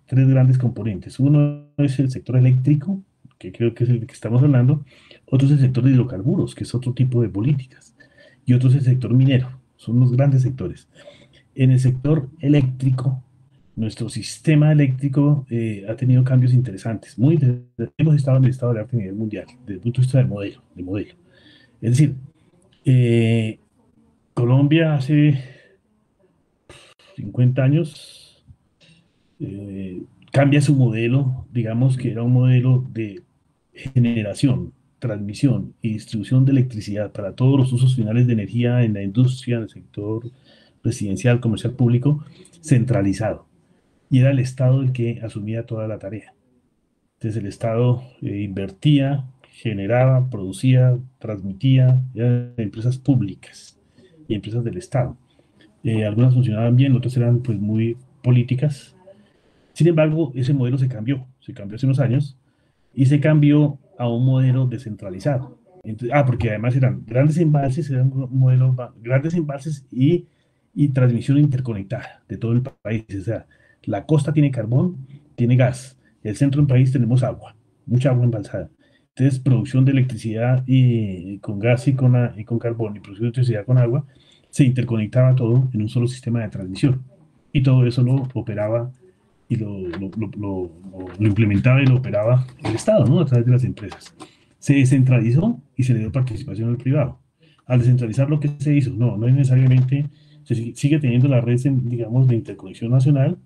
tres grandes componentes. Uno es el sector eléctrico, que creo que es el que estamos hablando. Otro es el sector de hidrocarburos, que es otro tipo de políticas. Y otro es el sector minero. Son los grandes sectores. En el sector eléctrico, nuestro sistema eléctrico ha tenido cambios interesantes. Muy interesantes. Hemos estado en el estado de arte a nivel mundial, desde el punto de vista de modelo. Es decir, Colombia hace 50 años cambia su modelo, digamos que era un modelo de generación, transmisión y distribución de electricidad para todos los usos finales de energía en la industria, en el sector residencial, comercial, público, centralizado. Y era el Estado el que asumía toda la tarea. Entonces el Estado invertía, generaba, producía, transmitía, eran empresas públicas y empresas del Estado. Algunas funcionaban bien, otras eran pues muy políticas. Sin embargo, ese modelo se cambió hace unos años y se cambió a un modelo descentralizado. Entonces, porque además eran grandes embalses, eran un modelo, grandes embalses y transmisión interconectada de todo el país. O sea, la costa tiene carbón, tiene gas, el centro del país tenemos agua, mucha agua embalsada. Entonces, producción de electricidad y con gas y con carbón y producción de electricidad con agua, se interconectaba todo en un solo sistema de transmisión. Y todo eso lo operaba y lo implementaba y lo operaba el Estado, ¿no? A través de las empresas. Se descentralizó y se le dio participación al privado. Al descentralizar, lo que se hizo, no es necesariamente, sigue teniendo la red, digamos, de interconexión nacional,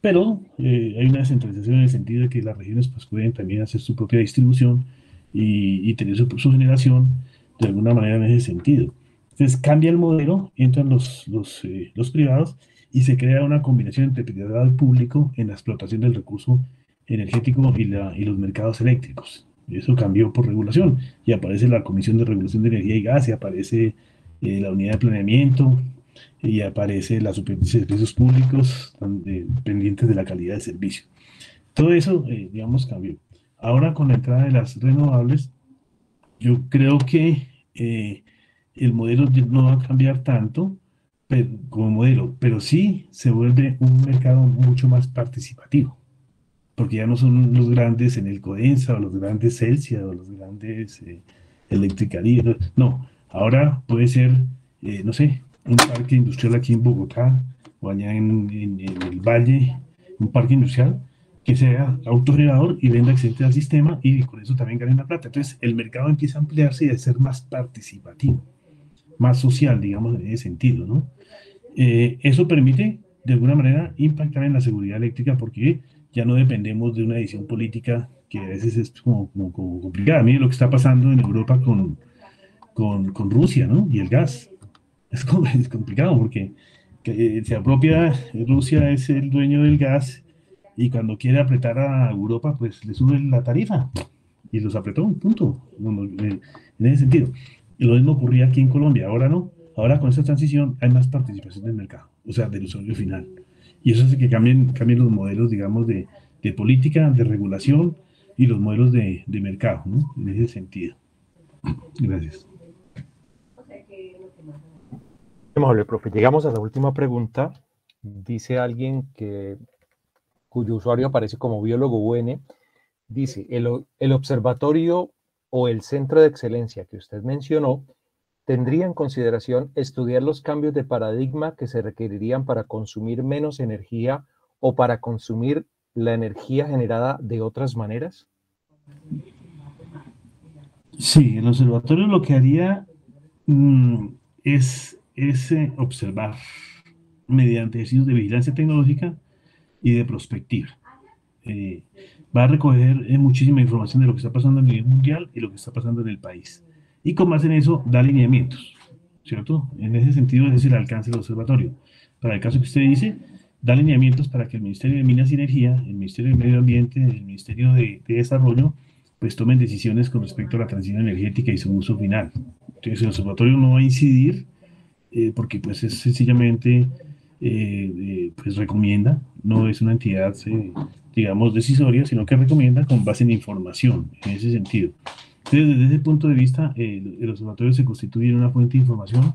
pero hay una descentralización en el sentido de que las regiones pues, pueden también hacer su propia distribución y tener su generación de alguna manera en ese sentido. Entonces cambia el modelo, entran los privados y se crea una combinación entre privado y público en la explotación del recurso energético y los mercados eléctricos. Eso cambió por regulación y aparece la Comisión de Regulación de Energía y Gas y aparece la Unidad de Planeamiento y aparece la Superintendencia de Servicios Públicos pendientes de la calidad de servicio. Todo eso, digamos, cambió. Ahora con la entrada de las renovables, yo creo que el modelo no va a cambiar tanto como modelo, pero sí se vuelve un mercado mucho más participativo, porque ya no son los grandes en el Codensa o los grandes Celsia o los grandes Electricaría, no, ahora puede ser, no sé, un parque industrial aquí en Bogotá o allá en el Valle, un parque industrial que sea autogenerador y venda excedente al sistema y con eso también gane la plata. Entonces el mercado empieza a ampliarse y a ser más participativo, más social, digamos, en ese sentido, ¿no? Eso permite, de alguna manera, impactar en la seguridad eléctrica porque ya no dependemos de una decisión política que a veces es como complicada. Mire lo que está pasando en Europa con Rusia, ¿no? Y el gas. Es complicado porque se apropia, Rusia es el dueño del gas y cuando quiere apretar a Europa, pues le sube la tarifa y los apretó, punto. En ese sentido. Y lo mismo ocurría aquí en Colombia, ahora no. Ahora con esta transición hay más participación del mercado, o sea, del usuario final. Y eso hace que cambien los modelos, digamos, de política, de regulación y los modelos de mercado, ¿no? En ese sentido. Gracias. Muy amable, profe. Llegamos a la última pregunta. Dice alguien cuyo usuario aparece como biólogo UN. Dice, el observatorio o el centro de excelencia que usted mencionó tendría en consideración estudiar los cambios de paradigma que se requerirían para consumir menos energía o para consumir la energía generada de otras maneras. Sí, el observatorio lo que haría es observar mediante ejercicios de vigilancia tecnológica y de prospectiva. Va a recoger muchísima información de lo que está pasando a nivel mundial y lo que está pasando en el país. Y con base en eso, da lineamientos, ¿cierto? En ese sentido, ese es el alcance del observatorio. Para el caso que usted dice, da lineamientos para que el Ministerio de Minas y Energía, el Ministerio de Medio Ambiente, el Ministerio de Desarrollo, pues tomen decisiones con respecto a la transición energética y su uso final. Entonces, el observatorio no va a incidir porque pues es sencillamente pues recomienda, no es una entidad digamos decisoria, sino que recomienda con base en información, en ese sentido. Entonces, desde ese punto de vista, el observatorio se constituye en una fuente de información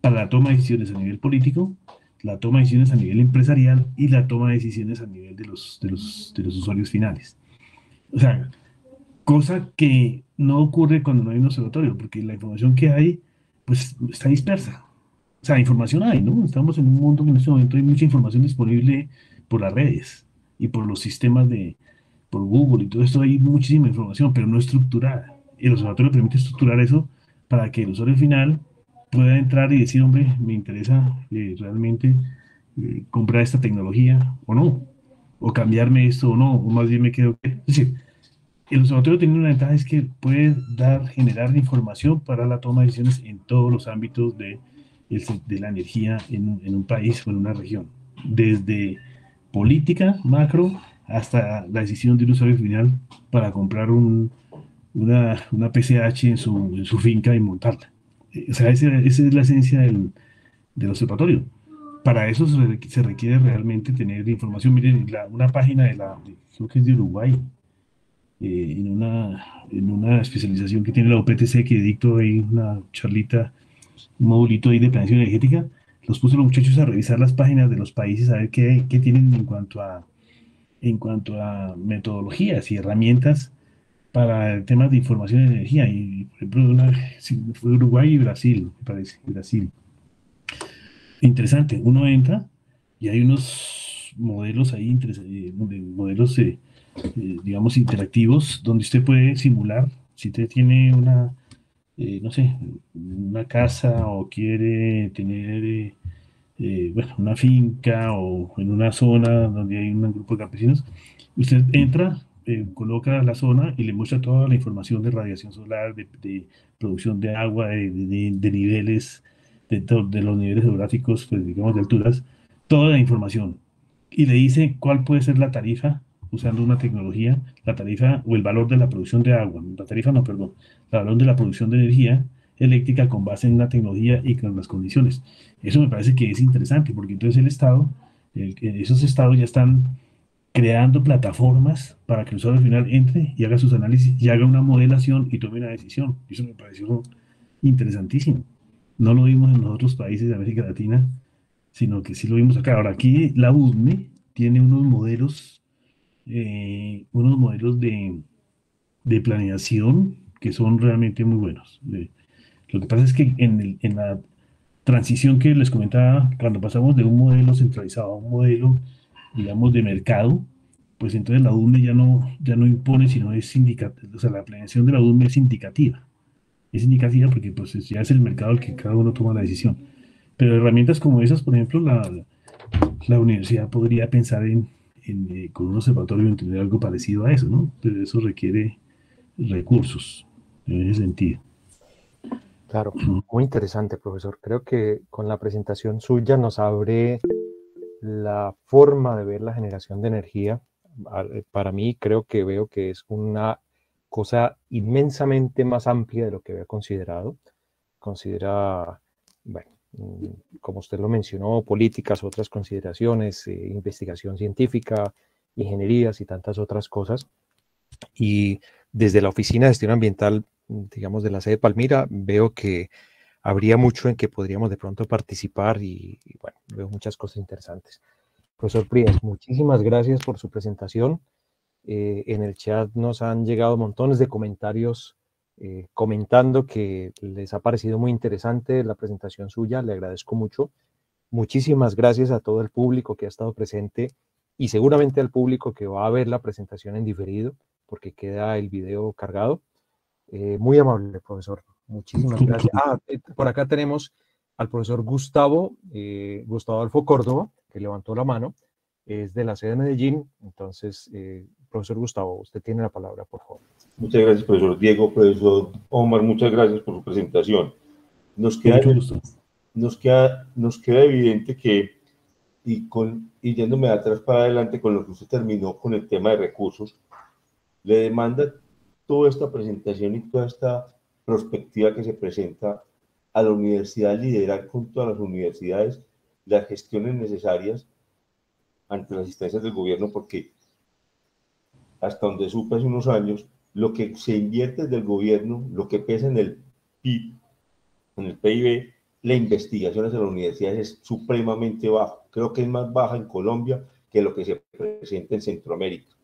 para la toma de decisiones a nivel político, la toma de decisiones a nivel empresarial y la toma de decisiones a nivel de los usuarios finales. O sea, cosa que no ocurre cuando no hay un observatorio, porque la información que hay, pues está dispersa. O sea, información hay, ¿no? Estamos en un mundo que en este momento hay mucha información disponible por las redes y por los sistemas por Google y todo esto, hay muchísima información, pero no estructurada. El observatorio permite estructurar eso para que el usuario final pueda entrar y decir, hombre, me interesa realmente comprar esta tecnología o no, o cambiarme esto o no, o más bien me quedo. Es decir, el observatorio tiene una ventaja, es que puede generar información para la toma de decisiones en todos los ámbitos de la energía en un país o en una región, desde política macro hasta la decisión de un usuario final para comprar una PCH en su finca y montarla. O sea, esa es la esencia del observatorio. Para eso se requiere realmente tener información. Miren, una página creo que es de Uruguay, en una especialización que tiene la UPTC, que dictó ahí una charlita, un modulito ahí de planeación energética, los puso los muchachos a revisar las páginas de los países, a ver qué tienen en cuanto a metodologías y herramientas para temas de información de energía. Y, por ejemplo, fue Uruguay y Brasil, me parece, Brasil. Interesante, uno entra y hay unos modelos ahí, modelos, digamos, interactivos, donde usted puede simular, si usted tiene no sé, una casa o quiere tener bueno, una finca o en una zona donde hay un grupo de campesinos, usted entra, coloca la zona y le muestra toda la información de radiación solar, de producción de agua, de niveles, de los niveles geográficos, pues digamos de alturas, toda la información. Y le dice cuál puede ser la tarifa usando una tecnología, la tarifa o el valor de la producción de agua, la tarifa no, perdón, el valor de la producción de energía eléctrica con base en una tecnología y con las condiciones. Eso me parece que es interesante, porque entonces el Estado, esos estados ya están creando plataformas para que el usuario final entre y haga sus análisis y haga una modelación y tome una decisión. Eso me pareció interesantísimo. No lo vimos en los otros países de América Latina, sino que sí lo vimos acá. Ahora, aquí la UDME tiene unos modelos de planeación que son realmente muy buenos. Lo que pasa es que en la transición que les comentaba, cuando pasamos de un modelo centralizado a un modelo, digamos, de mercado, pues entonces la UDME ya no impone, sino es indicativa. O sea, la planeación de la UDME es indicativa. Es indicativa porque pues ya es el mercado el que cada uno toma la decisión. Pero herramientas como esas, por ejemplo, la universidad podría pensar con un observatorio en tener algo parecido a eso, ¿no? Pero eso requiere recursos en ese sentido. Claro, muy interesante, profesor. Creo que con la presentación suya nos abre la forma de ver la generación de energía. Para mí creo que veo que es una cosa inmensamente más amplia de lo que había considerado. Considera, bueno, como usted lo mencionó, políticas, otras consideraciones, investigación científica, ingenierías y tantas otras cosas. Y desde la Oficina de Gestión Ambiental, digamos, de la sede de Palmira, veo que habría mucho en que podríamos de pronto participar y bueno, veo muchas cosas interesantes. Profesor Prías, muchísimas gracias por su presentación. En el chat nos han llegado montones de comentarios comentando que les ha parecido muy interesante la presentación suya. Le agradezco mucho. Muchísimas gracias a todo el público que ha estado presente y seguramente al público que va a ver la presentación en diferido, porque queda el video cargado. Muy amable, profesor. Muchísimas gracias. Por acá tenemos al profesor Gustavo Adolfo Córdoba, que levantó la mano. Es de la sede de Medellín. Entonces, profesor Gustavo, usted tiene la palabra, por favor. Muchas gracias, profesor Diego, profesor Omar, muchas gracias por su presentación. Nos queda evidente que, y yéndome de atrás para adelante con lo que usted terminó con el tema de recursos, le demanda toda esta presentación y toda esta perspectiva que se presenta a la universidad liderar junto a las universidades las gestiones necesarias ante las instancias del gobierno, porque hasta donde supe hace unos años, lo que se invierte desde el gobierno, lo que pesa en el PIB, en el PIB, la investigación hacia las universidades es supremamente bajo. Creo que es más baja en Colombia que lo que se presenta en Centroamérica,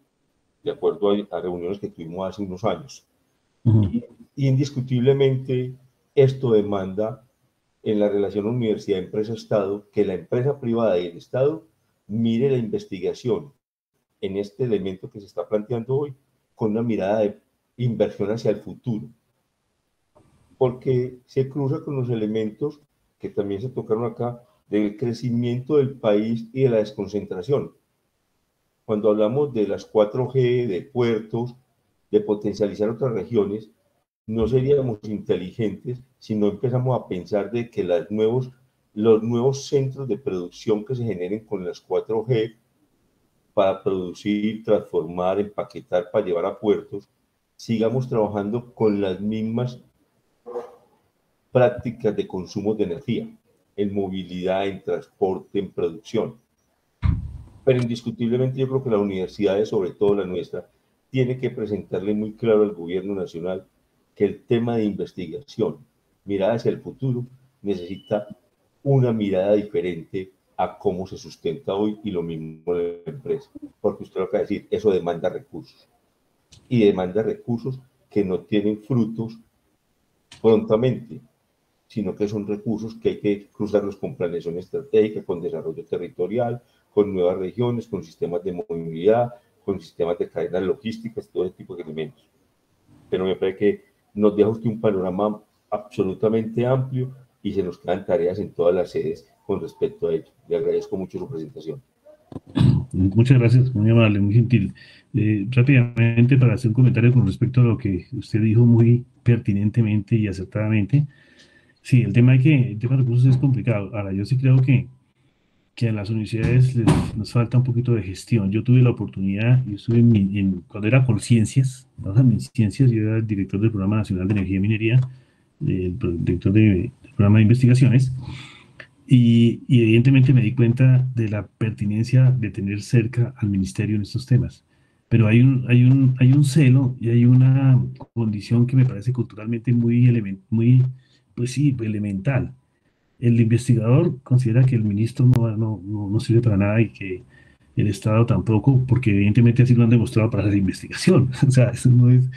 de acuerdo a reuniones que tuvimos hace unos años. Y indiscutiblemente esto demanda en la relación universidad-empresa-Estado que la empresa privada y el Estado mire la investigación en este elemento que se está planteando hoy con una mirada de inversión hacia el futuro, porque se cruza con los elementos que también se tocaron acá del crecimiento del país y de la desconcentración. Cuando hablamos de las 4G, de puertos, de potencializar otras regiones, no seríamos inteligentes si no empezamos a pensar de que los nuevos centros de producción que se generen con las 4G para producir, transformar, empaquetar, para llevar a puertos, sigamos trabajando con las mismas prácticas de consumo de energía, en movilidad, en transporte, en producción. Pero indiscutiblemente yo creo que las universidades, sobre todo la nuestra, tiene que presentarle muy claro al gobierno nacional que el tema de investigación, mirada hacia el futuro, necesita una mirada diferente a cómo se sustenta hoy, y lo mismo en la empresa, porque usted lo acaba de decir, eso demanda recursos, y demanda recursos que no tienen frutos prontamente, sino que son recursos que hay que cruzarlos con planeación estratégica, con desarrollo territorial, con nuevas regiones, con sistemas de movilidad, con sistemas de cadenas logísticas, todo ese tipo de elementos. Pero me parece que nos deja usted un panorama absolutamente amplio y se nos quedan tareas en todas las sedes con respecto a ello. Le agradezco mucho su presentación. Muchas gracias, muy amable, muy gentil. Rápidamente, para hacer un comentario con respecto a lo que usted dijo muy pertinentemente y acertadamente. Sí, el tema de recursos es complicado. Ahora, yo sí creo que a las universidades nos falta un poquito de gestión. Yo tuve la oportunidad, yo estuve cuando era Colciencias, Ciencias, yo era el director del Programa Nacional de Energía y Minería, el director del programa de investigaciones, y evidentemente me di cuenta de la pertinencia de tener cerca al ministerio en estos temas. Pero hay un celo y hay una condición que me parece culturalmente muy elemental. El investigador considera que el ministro no sirve para nada y que el Estado tampoco, porque evidentemente así lo han demostrado para la investigación. O sea, eso no es...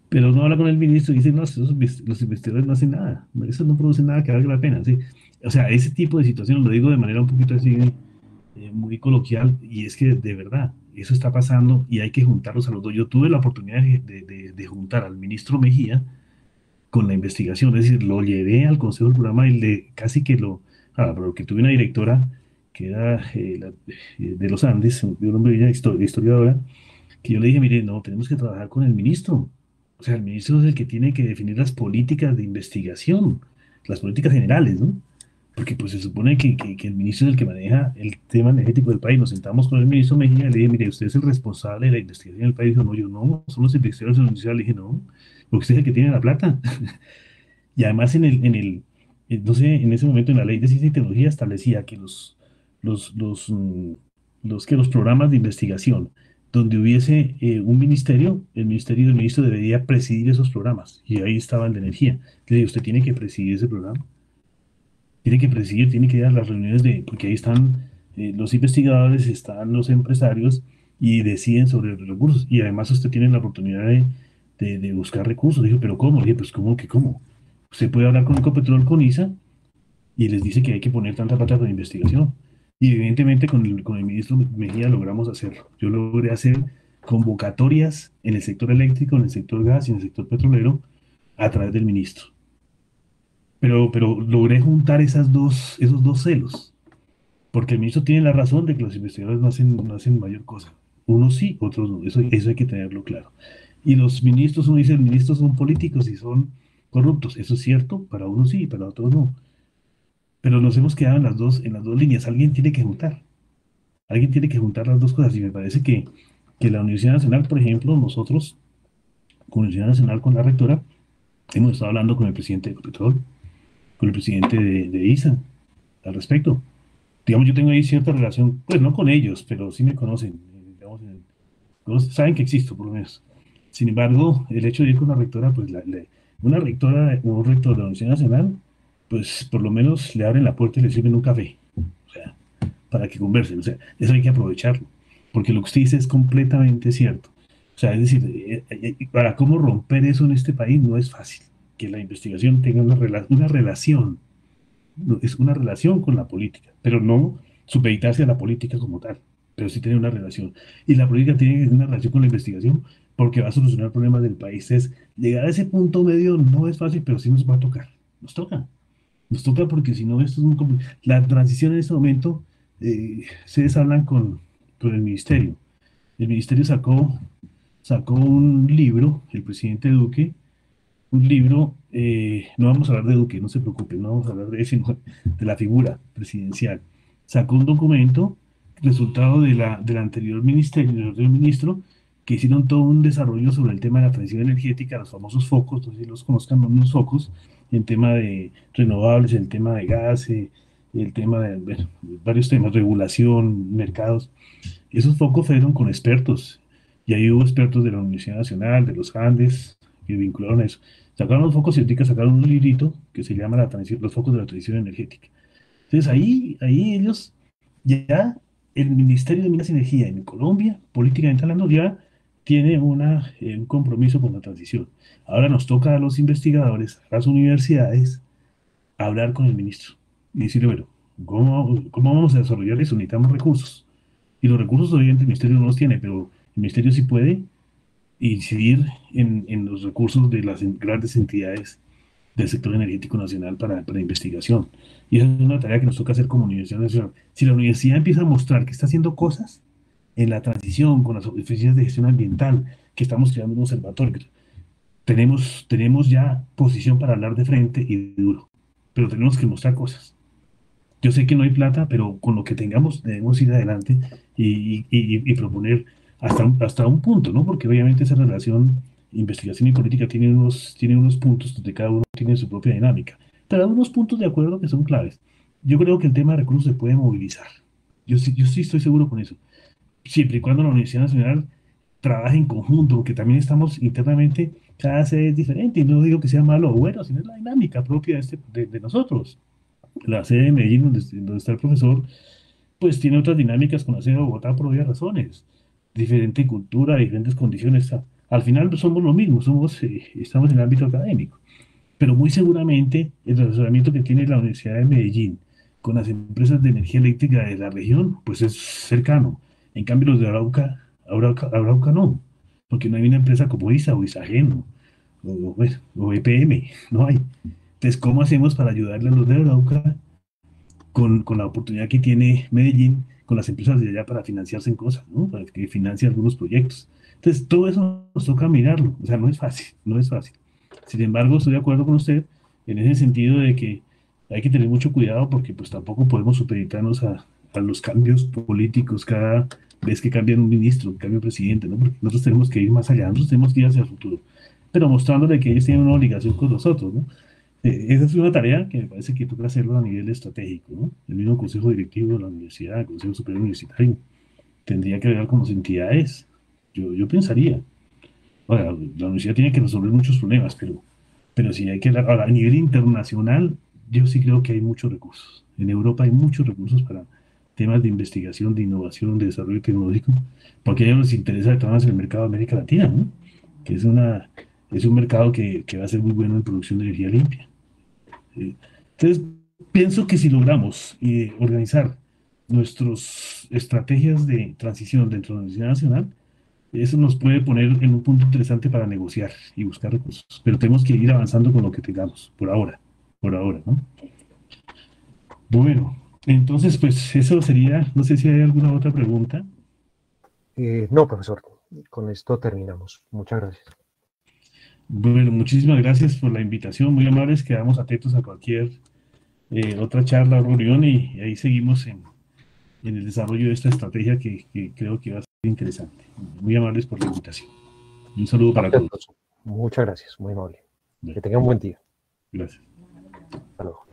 Pero no habla con el ministro y dice, no, los investigadores no hacen nada, eso no produce nada que valga la pena. ¿Sí? O sea, ese tipo de situaciones lo digo de manera un poquito así, muy coloquial, y es que de verdad, eso está pasando y hay que juntarlos a los dos. Yo tuve la oportunidad de juntar al ministro Mejía con la investigación, es decir, lo llevé al consejo del programa y casi que pero que tuve una directora que era de los Andes, de un hombre, ella historiadora, que yo le dije, mire, no, tenemos que trabajar con el ministro. O sea, el ministro es el que tiene que definir las políticas de investigación, las políticas generales, ¿no? Porque pues se supone que el ministro es el que maneja el tema energético del país. Nos sentamos con el ministro Mejía y le dije, mire, usted es el responsable de la investigación del país. Dijo, no, yo no, son los investigadores de la universidad. Le dije, no, porque usted es el que tiene la plata. Y además no sé, en ese momento en la ley de ciencia y tecnología establecía que los, los, mm, los programas de investigación donde hubiese un ministerio, el ministerio del ministro debería presidir esos programas. Y ahí estaba el de energía. Le dije, usted tiene que presidir ese programa, tiene que presidir, tiene que ir a las reuniones porque ahí están los investigadores, están los empresarios y deciden sobre los recursos. Y además usted tiene la oportunidad de buscar recursos. Dijo, pero ¿cómo? Le dije, pues ¿cómo que cómo? Usted puede hablar con Ecopetrol, con ISA, y les dice que hay que poner tanta plata de investigación. Y evidentemente con el ministro Mejía logramos hacerlo. Yo logré hacer convocatorias en el sector eléctrico, en el sector gas y en el sector petrolero a través del ministro. Pero logré juntar esos dos celos, porque el ministro tiene la razón de que los investigadores no hacen mayor cosa. Unos sí, otros no. Eso hay que tenerlo claro. Y los ministros, uno dice, los ministros son políticos y son corruptos. Eso es cierto, para unos sí, para otros no. Pero nos hemos quedado en las dos líneas. Alguien tiene que juntar las dos cosas. Y me parece que la Universidad Nacional, por ejemplo, nosotros, con la Universidad Nacional, con la rectora, hemos estado hablando con el presidente de Ecopetrol, con el presidente de ISA al respecto. Digamos, yo tengo ahí cierta relación, pues no con ellos, pero sí me conocen, digamos, saben que existo, por lo menos. Sin embargo, el hecho de ir con la rectora, pues una rectora o un rector de la Universidad Nacional, pues por lo menos le abren la puerta y le sirven un café, o sea, para que conversen. O sea, eso hay que aprovecharlo, porque lo que usted dice es completamente cierto. O sea, es decir, para cómo romper eso en este país no es fácil, que la investigación tenga una relación, es una relación con la política, pero no supeditarse a la política como tal, pero sí tener una relación. Y la política tiene una relación con la investigación porque va a solucionar problemas del país. Llegar a ese punto medio no es fácil, pero sí nos va a tocar. Nos toca. Nos toca porque si no, esto es muy complicado. La transición en este momento, ustedes hablan con el ministerio. El ministerio sacó un libro, el presidente Duque, un libro, no vamos a hablar de Duque, no se preocupen, no vamos a hablar de eso, sino de la figura presidencial. Sacó un documento, resultado del anterior ministerio, del anterior ministro, que hicieron todo un desarrollo sobre el tema de la transición energética, los famosos focos, no sé si los conozcan, unos focos, en tema de renovables, el tema de gas, el tema de, bueno, varios temas, regulación, mercados. Esos focos fueron con expertos, y ahí hubo expertos de la Universidad Nacional, de los Andes, que vincularon a eso. Sacaron los focos científicos, sacaron un librito que se llama los focos de la transición energética. Entonces ahí ellos, ya el Ministerio de Minas y Energía en Colombia, políticamente hablando, ya tiene un compromiso con la transición. Ahora nos toca a los investigadores, a las universidades, hablar con el ministro y decirle, bueno, ¿cómo vamos a desarrollar eso? Necesitamos recursos. Y los recursos, obviamente, el ministerio no los tiene, pero el ministerio sí puede incidir en los recursos de las grandes entidades del sector energético nacional para investigación. Y esa es una tarea que nos toca hacer como Universidad Nacional. Si la universidad empieza a mostrar que está haciendo cosas en la transición con las oficinas de gestión ambiental, que estamos creando un observatorio, tenemos ya posición para hablar de frente y duro, pero tenemos que mostrar cosas. Yo sé que no hay plata, pero con lo que tengamos debemos ir adelante y proponer hasta un punto, ¿no? Porque obviamente esa relación investigación y política tiene unos puntos donde cada uno tiene su propia dinámica, pero hay unos puntos de acuerdo que son claves. Yo creo que el tema de recursos se puede movilizar. Yo sí estoy seguro con eso. Siempre y cuando la Universidad Nacional trabaje en conjunto, porque también estamos internamente, cada sede es diferente, y no digo que sea malo o bueno, sino es la dinámica propia de nosotros. La sede de Medellín, donde está el profesor, pues tiene otras dinámicas con la sede de Bogotá por obvias razones. Diferente cultura, diferentes condiciones. Al final somos lo mismo, estamos en el ámbito académico. Pero muy seguramente el relacionamiento que tiene la Universidad de Medellín con las empresas de energía eléctrica de la región, pues es cercano. En cambio, los de Arauca no, porque no hay una empresa como ISA o ISAGEN o EPM, no hay. Entonces, ¿cómo hacemos para ayudarle a los de Arauca con la oportunidad que tiene Medellín con las empresas de allá para financiarse en cosas, ¿no? Para que financien algunos proyectos. Entonces, todo eso nos toca mirarlo. O sea, no es fácil, no es fácil. Sin embargo, estoy de acuerdo con usted en ese sentido de que hay que tener mucho cuidado porque pues tampoco podemos supeditarnos a los cambios políticos cada vez que cambian un ministro, cambia un presidente, ¿no? Porque nosotros tenemos que ir más allá, nosotros tenemos que ir hacia el futuro, pero mostrándole que ellos tienen una obligación con nosotros, ¿no? Esa es una tarea que me parece que toca hacerlo a nivel estratégico, ¿no? El mismo Consejo Directivo de la Universidad, el Consejo Superior Universitario, tendría que ver como entidades. Yo pensaría, ahora, la universidad tiene que resolver muchos problemas, pero sí hay que dar, ahora, a nivel internacional, yo sí creo que hay muchos recursos. En Europa hay muchos recursos para temas de investigación, de innovación, de desarrollo tecnológico, porque a ellos les interesa de todas maneras el mercado de América Latina, ¿no? Que es un mercado que va a ser muy bueno en producción de energía limpia. Entonces, pienso que si logramos organizar nuestras estrategias de transición dentro de la Universidad Nacional, eso nos puede poner en un punto interesante para negociar y buscar recursos. Pero tenemos que ir avanzando con lo que tengamos, por ahora, ¿no? Bueno, entonces, pues eso sería, no sé si hay alguna otra pregunta. No, profesor, con esto terminamos. Muchas gracias. Bueno, muchísimas gracias por la invitación, muy amables, quedamos atentos a cualquier otra charla o reunión y ahí seguimos en el desarrollo de esta estrategia que creo que va a ser interesante. Muy amables por la invitación. Un saludo para todos. Muchas gracias, muy amable. Que tengan un buen día. Gracias. Hasta luego.